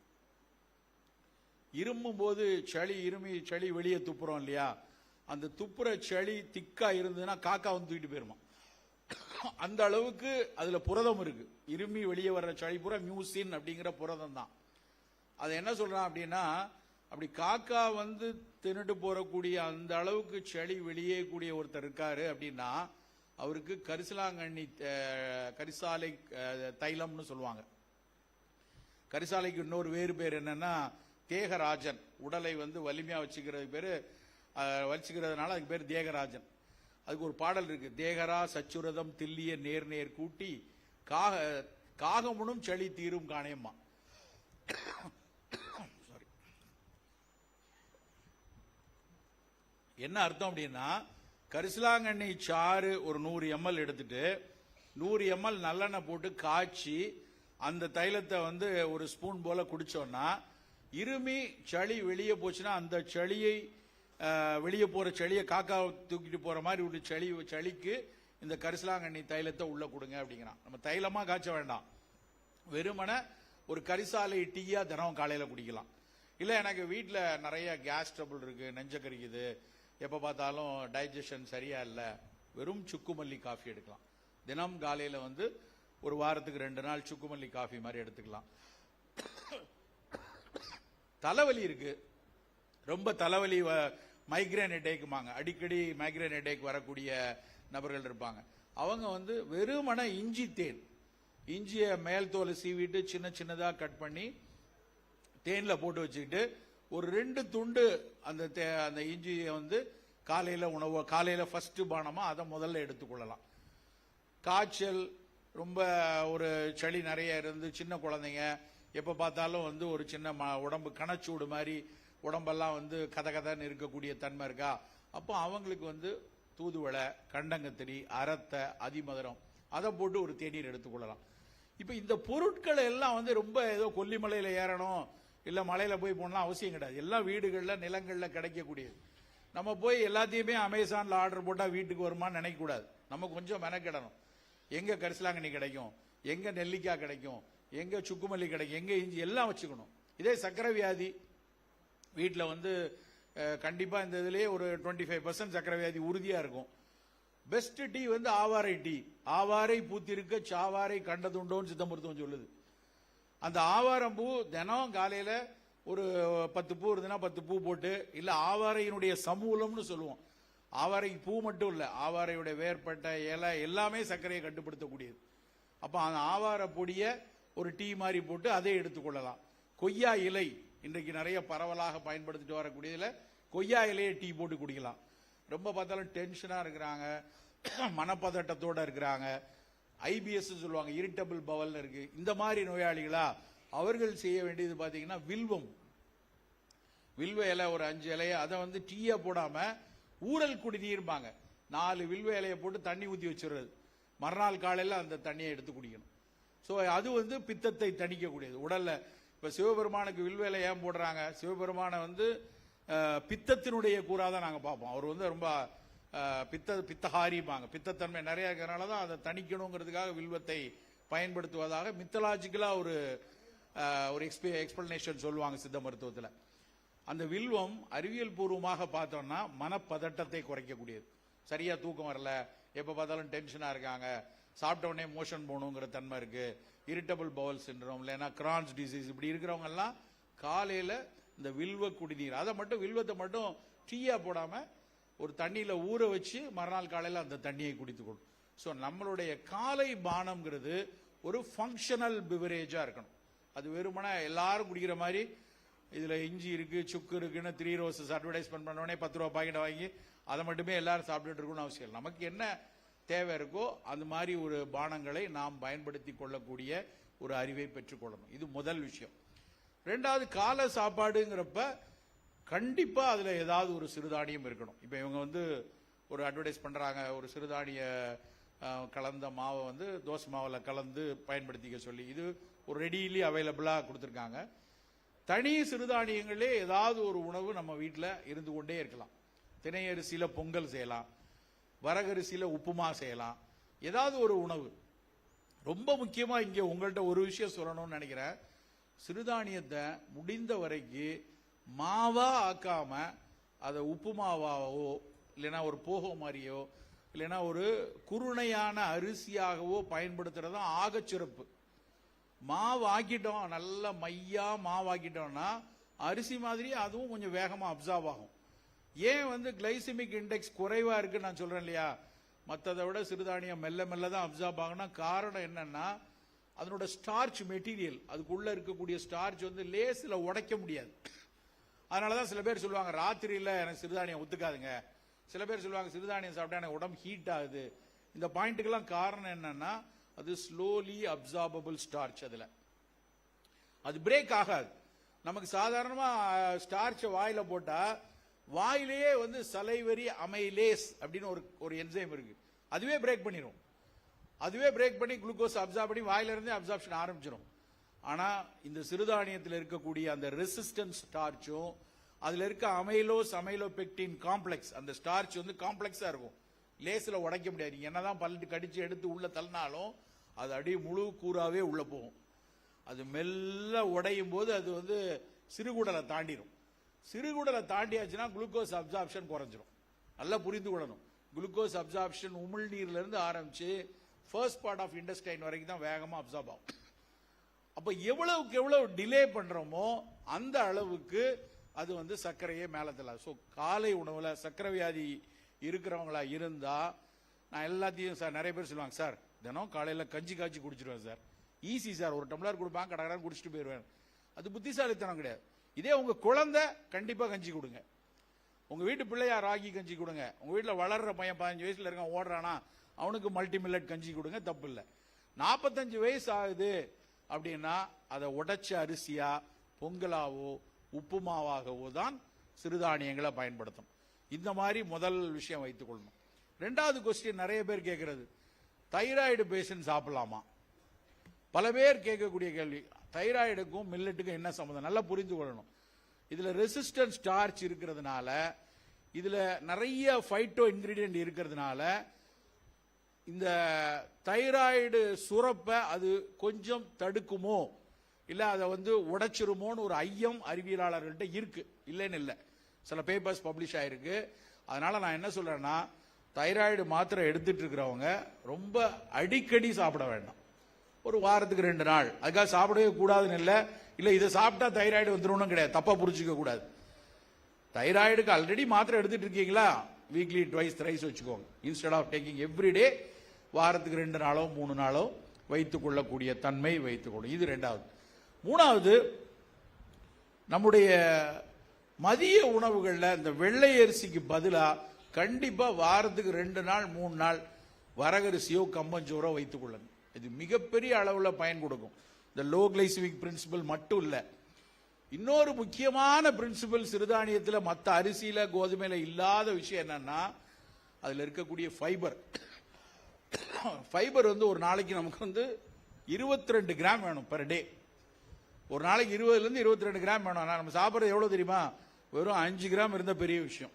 இருமும் போது சளி வெளியே துப்புறோம் இல்லையா, அந்த துப்புற சளி திக்கா இருந்ததுன்னா காக்கா தூக்கிட்டு போயிருமா. அந்த அளவுக்கு அதுல புரதம் இருக்கு. இருமி வெளியே வர்ற சளி பூரா மியூசின் அப்படிங்கிற புரதம் தான். அது என்ன சொல்றான் அப்படின்னா, அப்படி காக்கா தின்னுட்டு போறக்கூடிய அந்த அளவுக்கு சளி வெளியே கூடிய ஒருத்தர் இருக்காரு அப்படின்னா அவருக்கு கரிசாலை தைலம்னு சொல்லுவாங்க. கரிசாலைக்கு இன்னொரு வேறு பேர் என்னன்னா தேகராஜன். உடலை வலிமையா வச்சுக்கிறதுனால அதுக்கு பேர் தேகராஜன். அதுக்கு ஒரு பாடல் இருக்கு, தேகரா சச்சுரதம் தில்லிய நேர் கூட்டி காகமுனும் சளி தீரும் காணேம்மா. சாரி, என்ன அர்த்தம் அப்படின்னா, கரிசலாங்கண்ணெய் சாறு ஒரு 100 ml எடுத்துட்டு 100 ml நல்லெண்ணெய் போட்டு காய்ச்சி அந்த தைலத்தை ஒரு ஸ்பூன் போல குடிச்சோம்னா, இருமி சளி வெளியே போச்சுன்னா அந்த சளியை வெளியே போற சளியை காக்கா தூக்கிட்டு போற மாதிரி ஒரு சளிக்கு இந்த கரிசலாங்கண்ணெய் தைலத்தை உள்ள கொடுங்க அப்படிங்கிறான். நம்ம தைலமா காய்ச்ச வேண்டாம், வெறுமனே ஒரு கரிசாலை டீயா தினம் காலையில குடிக்கலாம். இல்ல எனக்கு வீட்டுல நிறைய கேஸ் ட்ரபிள் இருக்கு, நெஞ்ச கரிக்குது, எப்ப பார்த்தாலும் டைஜஷன் சரியா இல்ல, வெறும் சுக்குமல்லி காஃபி எடுக்கலாம். தினம் காலையில ஒரு வாரத்துக்கு 2 நாள் சுக்குமல்லி காஃபி மாதிரி எடுத்துக்கலாம். தலைவலி இருக்கு, ரொம்ப தலைவலி மைக்ரேன் ஹெட்டேக்குமாங்க, அடிக்கடி மைக்ரேன் ஹெட்டேக் வரக்கூடிய நபர்கள் இருப்பாங்க. அவங்க வந்து வெறுமன இஞ்சி தேன், இஞ்சியை மேல் தோலை சீவிட்டு சின்ன சின்னதா கட் பண்ணி தேன்ல போட்டு வச்சுக்கிட்டு ஒரு 2 துண்டு அந்த இஞ்சியை வந்து காலையில உணவு, காலையில ஃபர்ஸ்ட் பானமா அதை முதல்ல எடுத்துக்கொள்ளலாம். காய்ச்சல், ரொம்ப ஒரு சளி நிறைய இருந்து சின்ன குழந்தைங்க எப்ப பார்த்தாலும் வந்து ஒரு சின்ன உடம்பு கனச்சூடு மாதிரி உடம்பெல்லாம் வந்து கதகதன்னு இருக்கக்கூடிய தன்மை இருக்கா, அப்போ அவங்களுக்கு வந்து தூதுவளை, கண்டங்கத்திரி, அரத்தை, அதிமதுரம் அதை போட்டு ஒரு தேநீர் எடுத்துக்கொள்ளலாம். இப்ப இந்த பொருட்களை எல்லாம் வந்து ரொம்ப ஏதோ கொல்லிமலையில ஏறணும் இல்ல மலையில போய் போனா அவசியம் கிடையாது. எல்லாம் வீடுகள்ல நிலங்கள்ல கிடைக்கக்கூடியது. நம்ம போய் எல்லாத்தையுமே அமேசான்ல ஆர்டர் போட்டா வீட்டுக்கு வருமானு நினைக்க கூடாது. நம்ம கொஞ்சம் மெனக்கிடணும். எங்க கரிசலாங்கண்ணி கிடைக்கும், எங்க நெல்லிக்காய் கிடைக்கும், எங்க சுக்குமல்லி கிடைக்கும், எங்க இஞ்சி எல்லாம் வச்சுக்கணும். இதே சக்கரை வியாதி வீட்டில் வந்து கண்டிப்பா இந்த இதுலயே ஒரு 25% சக்கரை வியாதி உறுதியா இருக்கும். பெஸ்ட் டீ வந்து ஆவாரை டீ. ஆவாரை பூத்திருக்க சாவாரை கண்டதுண்டோன்னு சித்த மருத்துவம் சொல்லுது. அந்த ஆவாரம் பூ தினம் காலையில ஒரு 10 பூ இருந்ததுன்னா 10 பூ போட்டு, இல்ல ஆவாரையினுடைய சமூலம்னு சொல்லுவோம். ஆவாரை பூ மட்டும் இல்ல, ஆவாரையுடைய வேர்பட்ட இலை எல்லாமே சர்க்கரையை கட்டுப்படுத்தக்கூடியது. அப்ப அந்த ஆவார பொடியை ஒரு டீ மாதிரி போட்டு அதை எடுத்துக்கொள்ளலாம். கொய்யா இலை இன்றைக்கு நிறைய பரவலாக பயன்படுத்திட்டு வரக்கூடியதுல கொய்யா இலையை டீ போட்டு குடிக்கலாம். ரொம்ப பார்த்தாலும் டென்ஷனா இருக்கிறாங்க, மனப்பதட்டத்தோட இருக்கிறாங்க, ஐபிஎஸ் சொல்லுவாங்க, இரிட்டபிள் பவல் இருக்கு, இந்த மாதிரி நோயாளிகளா அவர்கள் செய்ய வேண்டியது பாத்தீங்கன்னா வில்வ இலை ஒரு 5 இலையை அதை வந்து டீயா போடாம ஊறல் குடிநீர்பாங்க, 4 வில்வ இலையை போட்டு தண்ணி ஊத்தி வச்சிடுறது. மறுநாள் காலையில அந்த தண்ணியை எடுத்து குடிக்கணும். சோ அது வந்து பித்தத்தை தணிக்கக்கூடியது உடல்ல. இப்ப சிவபெருமானுக்கு வில்வ இலை ஏன் போடுறாங்க? சிவபெருமான வந்து பித்தத்தினுடைய கூறாதான் நாங்க பார்ப்போம். அவர் வந்து ரொம்ப பித்தஹாரிப்பாங்க, பித்தத்தன்மை நிறைய இருக்கிறனாலதான் அதை தணிக்கணுங்கிறதுக்காக வில்வத்தை பயன்படுத்துவதாக மித்தலாஜிக்கலா ஒரு எக்ஸ்பிளனேஷன் சொல்லுவாங்க சித்த மருத்துவத்தில். அந்த வில்வம் அறிவியல் பூர்வமாக பார்த்தோம்னா மனப்பதட்டத்தை குறைக்கக்கூடியது. சரியா தூக்கம் வரல, எப்ப பார்த்தாலும் டென்ஷனா இருக்காங்க, சாப்பிட்ட உடனே மோஷன் போகணுங்கிற தன்மை இருக்கு, இரிட்டபிள் பவல் சிண்ட்ரோம், இல்லைன்னா கிரான்ஸ் டிசீஸ், இப்படி இருக்கிறவங்க எல்லாம் காலையில இந்த வில்வ குடிநீர், அதை மட்டும் வில்வத்தை மட்டும் டீயா போடாம ஒரு தண்ணியில ஊற வச்சு மறுநாள் காலையில அந்த தண்ணியை குடித்துக்கணும். சோ நம்மளுடைய காலை பானம்ங்கிறது ஒரு ஃபங்க்ஷனல் பிவரேஜா இருக்கணும். அது வெறுமனே எல்லாரும் குடிக்கிற மாதிரி இதுல இஞ்சி இருக்கு, சுக்கு இருக்குன்னு 3 ரோசஸ் அட்வர்டைஸ்மெண்ட் பண்ண உடனே 10 ரூபாய் பாக்கெட் வாங்கி அதை மட்டுமே எல்லாரும் சாப்பிட்டுட்டு இருக்கணும்னு அவசியம் இல்லை. நமக்கு என்ன தேவை இருக்கோ அந்த மாதிரி ஒரு பானங்களை நாம் பயன்படுத்தி கொள்ளக்கூடிய ஒரு அறிவை பெற்றுக்கொள்ளணும். இது முதல் விஷயம். 2வது, காலை சாப்பாடுங்கிறப்ப கண்டிப்பா அதுல ஏதாவது ஒரு சிறுதானியம் இருக்கணும். இப்ப இவங்க வந்து ஒரு அட்வர்டைஸ் பண்றாங்க, ஒரு சிறுதானிய கலந்த மாவை வந்து தோசை மாவுல கலந்து பயன்படுத்திக்க சொல்லி, இது ஒரு ரெடிலி அவைலபிளா கொடுத்திருக்காங்க. தனி சிறுதானியங்களே ஏதாவது ஒரு உணவு நம்ம வீட்டில் இருந்து கொண்டே இருக்கலாம். தினை அரிசியில பொங்கல் செய்யலாம், வரகரிசியில உப்புமா செய்யலாம், ஏதாவது ஒரு உணவு. ரொம்ப முக்கியமா இங்க உங்கள்கிட்ட ஒரு விஷயம் சொல்லணும்னு நினைக்கிறேன். சிறுதானியத்தை முடிந்த வரைக்கும் மாவா ஆக்காம அதை உப்புமாவாவோ இல்லைன்னா ஒரு போகோ மாதிரியோ இல்லைன்னா ஒரு குருணையான அரிசியாகவோ பயன்படுத்துறது தான் ஆக சிறப்பு. மாவு ஆக்கிட்டோம், நல்ல மையா மாவு ஆக்கிட்டோம்னா அரிசி மாதிரி அதுவும் கொஞ்சம் வேகமா அப்சார்ப் ஆகும். ஏன் வந்து கிளைசிமிக் இண்டெக்ஸ் குறைவா இருக்கு நான் சொல்றேன் இல்லையா, மற்றதை விட சிறுதானியம் மெல்ல மெல்ல தான் அப்சார்ப் ஆகும்னா காரணம் என்னன்னா அதனோட ஸ்டார்ச் மெட்டீரியல், அதுக்குள்ள இருக்கக்கூடிய ஸ்டார்ச் வந்து லேசில உடைக்க முடியாது. அதனாலதான் சில பேர் சொல்லுவாங்க ராத்திரியில எனக்கு சிறுதானியம் ஒத்துக்காதுங்க, சில பேர் சொல்லுவாங்க சிறுதானியம் சாப்பிட்டா எனக்கு உடம்பு ஹீட் ஆகுது. இந்த பாயிண்ட்டுக்கெல்லாம் காரணம் என்னன்னா அது ஸ்லோலி அப்சார்பபிள் ஸ்டார்ச், அதுல அது பிரேக் ஆகாது. நமக்கு சாதாரணமா ஸ்டார்ச் வாயில போட்டா வாயிலேயே வந்து சலைவரி அமைலேஸ் அப்படின்னு ஒரு என்சைம் இருக்கு, அதுவே பிரேக் பண்ணிரும். அதுவே பிரேக் பண்ணி குளுக்கோஸ் அப்சார்ப் பண்ணி வாயில இருந்தே அப்சார்ப்ஷன் ஆரம்பிச்சிடும். ஆனா இந்த சிறுதானியத்தில் இருக்கக்கூடிய அந்த ரெசிஸ்டன்ஸ் ஸ்டார்ச்சும் அதுல இருக்க அமைலோபெக்டின் காம்ப்ளெக்ஸ், அந்த ஸ்டார்ச் வந்து காம்ப்ளெக்ஸா இருக்கும், லேஸ்ல உடைக்க முடியாது. என்னதான் பல்லு கடிச்சு எடுத்து உள்ள தள்ளினாலும் அது அடி முழு கூறாவே உள்ள போகும். அது மெல்ல உடையும் போது அது வந்து சிறுகுடலை தாண்டிடும். சிறுகுடலை தாண்டியாச்சுன்னா குளுக்கோஸ் அப்சார்ப்ஷன் குறைஞ்சிரும். நல்லா புரிந்து கொள்ளணும், குளுக்கோஸ் அப்சார்ப்ஷன் உமிழ்நீர்ல இருந்து ஆரம்பிச்சு ஃபர்ஸ்ட் பார்ட் ஆஃப் இன்டெஸ்டைன் வரைக்கும் தான் வேகமா அப்சார்ப் ஆகும். அப்ப எவ்வளவுக்கு எவ்வளவு டிலே பண்றோமோ அந்த அளவுக்கு அது வந்து சர்க்கரையே மேலத்தில். ஸோ காலை உணவுல சர்க்கரை வியாதி இருக்கிறவங்களா இருந்தா நான் எல்லாத்தையும் சார் நிறைய பேர் சொல்லுவாங்க, சார் தினம் காலையில் கஞ்சி காய்ச்சி குடிச்சிருவேன் சார், ஈஸி சார், ஒரு டம்ளர் கொடுப்பாங்க கடகடான்னு குடிச்சிட்டு போயிடுவேன். அது புத்திசாலித்தனம் கிடையாது. இதே உங்க குழந்தை கண்டிப்பா கஞ்சி கொடுங்க. உங்க வீட்டு பிள்ளையா ராகி கஞ்சி கொடுங்க. உங்க வீட்டில் வளர்ற பையன் 15 வயசுல இருக்கான் ஓடுறானா அவனுக்கு மல்டி மில்லட் கஞ்சி கொடுங்க, தப்பு இல்லை. 45 வயசு ஆகுது அப்படின்னா அதை உடைச்ச அரிசியா பொங்கலாவோ உப்புமாவாகவோ தான் சிறுதானியங்களை பயன்படுத்தணும். இந்த மாதிரி முதல் விஷயம் வைத்துக் கொள்ளணும். ரெண்டாவது கொஸ்டின் நிறைய பேர் கேட்கறது, தைராய்டு பேஷண்ட் சாப்பிடலாமா? பல பேர் கேட்கக்கூடிய கேள்வி. தைராய்டுக்கும் மில்லட்டுக்கும் என்ன சம்பந்தம்? நல்லா புரிந்து கொள்ளணும். இதுல ரெசிஸ்டன்ட் ஸ்டார்ச் இருக்கிறதுனால, இதுல நிறைய ஃபைட்டோ இன்கிரீடியன்ட் இருக்கிறதுனால இந்த தைராய்டு சுரப்ப அது கொஞ்சம் தடுக்குமோ இல்ல அதை வந்து உடைச்சிருமோன்னு ஒரு ஐயம் அறிவியலாளர்கள்ட்ட இருக்கு, இல்லைன்னு இல்லை. சில பேப்பர்ஸ் பப்ளிஷ் ஆயிருக்கு. அதனால நான் என்ன சொல்றேன்னா, தைராய்டு மாத்திரை எடுத்துட்டு இருக்கிறவங்க ரொம்ப அடிக்கடி சாப்பிட வேண்டாம். ஒரு வாரத்துக்கு 2 நாள், அதுக்காக சாப்பிடவே கூடாதுன்னு இல்லை. இல்ல இதை சாப்பிட்டா தைராய்டு வந்துடும் கிடையாது, தப்பா புரிஞ்சுக்க கூடாது. தைராய்டுக்கு ஆல்ரெடி மாத்திரை எடுத்துட்டு இருக்கீங்களா, வீக்லி ட்வைஸ் த்ரைஸ் வச்சுக்கோங்க. இன்ஸ்டெட் ஆஃப் டேக்கிங் எவ்ரிடே, வாரத்துக்கு 2 நாளோ 3 நாளோ வைத்துக் கொள்ளக்கூடிய தன்மை வைத்துக் கொள்ளும். இது ரெண்டாவது. மூணாவது, நம்முடைய மதிய உணவுகள்ல இந்த வெள்ளை அரிசிக்கு பதிலா கண்டிப்பா வாரத்துக்கு 2 நாள் 3 நாள் வரகரிசியோ கம்பஞ்சோரோ வைத்துக் கொள்ளுங்க. இது மிகப்பெரிய அளவுல பயன் கொடுக்கும். இந்த லோ கிளைசிமிக் பிரின்சிபல் மட்டும் இல்ல, இன்னொரு முக்கியமான பிரின்சிபல் சிறுதானியத்தில் மற்ற அரிசியில கோதுமையில இல்லாத விஷயம் என்னன்னா, அதுல இருக்கக்கூடிய ஃபைபர். ஃபைபர் வந்து ஒரு நாளைக்கு நமக்கு வந்து 22 கிராம் வேணும் பெர் டே. ஒரு நாளைக்கு 20 இருந்து 22 கிராம் வேணும். நம்ம சாப்பிட்றது எவ்வளவு தெரியுமா? வெறும் 5 கிராம் இருந்த பெரிய விஷயம்.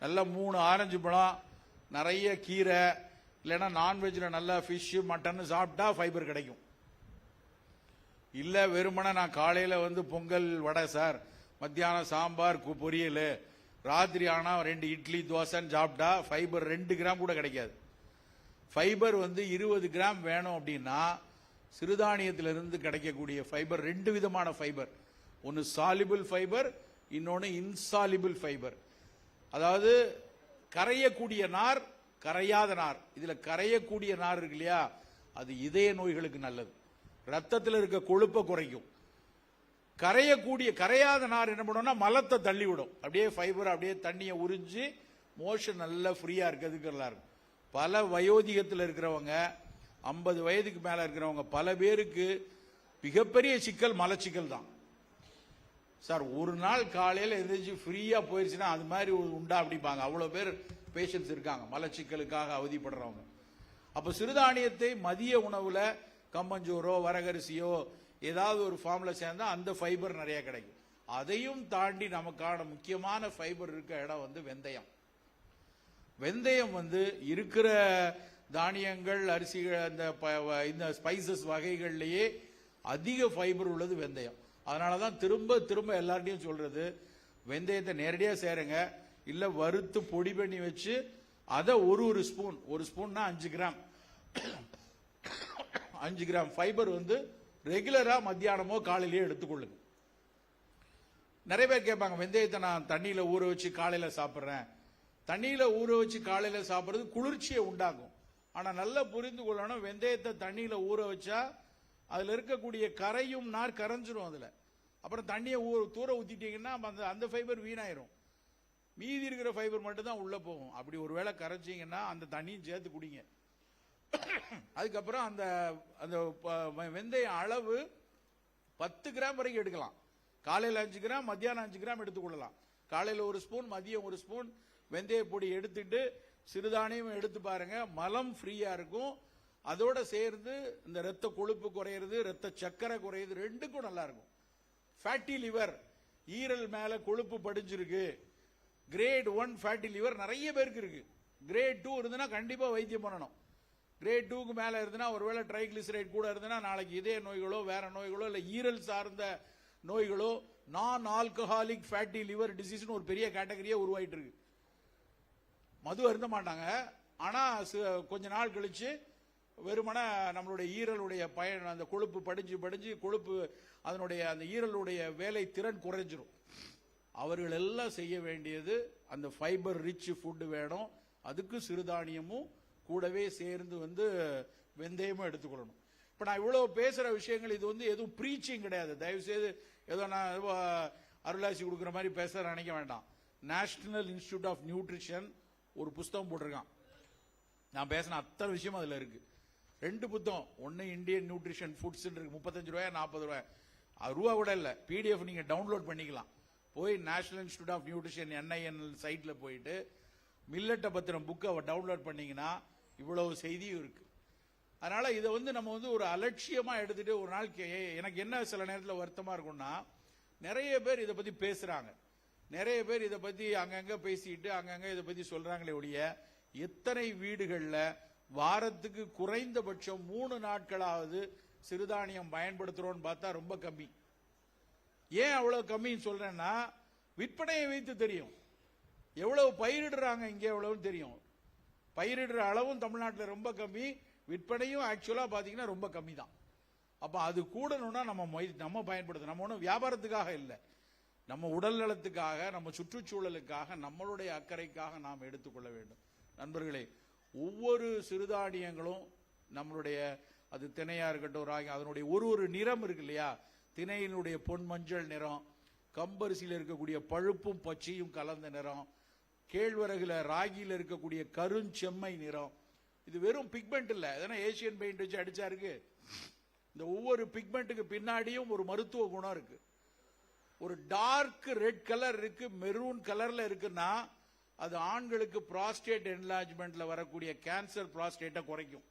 நல்ல 3 ஆரஞ்சு பழம், நிறைய கீரை, இல்லைன்னா நான்வெஜ்ல நல்லா ஃபிஷ் மட்டன் சாப்பிட்டா ஃபைபர் கிடைக்கும். இல்ல வெறுமனே நான் காலையில வந்து பொங்கல் வடை சார், மத்தியானம் சாம்பார் பொரியல், ராத்திரி ஆனா 2 இட்லி தோசைன்னு சாப்பிட்டா ஃபைபர் 2 கிராம் கூட கிடைக்காது. ஃபைபர் வந்து 20 கிராம் வேணும் அப்படின்னா சிறுதானியத்திலிருந்து கிடைக்கக்கூடிய ஃபைபர் 2 விதமான ஃபைபர். ஒன்னு சாலிபிள் ஃபைபர், இன்னொன்னு இன்சாலிபிள் ஃபைபர். அதாவது கரையக்கூடிய நார், கரையாத நார். இதுல கரையக்கூடிய நார் இருக்கு இல்லையா, அது இதய நோய்களுக்கு நல்லது, ரத்தத்தில் இருக்க கொழுப்பை குறைக்கும். கரையாத நார் என்ன பண்ணும்னா மலத்தை தள்ளி விடும். அப்படியே ஃபைபர் அப்படியே தண்ணியை உறிஞ்சு மோஷன் நல்லா ஃப்ரீயா இருக்கிறதுக்கு நல்லா இருக்கும். பல வயோதிகத்தில் இருக்கிறவங்க, 50 வயதுக்கு மேல இருக்கிறவங்க பல பேருக்கு மிகப்பெரிய சிக்கல் மலச்சிக்கல் தான். சார் ஒரு நாள் காலையில் எந்திரிச்சு ஃப்ரீயா போயிருச்சுன்னா அது மாதிரி உண்டா அப்படிப்பாங்க. அவ்வளவு பேர் பேஷண்ட்ஸ் இருக்காங்க மலச்சிக்கலுக்காக அவதிப்படுறவங்க. அப்ப சிறுதானியத்தை மதிய உணவுல கம்பஞ்சோரோ வரகரிசியோ ஏதாவது ஒரு ஃபார்ம்ல சேர்ந்தா அந்த ஃபைபர் நிறைய கிடைக்கும். அதையும் தாண்டி நமக்கான முக்கியமான ஃபைபர் இருக்க இடம் வந்து வெந்தயம். வெந்தயம் வந்து இருக்கிற தானியங்கள் அரிசிகள் இந்த ஸ்பைசஸ் வகைகள்லயே அதிக ஃபைபர் உள்ளது வெந்தயம். அதனாலதான் திரும்ப திரும்ப எல்லார்ட்டையும் சொல்றது, வெந்தயத்தை நேரடியா சேருங்க, இல்ல வறுத்து பொடி பண்ணி வச்சு அதை ஒரு ஸ்பூன், ஒரு ஸ்பூன்னா 5 கிராம் 5 கிராம் ஃபைபர் வந்து ரெகுலரா மத்தியானமோ காலையிலேயே எடுத்துக்கொள்ளுங்க. நிறைய பேர் கேட்பாங்க, வெந்தயத்தை நான் தண்ணியில ஊற வச்சு காலையில சாப்பிட்றேன். தண்ணியில ஊற வச்சு காலையில சாப்பிட்றது குளிர்ச்சியை உண்டாக்கும். ஆனா நல்லா புரிந்து கொள்ளணும், வெந்தயத்தை தண்ணியில ஊற வச்சா அதுல இருக்கக்கூடிய கரையும் நார் கரைஞ்சிரும். அதுல அப்புறம் தண்ணியை தூர ஊத்திட்டீங்கன்னா அந்த ஃபைபர் வீணாயிரும். மீதி இருக்கிற ஃபைபர் மட்டும் தான் உள்ள போகும். அப்படி ஒருவேளை கரைச்சிங்கன்னா அந்த தண்ணியும் சேர்த்து குடிங்க. அதுக்கப்புறம் அந்த வெந்தயம் அளவு 10 கிராம் வரைக்கும் எடுக்கலாம். காலையில் 5 கிராம், மத்தியானம் 5 கிராம் எடுத்துக்கொள்ளலாம். காலையில் 1 ஸ்பூன், மதியம் 1 ஸ்பூன் வெந்தய பொடி எடுத்துட்டு சிறுதானியம் எடுத்து பாருங்க, மலம் ஃப்ரீயா இருக்கும். அதோட சேர்ந்து இந்த ரத்த கொழுப்பு குறையிறது, ரத்த சக்கரை குறையுது, ரெண்டுக்கும் நல்லா இருக்கும். ஃபேட்டி லிவர், ஈரல் மேல கொழுப்பு படிஞ்சிருக்கு, கிரேட் 1 ஃபேட்டி லிவர் நிறைய பேருக்கு இருக்கு. கிரேட் 2 இருந்ததுன்னா கண்டிப்பா வைத்தியம் பண்ணணும். கிரேட் 2க்கு மேல இருந்ததுன்னா, ஒருவேளை ட்ரைகிளிசரைட் கூட இருந்ததுன்னா நாளைக்கு இதய நோய்களோ வேற நோய்களோ இல்ல ஈரல் சார்ந்த நோய்களோ, நான் ஆல்கஹாலிக் ஃபேட்டி லிவர் டிசீஸ்னு ஒரு பெரிய கேட்டகரியே உருவாயிட்டு இருக்கு. மது அருந்த மாட்டாங்க, ஆனா கொஞ்ச நாள் கழிச்சு வெறுமன நம்மளுடைய ஈரலுடைய பயன், அந்த கொழுப்பு படிஞ்சு கொழுப்பு அதனுடைய அந்த ஈரலுடைய வேலை திறன் குறைஞ்சிரும். அவர்கள் எல்லாம் செய்ய வேண்டியது அந்த ஃபைபர் ரிச் ஃபுட் வேணும். அதுக்கு சிறுதானியமும் கூடவே சேர்ந்து வெந்தயமும் எடுத்துக்கொள்ளணும். இப்ப நான் இவ்வளவு பேசுற விஷயங்கள் இது எதுவும் ப்ரீச்சிங் கிடையாது. தயவு செய்து ஏதோ நான் அருளாசி கொடுக்குற மாதிரி பேச நினைக்க வேண்டாம். நேஷனல் இன்ஸ்டிடியூட் ஆஃப் நியூட்ரிஷன் ஒரு புஸ்தகம் போட்டிருக்கான். நான் பேசின அத்தனை விஷயம் அதுல இருக்கு. 2 புத்தகம், ஒன்னு இந்தியன் நியூட்ரிஷன் ஃபுட்ஸ் இருக்கு, 35 ரூபாய் 40 ரூபாய், ரூபா கூட இல்ல, பிடிஎஃப் நீங்க டவுன்லோட் பண்ணிக்கலாம். போய் National institute of Nutrition NIN சைட்ல போயிட்டு மில்லட்டை பத்தின புக்கை டவுன்லோட் பண்ணீங்கன்னா இவ்வளவு செய்தியும் இருக்கு. அதனால இதை நம்ம ஒரு அலட்சியமா எடுத்துட்டு ஒரு நாள் எனக்கு என்ன சில நேரத்தில் வருத்தமா இருக்கும்னா, நிறைய பேர் இதை பத்தி பேசுறாங்க, நிறைய பேர் இதை பத்தி அங்கங்க பேசிட்டு அங்கங்க இதை பத்தி சொல்றாங்களே ஒழிய, எத்தனை வீடுகள்ல வாரத்துக்கு குறைந்தபட்சம் 3 நாட்களாவது சிறுதானியம் பயன்படுத்துறோம்னு பார்த்தா ரொம்ப கம்மி. ஏன் அவ்வளவு கம்மின்னு சொல்றேன்னா, விற்பனையை வைத்து தெரியும். எவ்வளவு பயிரிடுறாங்க இங்கே எவ்வளவுன்னு தெரியும். பயிரிடுற அளவும் தமிழ்நாட்டில் ரொம்ப கம்மி, விற்பனையும் ஆக்சுவலா பாத்தீங்கன்னா ரொம்ப கம்மி தான். அப்ப அது கூடணும்னா நம்ம பயன்படுத்தணும். நம்ம ஒன்றும் வியாபாரத்துக்காக இல்லை, நம்ம உடல் நலத்துக்காக, நம்ம சுற்றுச்சூழலுக்காக, நம்மளுடைய அக்கறைக்காக நாம் எடுத்துக்கொள்ள வேண்டும். நண்பர்களே, ஒவ்வொரு சிறுதானியங்களும் நம்மளுடைய, அது திணையா இருக்கட்டும் ராகி, அதனுடைய ஒரு நிறம் இருக்கு இல்லையா, திணையினுடைய பொன் மஞ்சள் நிறம், கம்பரிசியில் இருக்கக்கூடிய பழுப்பும் பச்சையும் கலந்த நிறம், கேழ்வரகுல ராகியில இருக்கக்கூடிய கருஞ்செம்மை நிறம். இது வெறும் பிக்மெண்ட் இல்ல, அதனால ஏசியன் பெயிண்ட் வச்சு அடிச்சா இருக்கு. இந்த ஒவ்வொரு பிக்மெண்ட்டுக்கு பின்னாடியும் ஒரு மருத்துவ குணம் இருக்கு. ஒரு டார்க் ரெட் கலர் இருக்கு, மெரூன் கலர்ல இருக்குன்னா அது ஆண்களுக்கு புராஸ்டேட் என்லார்ஜ்மெண்ட்ல வரக்கூடிய கேன்சர் புராஸ்டேட்டை குறைக்கும்.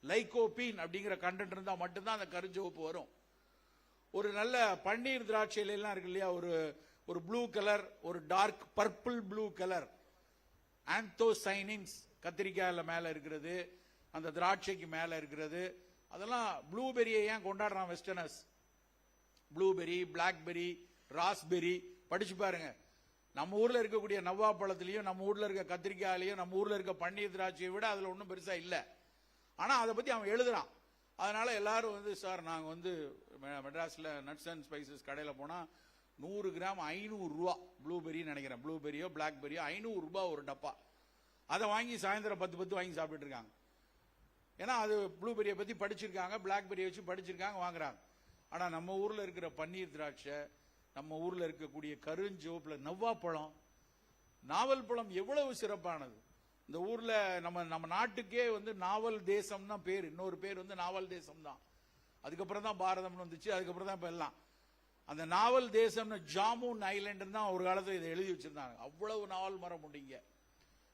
லைகோபீன் அப்படிங்கிற கண்டென்ட் இருந்தா மட்டும்தான் அந்த கருஞ்சிவப்பு வரும். ஒரு நல்ல பன்னீர் திராட்சையில எல்லாம் இருக்கு இல்லையா, ஒரு ப்ளூ கலர், ஒரு dark purple blue colour, anthocyanins கத்திரிக்காயில மேல இருக்கிறது, அந்த திராட்சைக்கு மேல இருக்கிறது. அதெல்லாம் ப்ளூபெரியை ஏன் கொண்டாடுறான் வெஸ்டர்னர்ஸ்? ப்ளூபெரி, பிளாக்பெரி, ராஸ்பெரி படிச்சு பாருங்க. நம்ம ஊர்ல இருக்கக்கூடிய நவ்வா பழத்திலையும், நம்ம ஊர்ல இருக்க கத்திரிக்காயிலையும், நம்ம ஊர்ல இருக்க பன்னீர் திராட்சையை விட அதுல ஒன்றும் பெருசா இல்ல. ஆனா அதை பத்தி அவன் எழுதுறான். அதனால எல்லாரும் சார் நாங்க மெட்ராஸ்ல நட்ஸ் அண்ட் ஸ்பைசஸ் கடையில போனா 100 கிராம் 500 ரூபா, ப்ளூபெரி நினைக்கிறேன், ப்ளூபெரியோ பிளாக்பெரியோ 500 ரூபாய் ஒரு டப்பா. அதை வாங்கி சாயந்தரம் 10 வாங்கி சாப்பிட்டு இருக்காங்க. ஏன்னா அது ப்ளூபெரியை பத்தி படிச்சிருக்காங்க, பிளாக்பெரியை வச்சு படிச்சிருக்காங்க, வாங்குறாங்க. ஆனா நம்ம ஊர்ல இருக்கிற பன்னீர் திராட்சை, நம்ம ஊர்ல இருக்கக்கூடிய கருஞ்சிவப்புல நவ்வா பழம், நாவல் பழம் எவ்வளவு சிறப்பானது. இந்த ஊர்ல நம்ம நாட்டுக்கே நாவல் தேசம் தான் பேர். இன்னொரு பேர் நாவல் தேசம் தான். அதுக்கப்புறம் தான் பாரதம்னு வந்துச்சு. அதுக்கப்புறம் தான் இப்ப எல்லாம் அந்த நாவல் தேசம்னு ஜாமுன் ஐலண்ட் தான் ஒரு காலத்துல இதை எழுதி வச்சிருந்தாங்க. அவ்வளவு நாவல் மரம் உண்டிங்க.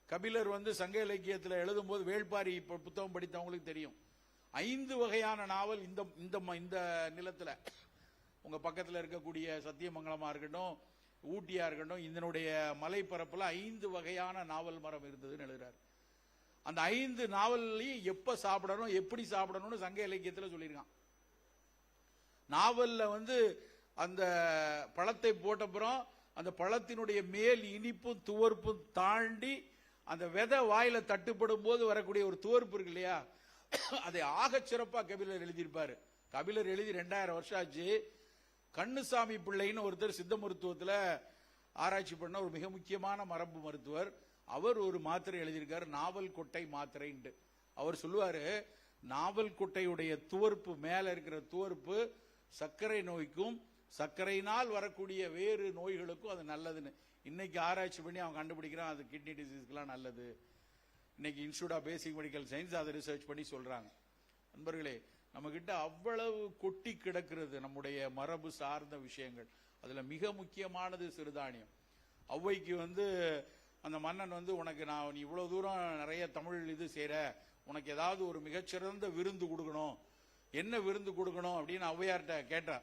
கபிலர் சங்க இலக்கியத்தில் எழுதும் போது, வேள்பாரி புத்தகம் படித்தவங்களுக்கு தெரியும், 5 வகையான நாவல் இந்த நிலத்துல, உங்க பக்கத்துல இருக்கக்கூடிய சத்தியமங்கலமா இருக்கட்டும், ஊட்டியா இருக்கட்டும், இதனுடைய மலைப்பரப்புல 5 வகையான நாவல் மரம் இருந்ததுன்னு எழுதுறாரு. அந்த 5 நாவல்லையும் எப்ப சாப்பிடணும், எப்படி சாப்பிடணும்னு சங்க இலக்கியத்தில் சொல்லியிருக்கான். நாவல்ல அந்த பழத்தை போட்டப்புறம் அந்த பழத்தினுடைய மேல் இனிப்பும் துவர்ப்பும் தாண்டி அந்த விதை வாயில தட்டுப்படும் போது வரக்கூடிய ஒரு துவர்ப்பு இருக்கு இல்லையா, அதை ஆக சிறப்பா கபிலர் எழுதியிருப்பாரு. கபிலர் எழுதி 2000 வருஷம் ஆச்சு. கண்ணுசாமி பிள்ளைன்னு ஒருத்தர் சித்த மருத்துவத்துல ஆராய்ச்சி பண்ண ஒரு மிக முக்கியமான மரபு மருத்துவர். அவர் ஒரு மாத்திரை எழுதியிருக்காரு, நாவல் கொட்டை மாத்திரைன்ட்டு. அவர் சொல்லுவாரு, நாவல் கொட்டையுடைய துவர்ப்பு, மேல இருக்கிற துவர்ப்பு சர்க்கரை நோய்க்கும் சர்க்கரையினால் வரக்கூடிய வேறு நோய்களுக்கும் அது நல்லதுன்னு இன்னைக்கு ஆராய்ச்சி பண்ணி அவன் கண்டுபிடிக்கிறான். அது கிட்னி டிசீஸ்க்குலாம் நல்லது. இன்னைக்கு institute of basic medical science அதை ரிசர்ச் பண்ணி சொல்றாங்க. நண்பர்களே, நம்ம கிட்ட அவ்வளவு கொட்டி கிடக்கிறது நம்முடைய மரபு சார்ந்த விஷயங்கள். அதுல மிக முக்கியமானது சிறுதானியம். ஔவைக்கு அந்த மன்னன் உனக்கு நீ இவ்வளவு தூரம் நிறைய தமிழ் இது செய்யற, உனக்கு ஏதாவது ஒரு மிகச்சிறந்த விருந்து கொடுக்கணும், என்ன விருந்து கொடுக்கணும் அப்படின்னு ஔவையார்ட்ட கேட்டா.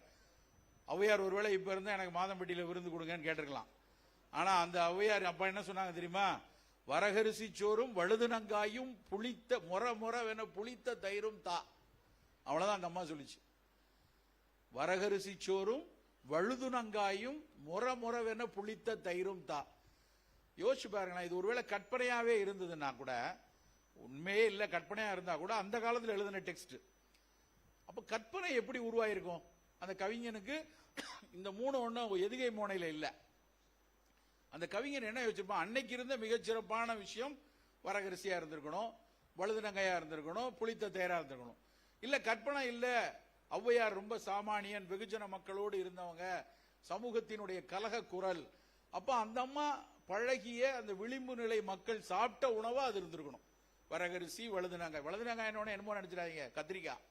ஔவையார் ஒருவேளை இப்ப இருந்தா எனக்கு மாதம்பட்டியில விருந்து கொடுங்கன்னு கேட்டிருக்கலாம். ஆனா அந்த ஔவையார் அப்ப என்ன சொன்னாங்க தெரியுமா? வரகரிசி சோறும் வழுதுனங்காயும் புளித்த முற புளித்த தயிரும் தா. அவ்வளவுதான் அந்த அம்மா சொல்லிச்சு. வரகரிசி சோறும் வழுதுனங்காயும் முற புளித்த தயிரும் தா. யோசிச்சு பாருங்களேன், இது ஒருவேளை கற்பனையாவே இருந்ததுன்னா கூட, உண்மையே இல்ல கற்பனையா இருந்தா கூட, அந்த காலத்தில் எழுதின டெக்ஸ்ட். அப்ப கற்பனை எப்படி உருவாயிருக்கும்? அந்த கவிஞனுக்கு இந்த 3 ஒண்ணும் எதுகை மோனையில இல்ல. அந்த கவிஞர் என்ன யோசிச்சிருப்பான், அன்னைக்கு இருந்த மிகச்சிறப்பான விஷயம் வரகரிசியா இருந்திருக்கணும், வழுதுநங்கையா இருந்திருக்கணும், புளித்த தேரா இருந்திருக்கணும். இல்ல கற்பனை இல்ல, ஔவையார் ரொம்ப சாமானியன், வெகுஜன மக்களோடு இருந்தவங்க, சமூகத்தினுடைய கலக குரல். அப்ப அந்த அம்மா பழகிய அந்த விளிம்பு நிலை மக்கள் சாப்பிட்ட உணவா அது இருந்திருக்கணும். வரகரிசி, வழுதுநங்காய். வழுதுநங்காய் என்னமோ நினைச்சிடாதீங்க, கத்திரிக்காய்.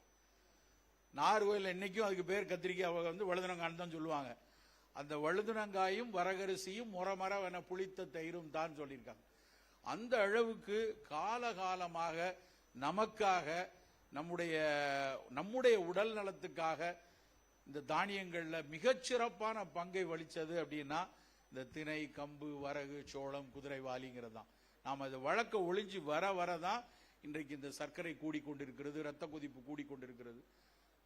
நார்கோயில் இன்னைக்கும் அதுக்கு பேர் கத்திரிக்காய் வந்து வழுதுநங்கான்னு தான் சொல்லுவாங்க. அந்த வழுதுநங்காயும் வரகரிசியும் முறமரவென புளித்த தயிரும் தான் சொல்லியிருக்காங்க. அந்த அளவுக்கு காலகாலமாக நமக்காக, நம்முடைய உடல் நலத்துக்காக இந்த தானியங்கள்ல மிகச்சிறப்பான பங்கை வகிச்சது அப்படின்னா இந்த திணை, கம்பு, வரகு, சோளம், குதிரைவாலிங்கிறது தான். நாம் அது வழக்க ஒளிஞ்சு வர வரதான் இன்றைக்கு இந்த சர்க்கரை கூடிக்கொண்டிருக்கிறது, ரத்த கொதிப்பு கூடிக்கொண்டிருக்கிறது.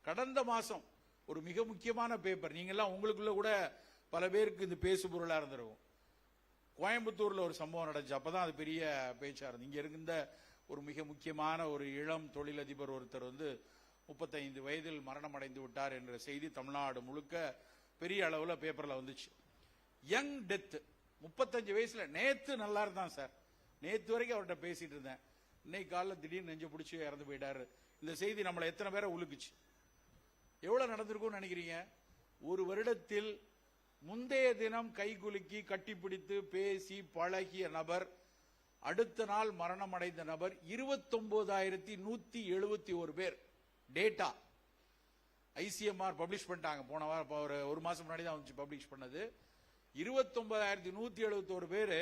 கடந்த மாசம் ஒரு மிக முக்கியமான பேப்பர், நீங்கெல்லாம் உங்களுக்குள்ள கூட பல பேருக்கு இந்த பேசு பொருளா இருந்திருக்கும். கோயம்புத்தூர்ல ஒரு சம்பவம் நடந்துச்சு. அப்பதான் அது பெரிய பேச்சா இருந்தது. இங்க இருந்த ஒரு மிக முக்கியமான ஒரு இளம் தொழிலதிபர் ஒருத்தர் வந்து 35 வயதில் மரணம் அடைந்து விட்டார் என்ற செய்தி தமிழ்நாடு முழுக்க பெரிய அளவுல பேப்பர்ல வந்துச்சு. யங் டெத், 35 வயசுல. நேத்து நல்லா இருந்தான் சார், நேத்து வரைக்கும் அவர்கிட்ட பேசிட்டு இருந்தேன், இன்னைக்கு காலைல திடீர்னு நெஞ்சு பிடிச்சி இறந்து போயிட்டாரு. இந்த செய்தி நம்மளை எத்தனை பேரை உலுக்குச்சு? எவ்வளவு நடந்திருக்கும்னு நினைக்கிறீங்க? ஒரு வருடத்தில் முந்தைய தினம் கைகுலுக்கி கட்டிப்பிடித்து பேசி பழகிய நபர், அடுத்த நாள் மரணம் அடைந்த நபர் 29,171 பேர். டேட்டா ஐசிஎம்ஆர் பப்ளிஷ் பண்ணிட்டாங்க போன வாரம், ஒரு மாசம் முன்னாடி தான் வந்து பப்ளிஷ் பண்ணது. 29,171 பேரு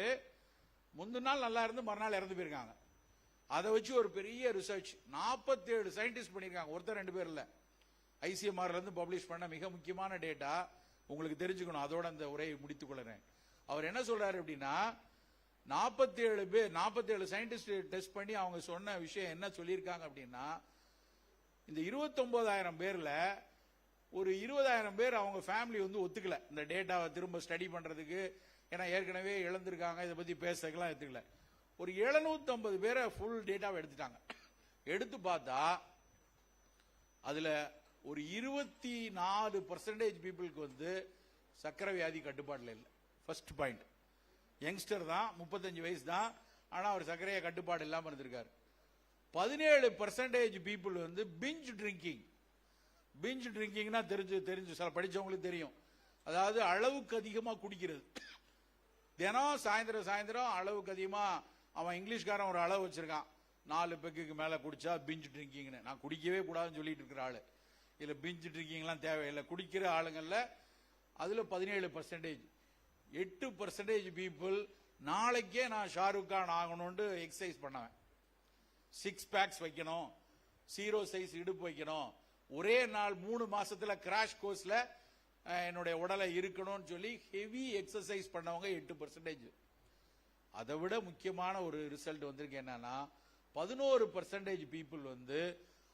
முந்தின நாள் நல்லா இருந்து மறுநாள் இறந்து போயிருக்காங்க. அதை வச்சு ஒரு பெரிய ரிசர்ச் 47 சயின்டிஸ்ட் பண்ணிருக்காங்க, ஒருத்தர் 2 பேர் இல்ல. ஐசிஎம்ஆர்ல இருந்து பப்ளிஷ் பண்ண மிக முக்கியமான டேட்டா உங்களுக்கு தெரிஞ்சுக்கணும். அதோட அந்த உரையை முடித்துக் கொள்றேன். அவர் என்ன சொல்றாரு அப்படின்னா, 47 சயின்டிஸ்ட் டெஸ்ட் பண்ணி அவங்க சொன்ன விஷயம் என்ன சொல்லியிருக்காங்க அப்படின்னா, இந்த 29,000 பேர்ல ஒரு 20,000 பேர் அவங்க ஃபேமிலி வந்து ஒத்துக்கல இந்த டேட்டாவை திரும்ப ஸ்டடி பண்றதுக்கு. ஏன்னா ஏற்கனவே இழந்திருக்காங்க, இதை பத்தி பேசலாம் எடுத்துக்கல. ஒரு 750 பேரை ஃபுல் டேட்டாவை எடுத்துட்டாங்க. எடுத்து பார்த்தா அதுல ஒரு 24% பீப்புளுக்கு வந்து சக்கரை வியாதி கட்டுப்பாடுல இல்லை. ஃபர்ஸ்ட் பாயிண்ட், யங்ஸ்டர் தான், 35 வயசு தான், ஆனா அவர் சர்க்கரையை கட்டுப்பாடு இல்லாம இருந்திருக்காரு. 17% பீப்புள் வந்து பிஞ்ச் ட்ரிங்கிங். பிஞ்ச் ட்ரிங்கிங்னா தெரிஞ்சு சில படிச்சவங்களுக்கு தெரியும். அதாவது அளவுக்கு அதிகமா குடிக்கிறது. தினம் சாயந்தரம் அளவுக்கு அதிகமா, அவன் இங்கிலீஷ்காரன் ஒரு அளவு வச்சிருக்கான், 4 பெக்குக்கு மேல குடிச்சா பிஞ்ச் ட்ரிங்கிங்னு. நான் குடிக்கவே கூடாதுன்னு சொல்லிட்டு இருக்கிற ஆளு. இல்ல பிஞ்ச் ட்ரிங்கிங்லாம் தேவையில்லை. குடிக்கிற ஆளுங்கள்ல அதுல 17%. 8% பீப்புள் நாளைக்கே நான் ஷாருக் கான் ஆகணும்னு எக்ஸசைஸ் பண்ணவன். 6 பேக்ஸ் வைக்கணும், 0 சைஸ் இடுப்பு வைக்கணும், ஒரே நாள் 3 மாசத்துல கிராஷ் கோர்ஸ்ல என்னுடைய உடலை இருக்கணும்னு சொல்லி ஹெவி எக்ஸசைஸ் பண்ணவங்க 8%. அதை விட முக்கியமான ஒரு ரிசல்ட் வந்திருக்கு. என்னன்னா 11% பீப்புள் வந்து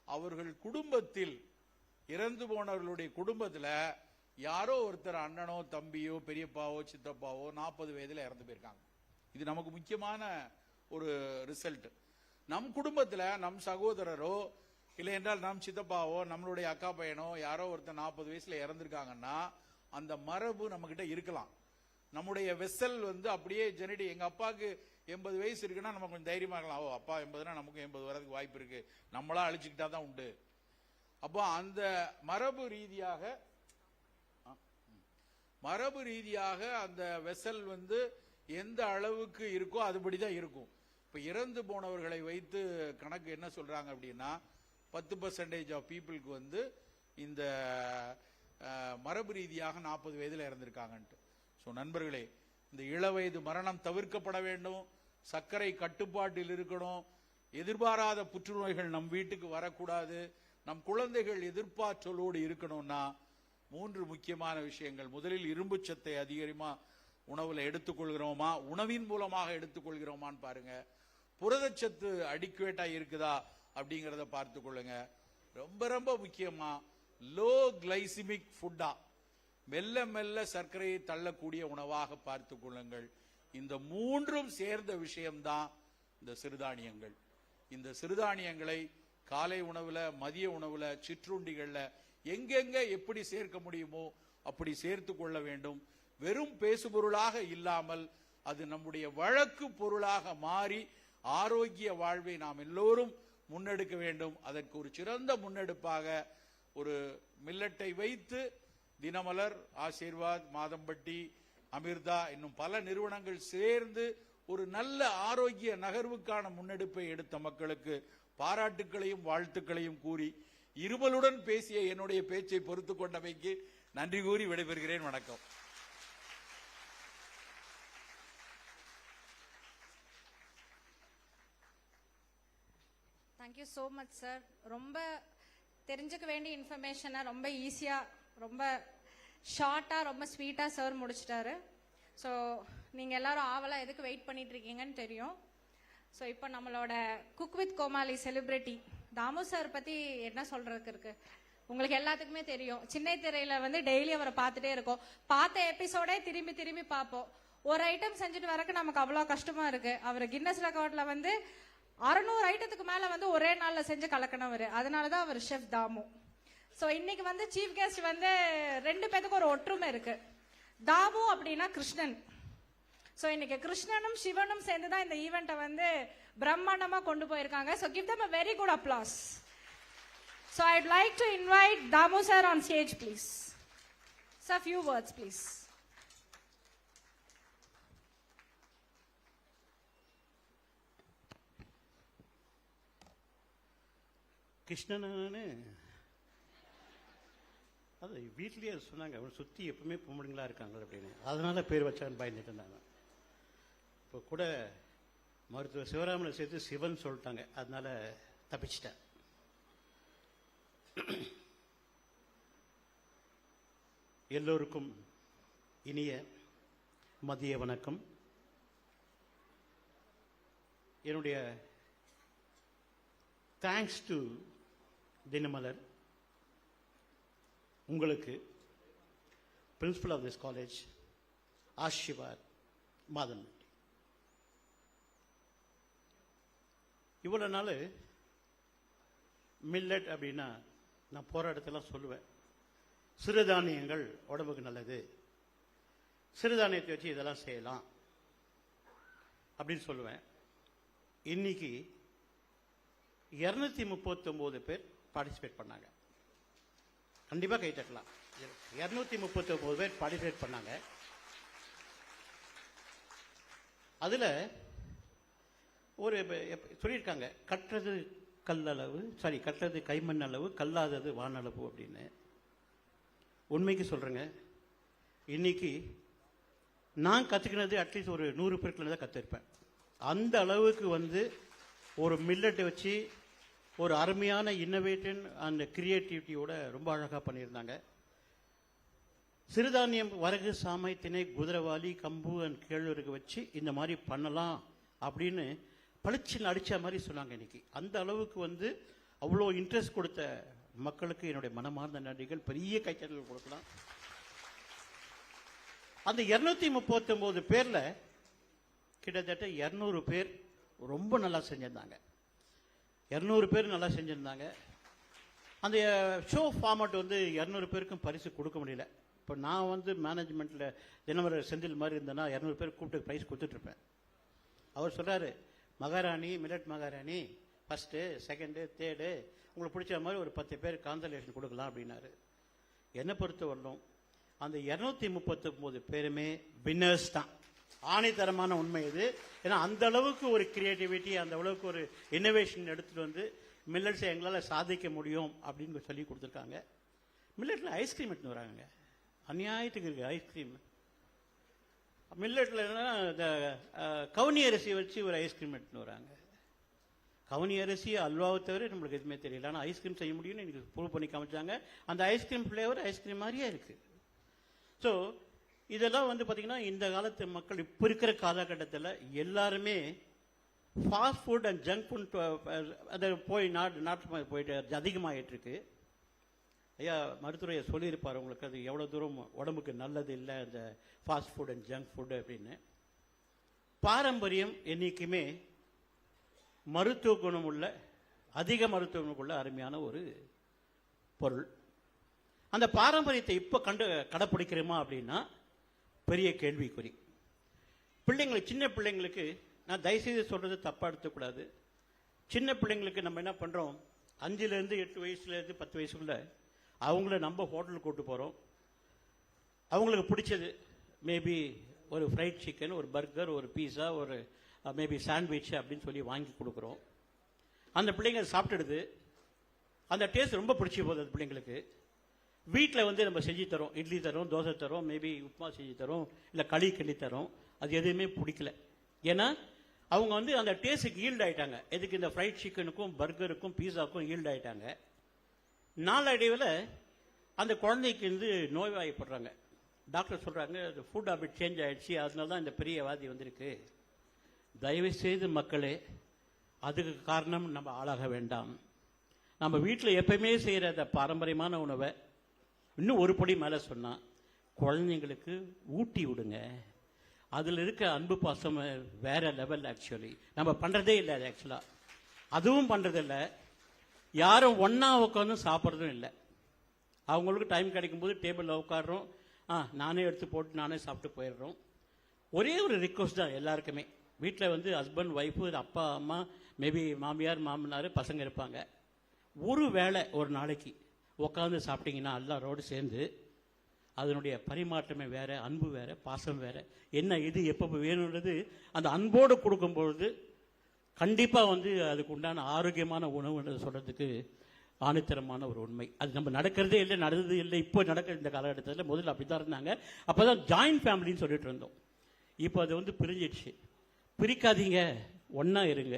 அவர்கள் குடும்பத்தில், இறந்து போனவர்களுடைய குடும்பத்துல யாரோ ஒருத்தர் அண்ணனோ தம்பியோ பெரியப்பாவோ சித்தப்பாவோ 40 வயதுல இறந்து போயிருக்காங்க. இது நமக்கு முக்கியமான ஒரு ரிசல்ட். நம் குடும்பத்துல நம் சகோதரரோ இல்லை என்றால் நம் சித்தப்பாவோ நம்மளுடைய அக்கா பையனோ யாரோ ஒருத்தர் 40 வயசுல இறந்திருக்காங்கன்னா அந்த மரபு நம்ம கிட்ட இருக்கலாம். நம்முடைய வெசல் வந்து அப்படியே ஜெனடி. எங்க அப்பாவுக்கு 80 வயசு இருக்குன்னா நம்ம கொஞ்சம் தைரியமா இருக்கலாம். ஓ, அப்பா 80னா நமக்கு 80 வரதுக்கு வாய்ப்பு இருக்கு, நம்மளா அழிச்சுக்கிட்டா தான் உண்டு. அப்போ அந்த மரபு ரீதியாக அந்த வெசல் வந்து எந்த அளவுக்கு இருக்கோ அதுபடிதான் இருக்கும். இப்ப இறந்து போனவர்களை வைத்து கணக்கு என்ன சொல்றாங்க அப்படின்னா 10% ஆஃப் பீப்புளுக்கு வந்து இந்த மரபு ரீதியாக 40 வயதுல இறந்திருக்காங்கன்ட்டு. ஸோ நண்பர்களே, இந்த இளவயது மரணம் தவிர்க்கப்பட வேண்டும், சர்க்கரை கட்டுப்பாட்டில் இருக்கணும், எதிர்பாராத புற்றுநோய்கள் நம் வீட்டுக்கு வரக்கூடாது, நம் குழந்தைகள் எதிர்பார்த்தலோடு இருக்கணும்னா 3 முக்கியமான விஷயங்கள். முதலில் இரும்பு சத்தை அதிகமா உணவுல எடுத்துக்கொள்கிறோமா, உணவின் மூலமாக எடுத்துக்கொள்கிறோமான்னு பாருங்க. புரதச்சத்து அடிக்குவேட்டா இருக்குதா அப்படிங்கறத பார்த்து கொள்ளுங்க. ரொம்ப ரொம்ப முக்கியமா லோ கிளைசிமிக் ஃபுட்டா, மெல்ல மெல்ல சர்க்கரையை தள்ளக்கூடிய உணவாக பார்த்து கொள்ளுங்கள். இந்த 3ம் சேர்ந்த விஷயம்தான் இந்த சிறுதானியங்கள். இந்த சிறுதானியங்களை காலை உணவுல, மதிய உணவுல, சிற்றுண்டிகள்ல எங்கெங்க எப்படி சேர்க்க முடியுமோ அப்படி சேர்த்து கொள்ள வேண்டும். வெறும் பேசுபொருளாக இல்லாமல் அது நம்முடைய வழக்கு பொருளாக மாறி ஆரோக்கிய வாழ்வை நாம் எல்லோரும் முன்னெடுக்க வேண்டும். அதற்கு ஒரு சிறந்த முன்னெடுப்பாக ஒரு மில்லட்டை வைத்து தினமலர், ஆசீர்வாத், மாதம்பட்டி, அமிர்தா இன்னும் பல நிறுவனங்கள் சேர்ந்து ஒரு நல்ல ஆரோக்கிய நகர்வுக்கான முன்னெடுப்பை எடுத்த மக்களுக்கு பாராட்டுக்களையும் வாழ்த்துக்களையும் கூறி இருமலுடன் பேசிய என்னுடைய பேச்சை பொறுத்து கொண்டமைக்கு நன்றி கூறி விடைபெறுகிறேன். வணக்கம். Thank you so much sir. ரொம்ப தெரிஞ்சுக்க வேண்டிய இன்ஃபர்மேஷனை ரொம்ப ஈஸியா, ரொம்ப ஷார்ட்டா, ரொம்ப ஸ்வீட்டா சார் முடிச்சிட்டாரு. ஸோ நீங்க எல்லாரும் ஆவலா எதுக்கு வெயிட் பண்ணிட்டு இருக்கீங்கன்னு தெரியும். ஸோ இப்போ நம்மளோட cook with Comali celebrity Damu sir பத்தி என்ன சொல்றதுக்கு இருக்கு? உங்களுக்கு எல்லாத்துக்குமே தெரியும். சின்ன திரையில டெய்லி அவரை பார்த்துட்டே இருக்கோம். பார்த்த எபிசோடே திரும்பி திரும்பி பார்ப்போம். ஒரு ஐட்டம் செஞ்சுட்டு வரக்கு நமக்கு அவ்வளோ கஷ்டமா இருக்கு. அவர் கின்னஸ் ரெக்கார்ட்ல 600 ஐட்டத்துக்கு மேல ஒரே நாள்ல செஞ்சு கலக்கணவர். அதனாலதான் அவர் ஷெஃப் தாமு. சோ இன்னைக்கு சீஃப் கெஸ்ட் 2 பேத்துக்கு ஒரு ஒற்றுமை இருக்கு. தாமு அப்படின்னா கிருஷ்ணன். சோ இன்னைக்கு கிருஷ்ணனும் சிவனும் சேர்ந்துதான் இந்த ஈவெண்ட்டை பிரம்மாண்டமா கொண்டு போயிருக்காங்க. So give them a very good applause. So I'd like to invite Damu sir on stage, please. Sir, few words, please. கிருஷ்ணனு அது வீட்லேயே சொன்னாங்க, அவனை சுற்றி எப்பவுமே பொம்பளைங்களா இருக்காங்க அப்படின்னு, அதனால பேர் வச்சான்னு பயந்துட்டு இருந்தாங்க. இப்போ கூட மருத்துவர் சிவராமனை சேர்த்து சிவன் சொல்லிட்டாங்க, அதனால தப்பிச்சிட்டேன். எல்லோருக்கும் இனிய மதிய வணக்கம். என்னுடைய தேங்க்ஸ் டு தினமலர், உங்களுக்கு principal of this college Ashirvad Madhan. இவ்வளவு நாள் மில்லட் அப்படின்னா நான் போற இடத்தெல்லாம் சொல்லுவேன், சிறுதானியங்கள் உடம்புக்கு நல்லது, சிறுதானியத்தை வச்சு இதெல்லாம் செய்யலாம் அப்படின்னு சொல்லுவேன். இன்னைக்கு 239 பேர் பார்ட்டிசிபேட் பண்ணாங்க. கண்டிப்பா கை தட்டலாம். 239 பேர் பார்ட்டிசிபேட் பண்ணாங்க. அதுல ஒரு சொல்லியிருக்காங்க, கற்றது கல்லளவு, சாரி கற்றது கைமண் அளவு, கல்லாதது வானளவு அப்படின்னு. உண்மைக்கு சொல்றேங்க, இன்னைக்கு நான் கத்துக்கினது அட்லீஸ்ட் ஒரு 100 பேருக்கு தான் கத்துருப்பேன். அந்த அளவுக்கு ஒரு மில்லட்டை வச்சு ஒரு அருமையான இன்னோவேட்டிவ் அண்ட் கிரியேட்டிவிட்டியோட ரொம்ப அழகா பண்ணியிருந்தாங்க. சிறுதானியம், வரகு, சாமை, திணை, குதிரவாளி, கம்பு அண்ட் கேழ்வரகு வச்சு இந்த மாதிரி பண்ணலாம் அப்படின்னு பளிச்சுன்னு அடிச்ச மாதிரி சொன்னாங்க. இன்னைக்கு அந்த அளவுக்கு அவ்வளோ இன்ட்ரெஸ்ட் கொடுத்த மக்களுக்கு என்னுடைய மனமார்ந்த நன்றிகள். பெரிய கைத்தட்டல் கொடுக்கலாம். அந்த 239 பேர்ல கிட்டத்தட்ட 200 பேர் ரொம்ப நல்லா செஞ்சிருந்தாங்க. 200 பேர் நல்லா செஞ்சிருந்தாங்க. அந்த ஷோ ஃபார்மட் 200 பேருக்கும் பரிசு கொடுக்க முடியல. இப்போ நான் மேனேஜ்மெண்ட்ல தினமலர் செந்தில் மாதிரி இருந்தேன்னா 200 பேர் கூப்பிட்டு பிரைஸ் கொடுத்துட்டு இருப்பேன். அவர் சொல்றாரு, மகாராணி, மில்லட் மகாராணி ஃபர்ஸ்ட், செகண்ட், தேர்டு, உங்களுக்கு பிடிச்ச மாதிரி ஒரு 10 பேர் கான்சலேஷன் கொடுக்கலாம் அப்படின்னாரு. என்னை பொறுத்த வரணும் அந்த 239 பேருமே வின்னர்ஸ் தான். ஆணைத்தரமான உண்மை இது. ஏன்னா அந்த அளவுக்கு ஒரு கிரியேட்டிவிட்டி, அந்த அளவுக்கு ஒரு இன்னோவேஷன் எடுத்துட்டு மில்லட்ஸை எங்களால் சாதிக்க முடியும் அப்படின்னு சொல்லி கொடுத்துருக்காங்க. மில்லட்ல ஐஸ்கிரீம் எடுத்துன்னு வராங்க, அநியாயத்துக்கு இருக்கு ஐஸ்கிரீம். மில்லட்ல என்னன்னா இந்த கவுனி அரிசி வச்சு ஒரு ஐஸ்கிரீம் எடுத்துன்னு வராங்க. கவுனி அரிசி அல்வாவை தவிர நம்மளுக்கு எதுவுமே தெரியல, ஆனால் ஐஸ்கிரீம் செய்ய முடியும்னு எனக்கு ப்ரூவ் பண்ணி காமிச்சாங்க. அந்த ஐஸ்கிரீம் ஃபிளேவர் ஐஸ்கிரீம் மாதிரியே இருக்கு. ஸோ இதெல்லாம் பார்த்தீங்கன்னா இந்த காலத்து மக்கள் இப்போ இருக்கிற காலகட்டத்தில் எல்லாருமே fast food and junk food அதை நாட்டு போயிட்டு அதிகமாகிட்டு இருக்கு. ஐயா மருத்துவரையை சொல்லியிருப்பார் உங்களுக்கு, அது எவ்வளோ தூரம் உடம்புக்கு நல்லது இல்லை அந்த fast food and junk food அப்படின்னு. பாரம்பரியம் என்னைக்குமே மருத்துவ குணம் உள்ள, அதிக மருத்துவ குணம் உள்ள அருமையான ஒரு பொருள். அந்த பாரம்பரியத்தை இப்போ கடைப்பிடிக்கிறோமா அப்படின்னா பெரிய கேள்விக்குறி. பிள்ளைங்களுக்கு, சின்ன பிள்ளைங்களுக்கு நான் தயவுசெய்து சொல்றது தப்பா எடுத்துக்கூடாது. சின்ன பிள்ளைங்களுக்கு நம்ம என்ன பண்றோம், 5லேருந்து 8 வயசுலேருந்து 10 வயசுக்குள்ள அவங்கள நம்ம ஹோட்டலுக்கு கூட்டு போறோம். அவங்களுக்கு பிடிச்சது மேபி ஒரு ஃப்ரைட் சிக்கன், ஒரு பர்கர், ஒரு பீஸா, ஒரு மேபி சாண்ட்விச் அப்படின்னு சொல்லி வாங்கி கொடுக்குறோம். அந்த பிள்ளைங்க சாப்பிட்டுடுது. அந்த டேஸ்ட் ரொம்ப பிடிச்சி போகுது அந்த பிள்ளைங்களுக்கு. வீட்டில் வந்து நம்ம செஞ்சு தரோம், இட்லி தரோம், தோசை தரோம், மேபி உப்புமா செஞ்சு தரோம், இல்லை களி கிள்ளி தரோம். அது எதுவுமே பிடிக்கல. ஏன்னா அவங்க வந்து அந்த டேஸ்ட்டுக்கு ஈல்ட் ஆயிட்டாங்க. எதுக்கு, இந்த ஃப்ரைட் சிக்கனுக்கும் பர்கருக்கும் பீஸாவுக்கும் ஈல்ட் ஆயிட்டாங்க. நாளடைவில் அந்த குழந்தைக்கு வந்து நோய்வாய்ப்படுறாங்க. டாக்டர் சொல்றாங்க அது ஃபுட் ஹாபிட் சேஞ்ச் ஆயிடுச்சு, அதனால தான் இந்த பெரிய வியாதி வந்திருக்கு. தயவு செய்து மக்களே, அதுக்கு காரணம் நம்ம ஆளாக வேண்டாம். நம்ம வீட்டில் எப்பயுமே செய்கிற அந்த பாரம்பரியமான உணவை இன்னும் ஒரு படி மேலே சொன்னா குழந்தைங்களுக்கு ஊட்டி விடுங்க. அதில் இருக்க அன்பு பாசம் வேற லெவல். ஆக்சுவலி நம்ம பண்றதே இல்லை. அது ஆக்சுவலா அதுவும் பண்றதில்ல. யாரும் ஒன்னா உட்காந்து சாப்பிட்றதும் இல்லை. அவங்களுக்கு டைம் கிடைக்கும் போது டேபிளில் உட்காடுறோம், நானே எடுத்து போட்டு நானே சாப்பிட்டு போயிடுறோம். ஒரே ஒரு ரிக்வஸ்ட் தான் எல்லாருக்குமே. வீட்டில் வந்து ஹஸ்பண்ட், ஒய்ஃபு, அப்பா, அம்மா, மேபி மாமியார், மாமனார், பசங்க இருப்பாங்க. ஒரு வேளை ஒரு நாளைக்கு உட்காந்து சாப்பிட்டீங்கன்னா எல்லாரோடு சேர்ந்து அதனுடைய பரிமாற்றமே வேற, அன்பு வேற, பாசம் வேற. என்ன இது எப்போ வேணுன்றது அந்த அன்போடு கொடுக்கும்பொழுது கண்டிப்பாக வந்து அதுக்கு உண்டான ஆரோக்கியமான உணவுன்றது சொல்றதுக்கு ஆணித்தரமான ஒரு உண்மை. அது நம்ம நடக்கிறதே இல்லை, நடந்தது இல்லை. இப்போ நடக்கிற இந்த காலகட்டத்தில் முதல்ல அப்படிதான் இருந்தாங்க. அப்போதான் ஜாயிண்ட் ஃபேமிலின்னு சொல்லிட்டு இருந்தோம். இப்போ அது வந்து பிரிஞ்சிடுச்சு. பிரிக்காதீங்க, ஒன்றா இருங்க.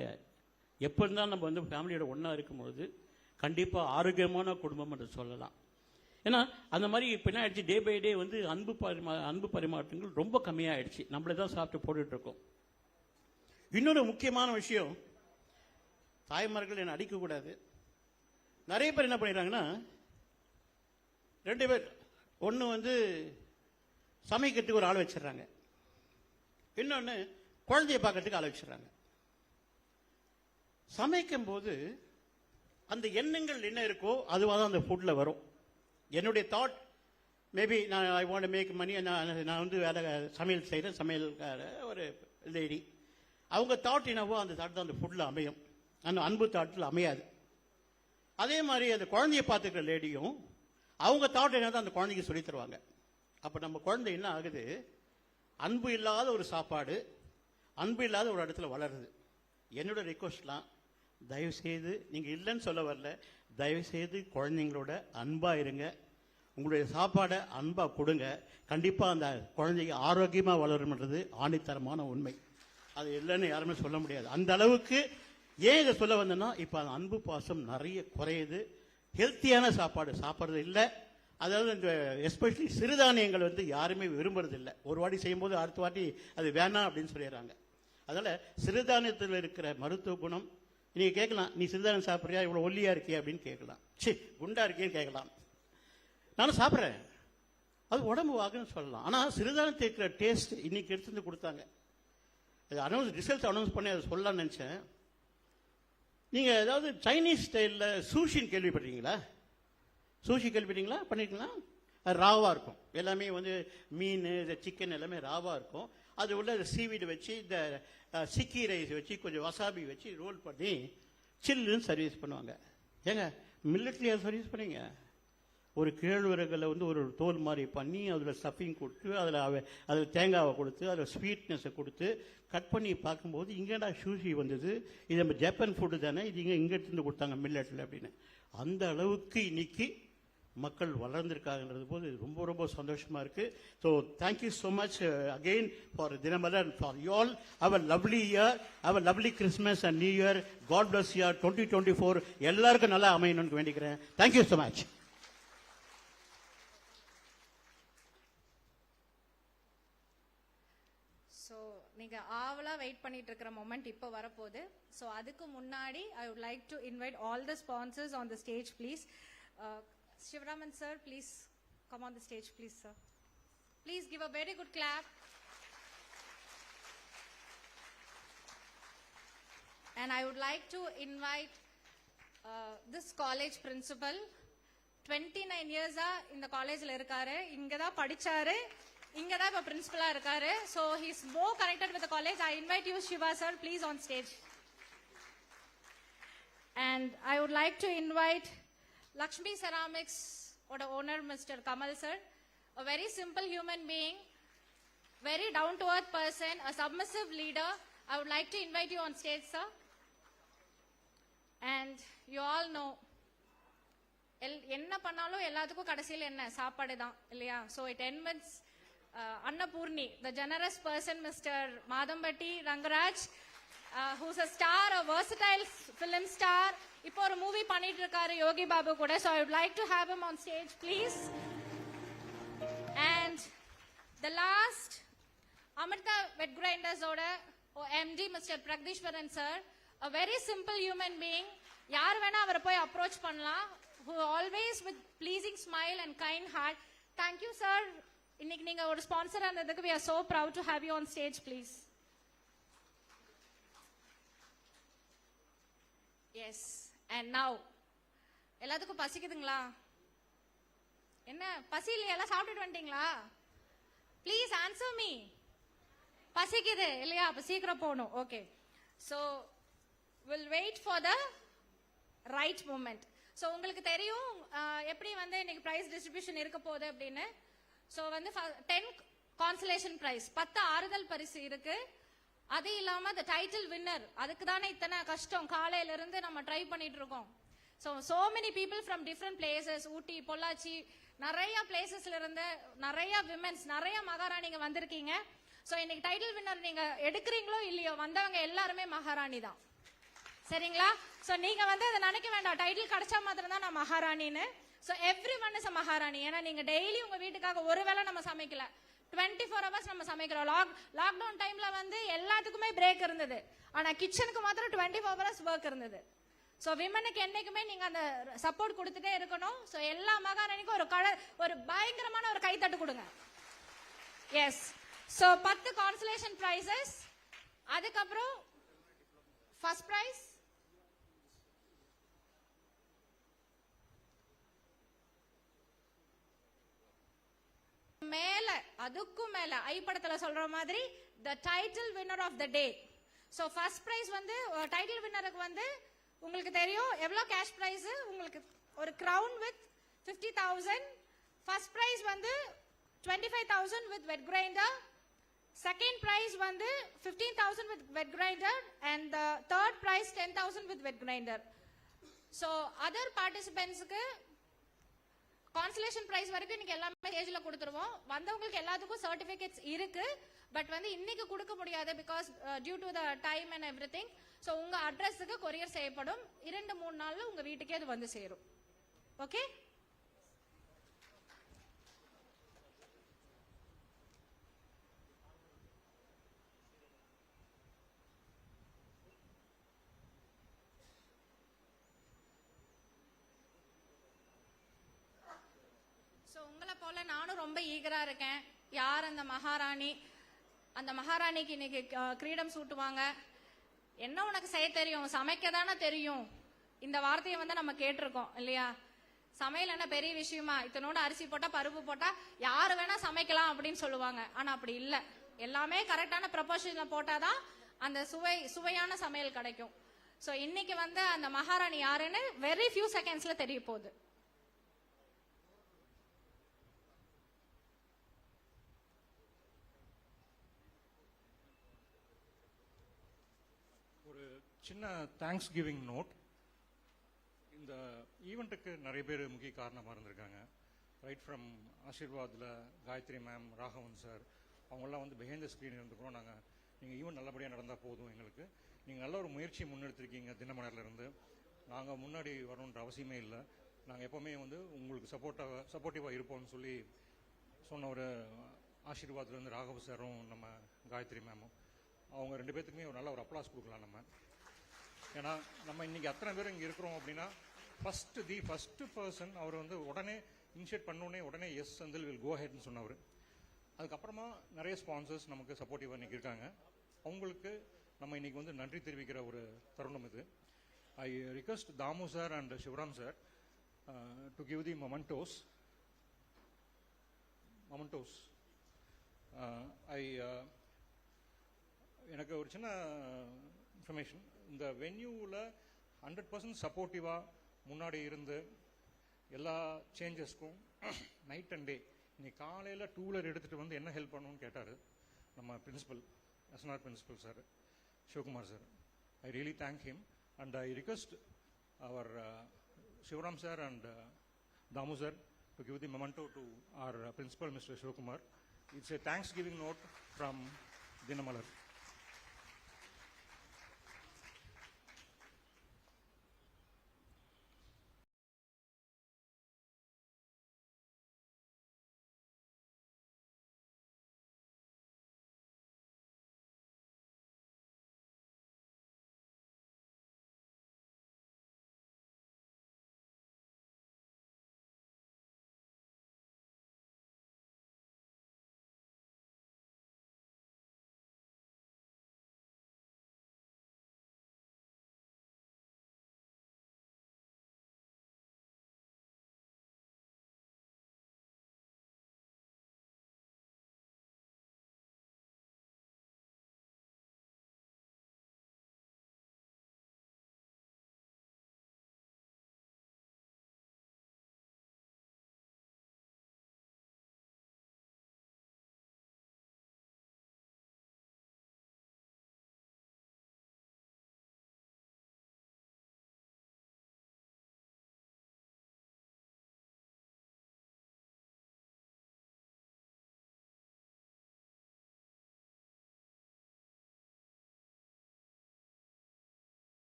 எப்போ இருந்தாலும் நம்ம வந்து ஃபேமிலியோட ஒன்றா இருக்கும்பொழுது கண்டிப்பாக ஆரோக்கியமான குடும்பம் என்று சொல்லலாம். ஏன்னா அந்த மாதிரி இப்போ என்ன ஆயிடுச்சு, டே பை டே வந்து அன்பு பரிமாற்றங்கள் ரொம்ப கம்மியாயிடுச்சு. நம்மளே தான் சாப்பிட்டு போட்டுட்டு இருக்கோம். இன்னொரு முக்கியமான விஷயம், தாய்மார்கள் என்னை அடிக்கக்கூடாது. நிறைய பேர் என்ன பண்ணிடுறாங்கன்னா, 2 பேர், ஒன்று வந்து சமைக்கிறதுக்கு ஒரு ஆள் வச்சிடறாங்க, இன்னொன்று குழந்தைய பார்க்கறதுக்கு ஆள் வச்சிடறாங்க. சமைக்கும் போது அந்த எண்ணங்கள் என்ன இருக்கோ அதுவாக தான் அந்த ஃபுட்ல வரும். என்னுடைய தாட் மேபி நான் ஐ வாண்ட் மேக் மணி, நான் வந்து வேலை சமையல் செய்கிறேன், சமையல்கார ஒரு லேடி, அவங்க தாட் என்னவோ அந்த தாட் தான் அந்த ஃபுட்ல அமையும். அந்த அன்பு தாட்டில் அமையாது. அதே மாதிரி அந்த குழந்தைய பார்த்துக்கிற லேடியும் அவங்க தாட் என்னதான் அந்த குழந்தைக்கு சொல்லி தருவாங்க. அப்போ நம்ம குழந்தை என்ன ஆகுது, அன்பு இல்லாத ஒரு சாப்பாடு, அன்பு இல்லாத ஒரு இடத்துல வளருது. என்னோட ரிக்வஸ்ட்லாம் தயவு செய்து, நீங்க இல்லைன்னு சொல்ல வரல, தயவு செய்து குழந்தைங்களோட அன்பா இருங்க. உங்களுடைய சாப்பாடை அன்பா கொடுங்க. கண்டிப்பா அந்த குழந்தைங்க ஆரோக்கியமா வளரும்ன்றது ஆணித்தரமான உண்மை. அது இல்லைன்னு யாருமே சொல்ல முடியாது. அந்த அளவுக்கு ஏன் இதை சொல்ல வந்தேன்னா, இப்ப அந்த அன்பு பாசம் நிறைய குறையுது. ஹெல்த்தியான சாப்பாடு சாப்பிட்றது இல்லை. அதாவது இந்த எஸ்பெஷலி சிறுதானியங்கள் வந்து யாருமே விரும்புறது இல்லை. ஒரு வாட்டி செய்யும்போது அடுத்த வாட்டி அது வேணாம் அப்படின்னு சொல்லிடுறாங்க. அதனால சிறுதானியத்தில் இருக்கிற மருத்துவ குணம், நீங்க கேட்கலாம், நீ சிறுதானியம் சாப்பிட்றியா, இவ்வளவு ஒல்லியா இருக்கியா அப்படின்னு கேட்கலாம். குண்டா இருக்கேன்னு கேட்கலாம். நானும் சாப்பிட்றேன், அது உடம்பு வாக்குன்னு சொல்லலாம். ஆனா சிறுதானியத்தில் இருக்கிற டேஸ்ட் இன்னைக்கு எடுத்து வந்து கொடுத்தாங்க. ரிசல்ட் அனௌன்ஸ் பண்ணி அதை சொல்லலாம்னு நினைச்சேன். நீங்க ஏதாவது சைனீஸ் ஸ்டைல்ல சூஷின்னு கேள்விப்பட்டீங்களா? சூஷி கேள்விப்பட்டீங்களா? பண்ணிருக்கீங்களா? அது ராவா இருக்கும். எல்லாமே வந்து மீன், சிக்கன் எல்லாமே ராவா இருக்கும். அது உள்ள சீவீடு வச்சு, இந்த சிக்கி ரைஸ் வச்சு, கொஞ்சம் வசாபி வச்சு ரோல் பண்ணி சில்லுன்னு சர்வீஸ் பண்ணுவாங்க. ஏங்க மில்லட்லியா சர்வீஸ் பண்ணீங்க? ஒரு கேழ்வரகுல வந்து ஒரு தோல் மாதிரி பண்ணி அதில் ஸ்டஃபிங் கொடுத்து, அதில் தேங்காவை கொடுத்து, அதில் ஸ்வீட்னஸை கொடுத்து கட் பண்ணி பார்க்கும்போது, இங்கேடா சூஷி வந்தது, இது நம்ம ஜப்பான் ஃபுட்டு தானே, இது இங்கே எடுத்துட்டு கொடுத்தாங்க மில்லட்டில் அப்படின்னு. அந்த அளவுக்கு இன்னைக்கு மக்கள் வளர்ந்திருக்காங்கன்றது போது ரொம்ப ரொம்ப சந்தோஷமா இருக்கு. So thank you so much again for Dinamalar, for you all. Our lovely year, our lovely Christmas and new year. God bless year 2024 எல்லாருக்கும் நல்லா அமையணும்னு வேண்டிக்கிறேன். Thank you so much. ஸோ நீங்கள் ஆவலாக வெயிட் பண்ணிட்டு இருக்கிற மொமெண்ட் இப்போ வரப்போகுது. ஸோ அதுக்கு முன்னாடி I would like to invite all the sponsors on the stage please. Shivraman sir, please come on the stage, please sir. Please give a very good clap. And I would like to invite this college principal. 29 years in the college la irukkaru, inga da padicharu, இங்க தான் இப்ப பிரின்சிபலா இருக்காரு. So he's more connected with the college. I invite you, Shiva sir, please on stage. And I would like to invite Lakshmi Ceramics or owner Mr. Kamal sir, a very simple human being, very down to earth person, a submissive leader. I would like to invite you on stage, sir. And you all know, என்ன பண்ணாலும் எல்லாத்துக்கும் கடைசியில் என்ன சாப்பாடு தான் இல்லையா? So it ends with Annapurni, the generous person, Mr. Madambatti Rangaraj, who's a star, a versatile film star. இப்போ ஒரு மூவி பண்ணிட்டு இருக்காரு யோகி பாபு கூட. So I would like to have him on stage, please. And the last, Amrita Wet Grinders oda MD Mr. Pragdishwaran sir, a very simple human being. யார் வேணா அவரை போய் approach பண்ணலாம். Who always with pleasing smile and kind heart. Thank you sir. இன்னைக்கு நீங்க ஒரு sponsor ஆனதுக்கு we are so proud to have you on stage, please. Yes. And now எல்லாத்துக்கும் பசிக்குதுங்களா? என்ன பசி இல்லையா? எல்லாம் சாப்பிட்டுட்டு வந்துட்டீங்களா? Please answer me. பசிக்குது இல்லையா? அப்ப சீக்கிரம் போகணும். Okay. So will wait for the right moment. So உங்களுக்கு தெரியும் எப்படி வந்து இன்னைக்கு ப்ரைஸ் டிஸ்ட்ரிபியூஷன் இருக்க போகுது அப்படின்னு. ஸோ வந்து 10 கான்சலேஷன் பிரைஸ், 10 ஆறுதல் பரிசு இருக்கு. அது இல்லாம the டைட்டில் வின்னர், அதுக்கு தானே இத்தனை கஷ்டம் காலையில இருந்து நம்ம ட்ரை பண்ணிட்டு இருக்கோம். so many people from different places, ஊட்டி, பொள்ளாச்சி, நிறைய பிளேசஸ்ல இருந்து நிறைய விமென்ஸ், நிறைய மகாராணிங்க வந்திருக்கீங்க. சோ இன்னைக்கு டைட்டில் வின்னர் நீங்க எடுக்கிறீங்களோ இல்லையோ, வந்தவங்க எல்லாருமே மகாராணி தான். சரிங்களா? சோ நீங்க வந்து அதை நினைக்க வேண்டாம் டைட்டில் கிடைச்சா மாத்திரம் தான் நான் மகாராணின்னு. So every one is a maharani. ஏன்னா நீங்க டெய்லி உங்க வீட்டுக்காக ஒருவேளை நம்ம சமைக்கல, 24 hours நம்ம சமைக்கிறோம். லாக்டவுன் டைம்ல வந்து எல்லாத்துக்குமே பிரேக் இருந்தது, ஆனா கிச்சனுக்கு மாத்திரம் 24 hours ஒர்க் இருந்தது. சோ விமனுக்கு என்னைக்குமே நீங்க அந்த சப்போர்ட் கொடுத்துட்டே இருக்கணும். சோ எல்லா மகாராணிக்கும் ஒரு பயங்கரமான ஒரு கைத்தட்டு கொடுங்க. எஸ். So 10 conciliation prices. அதுக்கப்புறம் ஃபர்ஸ்ட் பிரைஸ் மேல, அதுக்கும் மேல ஐ படத்துல சொல்ற மாதிரி the title winner of the day. so first prize வந்து டைட்டில் வின்னருக்கு வந்து உங்களுக்கு தெரியும் எவ்வளவு கேஷ் பிரைஸ். உங்களுக்கு ஒரு crown with 50,000. first prize வந்து 25,000 with wet grinder. second prize வந்து 15,000 with wet grinder and the third prize 10,000 with wet grinder. so other participants-க்கு கான்சலேஷன் பிரைஸ் வரைக்கும் இன்னைக்கு எல்லாமே ஸ்டேஜ்ல கொடுத்துருவோம். வந்தவங்களுக்கு எல்லாத்துக்கும் சர்டிபிகேட்ஸ் இருக்கு, பட் வந்து இன்னைக்கு கொடுக்க முடியாது because due to the time and everything. So உங்க அட்ரஸுக்கு கொரியர் செய்யப்படும். 2-3 நாள்ல உங்க வீட்டுக்கே அது வந்து சேரும். ஓகே? உங்களை போல நானும் ரொம்ப ஈகரா இருக்கேன். யார் அந்த மகாராணி? அந்த மகாராணிக்கு இன்னைக்கு கிரீடம் சூட்டுவாங்க. என்ன உனக்கு செய்ய தெரியும்? சமைக்க தானே தெரியும். இந்த வார்த்தையை வந்து நம்ம கேட்டிருக்கோம் இல்லையா? சமையல் என்ன பெரிய விஷயமா? இத்தனோட அரிசி போட்டா பருப்பு போட்டா யாரு வேணா சமைக்கலாம் அப்படின்னு சொல்லுவாங்க. ஆனா அப்படி இல்ல. எல்லாமே கரெக்டான ப்ரொபோர்ஷன்ல போட்டாதான் அந்த சுவையான சமையல் கிடைக்கும். சோ இன்னைக்கு வந்து அந்த மகாராணி யாருன்னு வெரி ஃபியூ செகண்ட்ஸ்ல தெரிய போகுது. சின்ன தேங்க்ஸ் கிவிங் நோட். இந்த ஈவெண்ட்டுக்கு நிறைய பேர் முக்கிய காரணமாக இருந்திருக்காங்க. ரைட் ஃப்ரம் ஆசீர்வாதில் காயத்ரி மேம், ராகவன் சார், அவங்கெல்லாம் வந்து பிஹைண்ட் த ஸ்க்ரீன் இருந்துக்கிறோம். நீங்கள் ஈவெண்ட் நல்லபடியாக நடந்தால் போதும் எங்களுக்கு. நீங்கள் நல்ல ஒரு முயற்சி முன்னெடுத்திருக்கீங்க. தினமலர்லேருந்து நாங்கள் முன்னாடி வரணுன்ற அவசியமே இல்லை. நாங்கள் எப்போவுமே வந்து உங்களுக்கு சப்போர்ட்டிவாக இருப்போம்னு சொல்லி சொன்ன ஒரு ஆசீர்வாத்லேருந்து ராகவ் சாரும் நம்ம காயத்ரி மேமும், அவங்க 2 பேர்த்துக்குமே ஒரு நல்ல ஒரு அப்ளாஸ் கொடுக்கலாம் நம்ம. ஏன்னா நம்ம இன்னைக்கு அத்தனை பேர் இங்கே இருக்கிறோம் அப்படின்னா ஃபர்ஸ்ட் பர்சன் அவர் வந்து உடனே இனிஷியேட் பண்ணோடனே உடனே எஸ் அந்தில் வில் கோ ஹெட்னு சொன்னவர். அதுக்கப்புறமா நிறைய ஸ்பான்சர்ஸ் நமக்கு சப்போர்ட்டிவாக இன்னைக்கு இருக்காங்க. அவங்களுக்கு நம்ம இன்னைக்கு வந்து நன்றி தெரிவிக்கிற ஒரு தருணம் இது. I request Damu sir and Sivaram sir to give the mementos. எனக்கு ஒரு சின்ன இன்ஃபர்மேஷன். இந்த வென்யூவில் 100% சப்போர்ட்டிவாக முன்னாடி இருந்து எல்லா சேஞ்சஸ்க்கும் நைட் அண்ட் டே, இன்னைக்கு காலையில் 2 வீலர் எடுத்துகிட்டு வந்து என்ன ஹெல்ப் பண்ணணும்னு கேட்டார் நம்ம principal, SNR principal sir Sivakumar sir. I really thank him and I request our Shivaram sir and Damu sir to give the memento to our principal Mr. Shivakumar. It's a thanksgiving note from Dinamalar.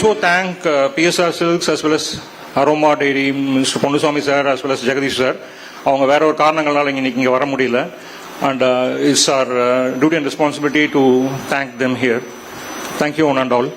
Also thank PSR Silks as well as Aroma Dairy, Mr. Ponduswamy sir as well as Jagadish sir. அவங்க வேற ஒரு காரணங்களால இன்னைக்கு இங்க வர முடியல. And it's our duty and responsibility to thank them here. Thank you one and all.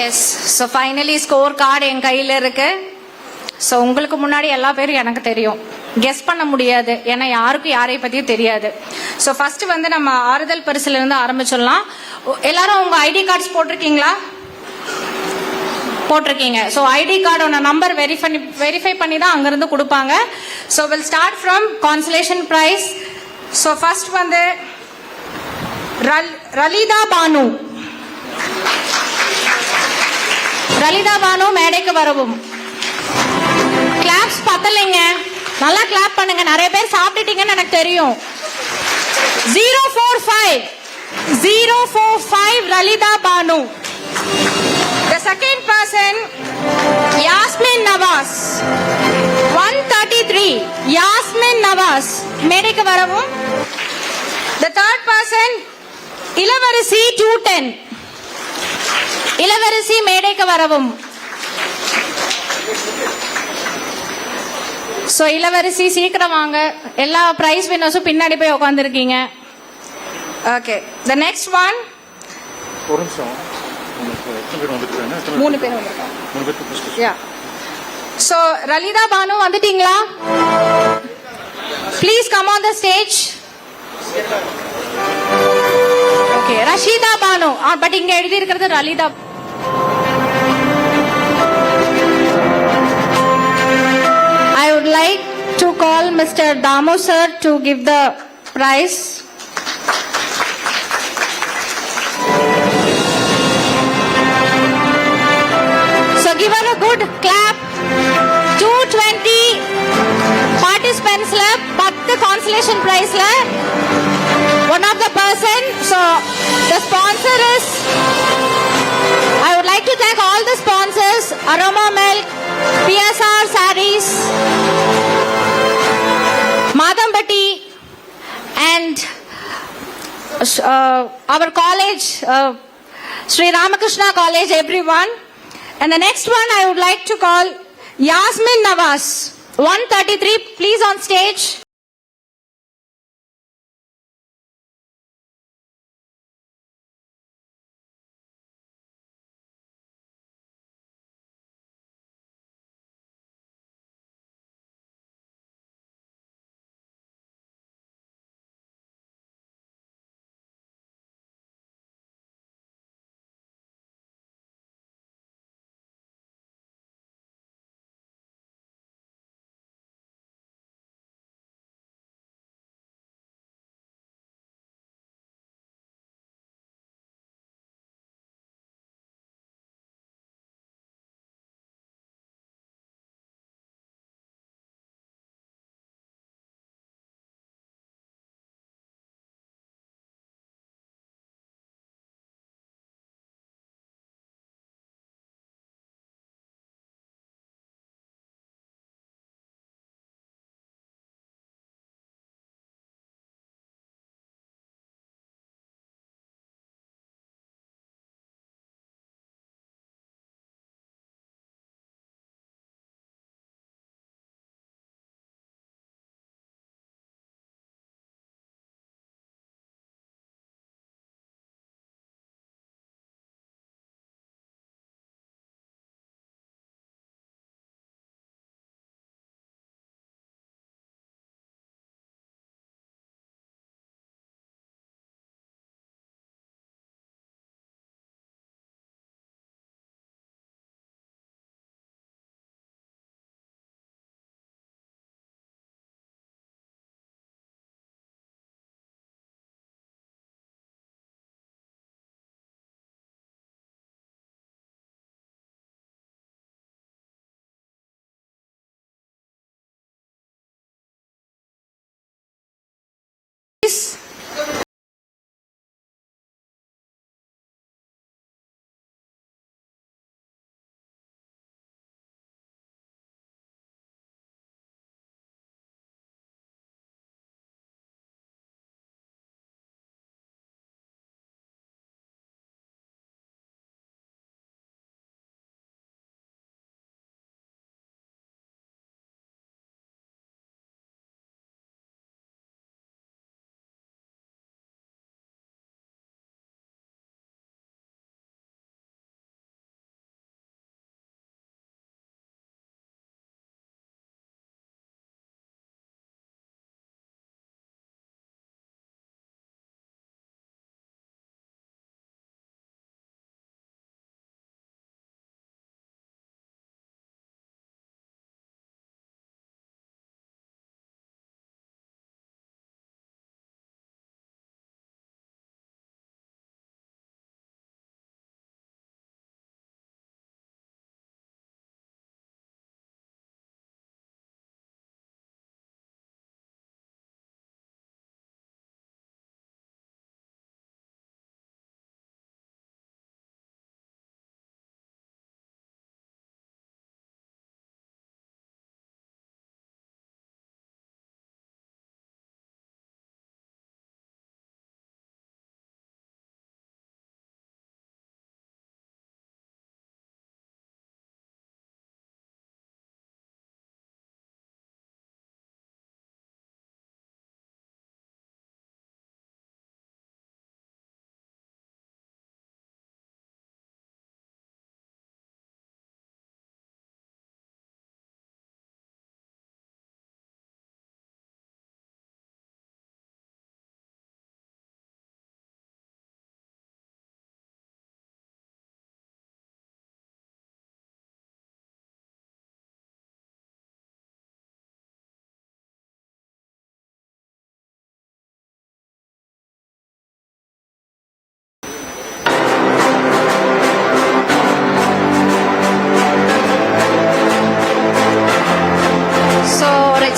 Yes, so finally score card என் கையில் இருக்கு. ஸோ உங்களுக்கு முன்னாடி எல்லா பேரும் எனக்கு தெரியும், கெஸ் பண்ண முடியாது, ஏன்னா யாருக்கும் யாரை பற்றியும் தெரியாது. ஸோ ஃபர்ஸ்ட் வந்து நம்ம ஆறுதல் பரிசுல இருந்து ஆரம்பிச்சிடலாம். எல்லாரும் உங்க ஐடி கார்ட்ஸ் போட்டிருக்கீங்களா? போட்டிருக்கீங்க. ஸோ ஐடி கார்டோட நம்பர் வெரிஃபை பண்ணி தான் அங்கிருந்து கொடுப்பாங்க. So will start from consolation prize. So first வந்து ரலிதா பானு. ரலிதா பானு மேடைக்கு வரவும். கிளாப்ஸ் பத்தலைங்க, நல்லா கிளாப் பண்ணுங்க. நிறைய பேர் சாப்பிட்டுட்டீங்கன்னு எனக்கு தெரியும். 045 045 Lalita Banu. The second person, Yasmin Nawaz. 133 Yasmin Nawaz. மேடைக்கு வரவும். The third person, இளவரசி 210. இளவரசி மேடைக்கு வரவும். சோ இளவரசி சீக்கிரம் வாங்க. எல்லா பிரைஸ் வின்னர்ஸும் பின்னாடி போய் உட்காந்துருக்கீங்க. Okay, the next one. ஒரு நிமிஷம், எத்தனை பேர் வந்துருக்காங்க? 3 பேர் வந்திருக்காங்க. 3 பேருக்கு first. Yeah. So Ralitha Banu வந்துட்டீங்களா? Please come on the stage. Okay, Rasheeda Banu. But இங்க எழுதி இருக்கிறது ரலிதா. I would like to call Mr. Damu sir to give the prize. So give her a good clap. 220 participants la 10 consolation prize la one of the person. So the sponsor is, I would like to thank all the sponsors, Aroma Milk, PSR Sarees, Madambati, and our college, Sri Ramakrishna College, everyone. And the next one I would like to call Yasmin Nawaz, 133, please on stage. Please.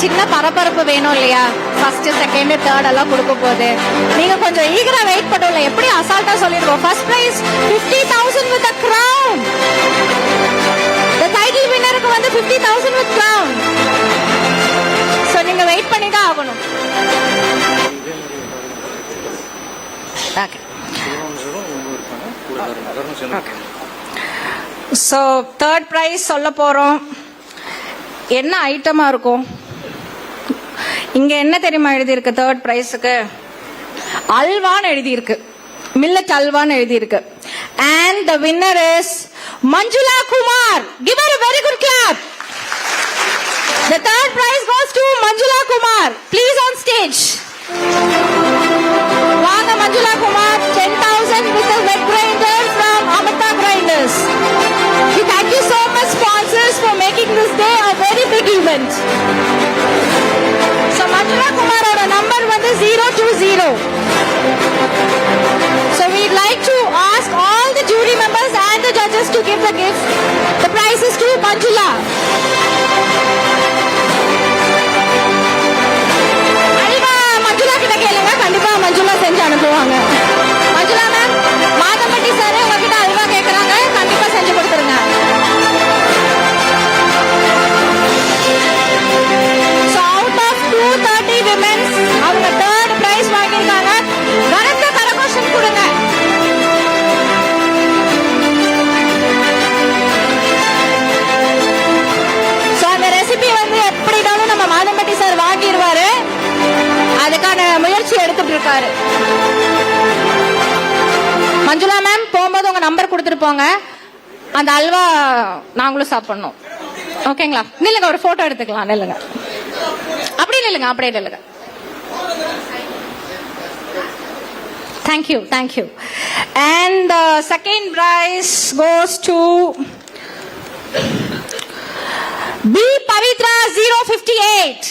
சின்ன பரபரப்பு வேணும் இல்லையா? First second third எல்லாம் கொடுக்க போகுது. நீங்க கொஞ்சம் ஈகரா wait பண்ணல. எப்படி அசால்ட்டா சொல்லிருக்கோம். First prize 50,000 with a crown. The title winner-க்கு வந்து 50,000 with crown. சோ நீங்க வெயிட் பண்ணி தான் ஆகணும். ஓகே. சோ தேர்ட் பிரைஸ் சொல்ல போறோம். என்ன ஐட்டமா இருக்கும்? இங்க என்ன தெரியுமா எழுதி இருக்கு? தேர்ட் பிரைஸுக்கு அல்வான்னு எழுதி இருக்கு. மில்லட் அல்வான்னு எழுதி இருக்கு. And the winner is Manjula Kumar. Give her a very good clap. The third prize goes to Manjula Kumar. Please on stage. வாங்க Manjula Kumar, 10,000 with a wet grinder from Amata Grinders. We thank you so much sponsors for making this day a very big event. So Manjula Kumar oda number வந்து 020. So we'd like to ask all the jury members and the judges to give the gift. The prize is to Manjula. Halwa Manjula கிட்ட கேளுங்க, கண்டிப்பா மஞ்சுளா செஞ்சு அனுப்புவாங்க. Manjula ma'am, Madhampatti sir உங்ககிட்ட அல்வா கேக்குறாங்க, கண்டிப்பா செஞ்சு கொடுத்துருங்க. So out of 230 women, அவங்க third prize வாங்கிருக்காங்க. கரந்த கரகோஷம் கொடுங்க. So அந்த ரெசிபி வந்து எப்படினாலும் நம்ம மாதம்பட்டி சார் வாங்கிடுவாரு. அதுக்கான முயற்சி எடுத்துட்டு இருக்காரு. மஞ்சுளா மேம், போகும்போது உங்க நம்பர் கொடுத்துட்டு போங்க. அந்த அல்வா நாங்களும் சாப்பிடணும். ஓகேங்களா? நில்லுங்க, ஒரு போட்டோ எடுத்துக்கலாம். நில்லுங்க, அப்படியே நில்லுங்க, அப்படியே நில்லுங்க. Thank you. And the second prize goes to B Pavitra 058.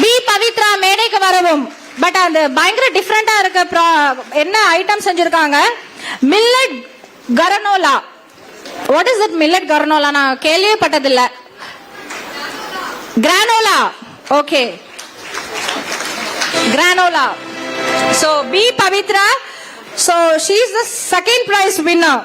B Pavitra மேடைக்கு வரவும். பட் அந்த பயங்கர டிஃபரெண்டா இருக்க என்ன ஐட்டம் செஞ்சிருக்காங்க? Millet granola. What is it? Millet granola நான் கேள்விப்பட்டதில்ல. Granola. Okay, granola. So B Pavitra, so she is the second prize winner.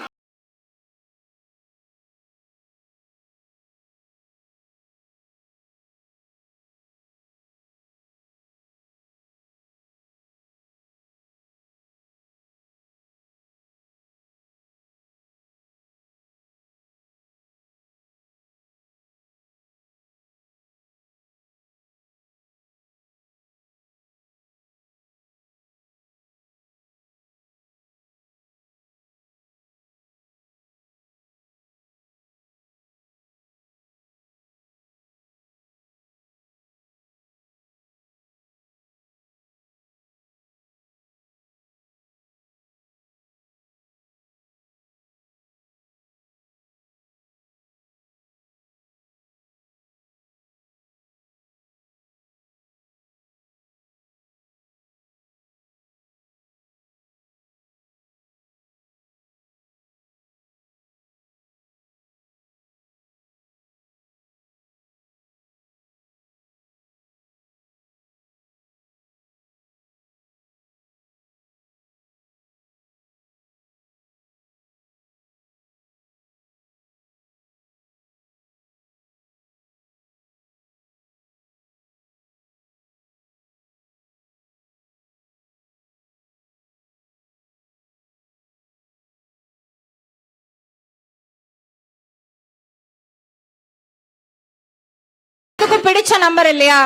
பிடிச்ச நம்பர் இல்லையா?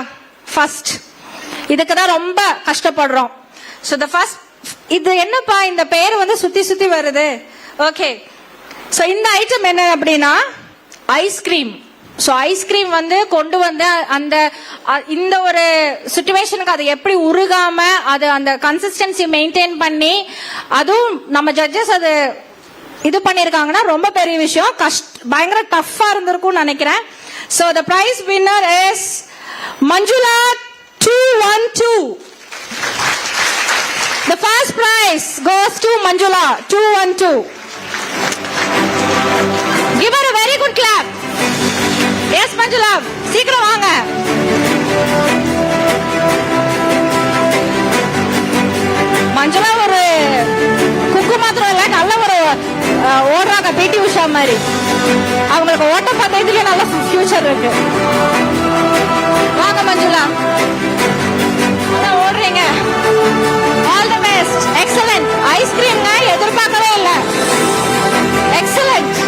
ஃபர்ஸ்ட். இதுக்கு தான் ரொம்ப கஷ்டப்படுறோம். சோ தி ஃபர்ஸ்ட், இது என்னப்பா இந்த பேர் வந்து சுத்தி சுத்தி வருது? ஓகே, சோ இந்த ஐட்டம் என்ன அப்படின்னா ஐஸ்கிரீம். சோ ஐஸ்கிரீம் வந்து கொண்டு வந்து அந்த இந்த ஒரு சிச்சுவேஷனுக்கு அது எப்படி உருகாம அது அந்த கன்சிஸ்டன்சி மெயின்டைன் பண்ணி, அதுவும் நம்ம ஜட்ஜஸ் அது இது பண்ணிருக்காங்கன்னா ரொம்ப பெரிய விஷயம். பயங்கர டஃப்பா இருந்திருக்கும் நினைக்கிறேன். So the prize winner is Manjula 212. The first prize goes to Manjula 212. Give her a very good clap. Yes Manjula, சீக்கிரம் வாங்க. மஞ்சுளா ஒரு குக்கு மாத்திரம் இல்ல, நல்ல ஒரு ஓடுறாங்க பிடி உஷா மாதிரி. அவங்களுக்கு ஓட்ட பந்தயத்திலயும் நல்ல ஃபியூச்சர் இருக்கு. வாங்க மஞ்சுளா, நல்லா ஓடுறீங்க. All the best. Excellent. Ice cream எதிர்பார்க்கவே இல்லை. Excellent.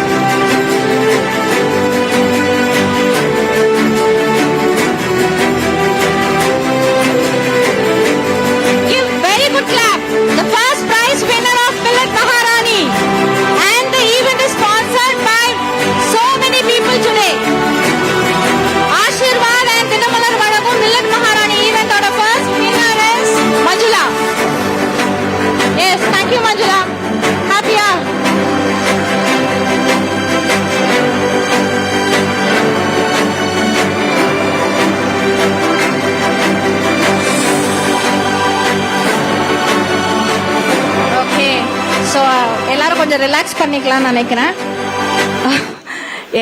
Give very good clap. The first prize winner of Millet Maharani, and the event is sponsored by so many people today. Ashirwad and Dinamalar Vadagum Millet Maharani event oda first winner is Manjula. Yes, thank you Manjula. Happy. Okay, so எல்லாரும் கொஞ்சம் relax பண்ணிக்கலாம்னு நினைக்கிறேன்.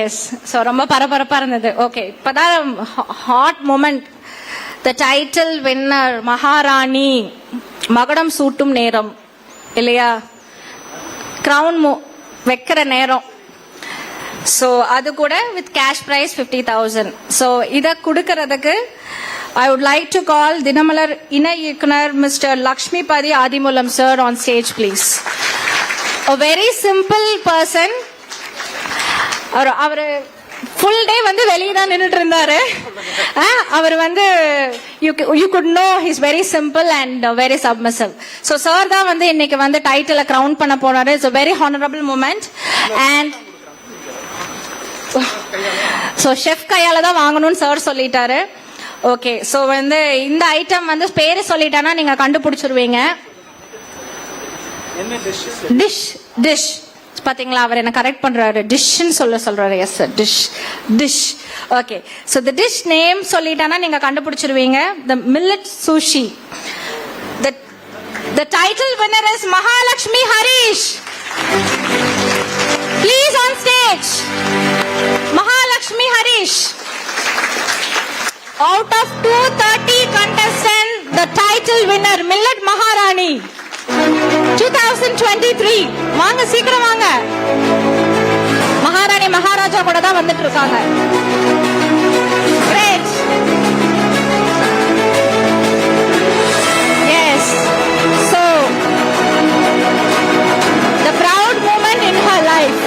S, so ரொம்ப பரபரப்பா இருந்தது. Okay, இப்பதான் hot moment. The title winner மகாராணி, மகுடம் சூட்டும் நேரம் இல்லையா, கிரவுன் வைக்கிற நேரம். ஸோ அது கூட வித் கேஷ் பிரைஸ் 50,000. ஸோ இதை கொடுக்கறதுக்கு I would like to call Dinamalar Inai Iyekunar Mr. Lakshmipadi Adimulam sir on stage, please. A very simple person. Our full day வந்து வெளியே தான் நின்னுட்டு இருந்தாரு. அவர் வந்து you could know he's very simple and very submissive. So sir தான் வந்து இன்னைக்கு வந்து டைட்டிலை கிரவுன் பண்ண போனாரு. It's a very honorable moment. And so chef கையால தான் வாங்கணும்னு சார் சொல்லிட்டாரு. ஓகே, சோ வந்து இந்த ஐட்டம் வந்து பேரு சொல்லிட்டானா நீங்க கண்டுபிடிச்சிருவீங்க. டிஷ் டிஷ் பாத்தீங்களா, அவர் என்ன கரெக்ட் பண்றாரு. டிஷ்ன்னு சொல்றாரு. Yes sir, dish dish. Okay, so the dish name சொல்லிட்டானா நீங்க கண்டுபிடிச்சிருவீங்க. The millet sushi. The title winner is Mahalakshmi Harish. Please on stage. Mahalakshmi Harish. Out of 230 contestants, the title winner, Millet Maharani 2023. வாங்க சீக்கிரம் வாங்க. மகாராணி மகாராஜா கூட தான் வந்துட்டு இருக்காங்க. Great. Yes. So, the proud moment in her life.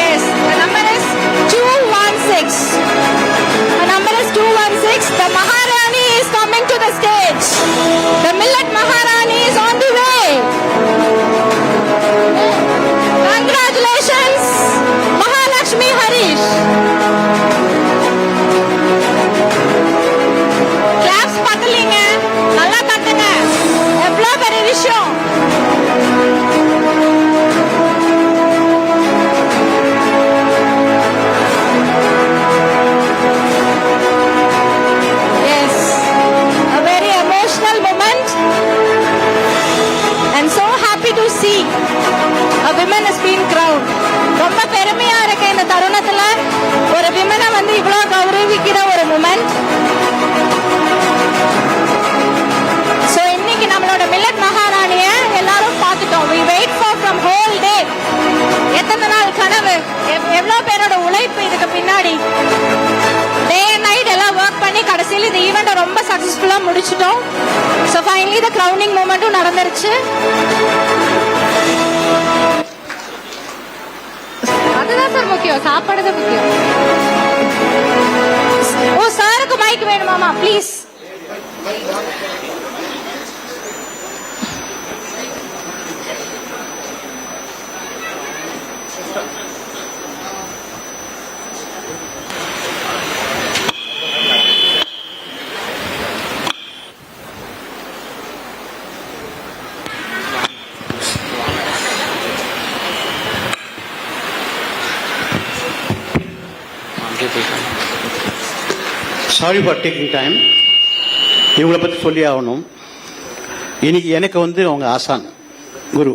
Yes, the number is 216. The number is 216. The Maharani is coming to the stage. The Millet Maharani is on the way. Congratulations, Mahalakshmi Harish. Claps பத்தலீங்க, நல்லா தட்டுங்க. எவ்வளவு பெரிய விஷயம். Women has been crowned. ரொம்ப பெருமையா இருக்கு இந்த தருணத்துல ஒரு விமனை வந்து இவ்வளவு கௌரவிக்கிற ஒரு மூமெண்ட். சோ இன்னைக்கு நம்மளோட மில்லட் மகாராணிய எல்லாரும் பார்த்துட்டோம். we wait for from whole day. எத்தனை நாள் கனவு, எவ்வளவு பேரோட உழைப்பு இதுக்கு பின்னாடி. டே அண்ட் நைட் எல்லாம் ஒர்க் பண்ணி கடைசியில் இந்த ஈவெண்ட் ரொம்ப சக்சஸ்ஃபுல்லா முடிச்சிட்டோம். சோ ஃபைனலி தி கிரவுனிங் மூமெண்ட்டும் நடந்துருச்சு. அதுதான் சார் முக்கியம், சாப்பாடு தான் முக்கியம். ஓ சாருக்கு மைக் வேணுமாமா please. Sorry for taking time. இவங்களை பற்றி சொல்லி ஆகணும். இன்னைக்கு எனக்கு வந்து அவங்க ஆசான் குரு.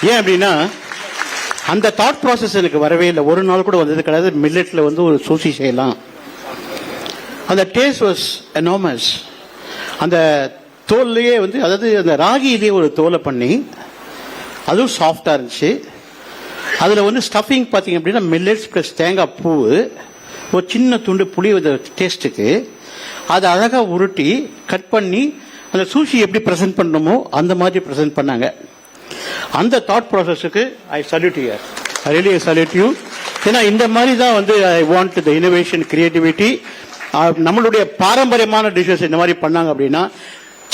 ஏன் அப்படின்னா அந்த தாட் ப்ராசஸ் எனக்கு வரவே இல்லை. ஒரு நாள் கூட வந்தது கிடையாது. மில்லெட்ல வந்து ஒரு சூசி செய்யலாம், அந்த டேஸ்ட் வாஸ் எனாமஸ். அந்த தோல்லையே வந்து, அதாவது அந்த ராகியிலேயே ஒரு தோலை பண்ணி அதுவும் சாஃப்டாக இருந்துச்சு. அதில் வந்து ஸ்டஃபிங் பார்த்தீங்க அப்படின்னா மில்லட்ஸ் ப்ளஸ் தேங்காய் பூ, ஒரு சின்ன துண்டு புளி டேஸ்ட்டுக்கு அதை அழகாக உருட்டி கட் பண்ணி அந்த சூஷி எப்படி ப்ரெசென்ட் பண்ணணுமோ அந்த மாதிரி ப்ரெசென்ட் பண்ணாங்க. அந்த தாட் ப்ராசஸுக்கு I salute you, I really salute you. ஏன்னா இந்த மாதிரி தான் வந்து I want the innovation, creativity. நம்மளுடைய பாரம்பரியமான டிஷ்ஷஸ் இந்த மாதிரி பண்ணாங்க அப்படின்னா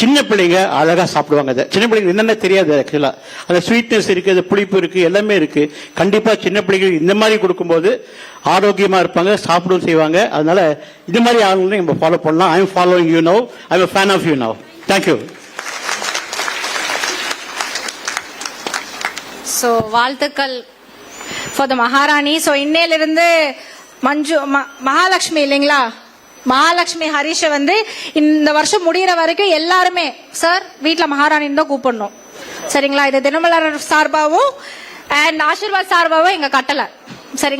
சின்ன பிள்ளைங்க அழகா சாப்பிடுவாங்க. அதை சின்ன பிள்ளைங்க என்னென்ன தெரியாது, ஆக்சுவலா அந்த ஸ்வீட்னஸ் இருக்கு, அது புளிப்பு இருக்கு, எல்லாமே இருக்கு. கண்டிப்பா சின்ன பிள்ளைங்க இந்த மாதிரி கொடுக்கும்போது ஆரோக்கியமா இருப்பாங்க, சாப்பிடவும் செய்வாங்க. அதனால இந்த மாதிரி ஆளுங்களை நம்ம ஃபாலோ பண்ணலாம். I am following you now, I am a fan of you now. Thank you. So வாழ்த்துக்கள் ஃபார் த மகாராணி. ஸோ இன்னையிலிருந்து மகாலட்சுமி இல்லைங்களா, மகாலட்சுமி ஹரிஷை வந்து இந்த வருஷம் முடிகிற வரைக்கும் எல்லாருமே சார் வீட்டில் மகாராணின்னு தான் கூப்பிடணும். சரிங்களா? இது தினமலர் சார்பாகவும் அண்ட் ஆசீர்வாத் சார்பாகவும் எங்க கட்டளை.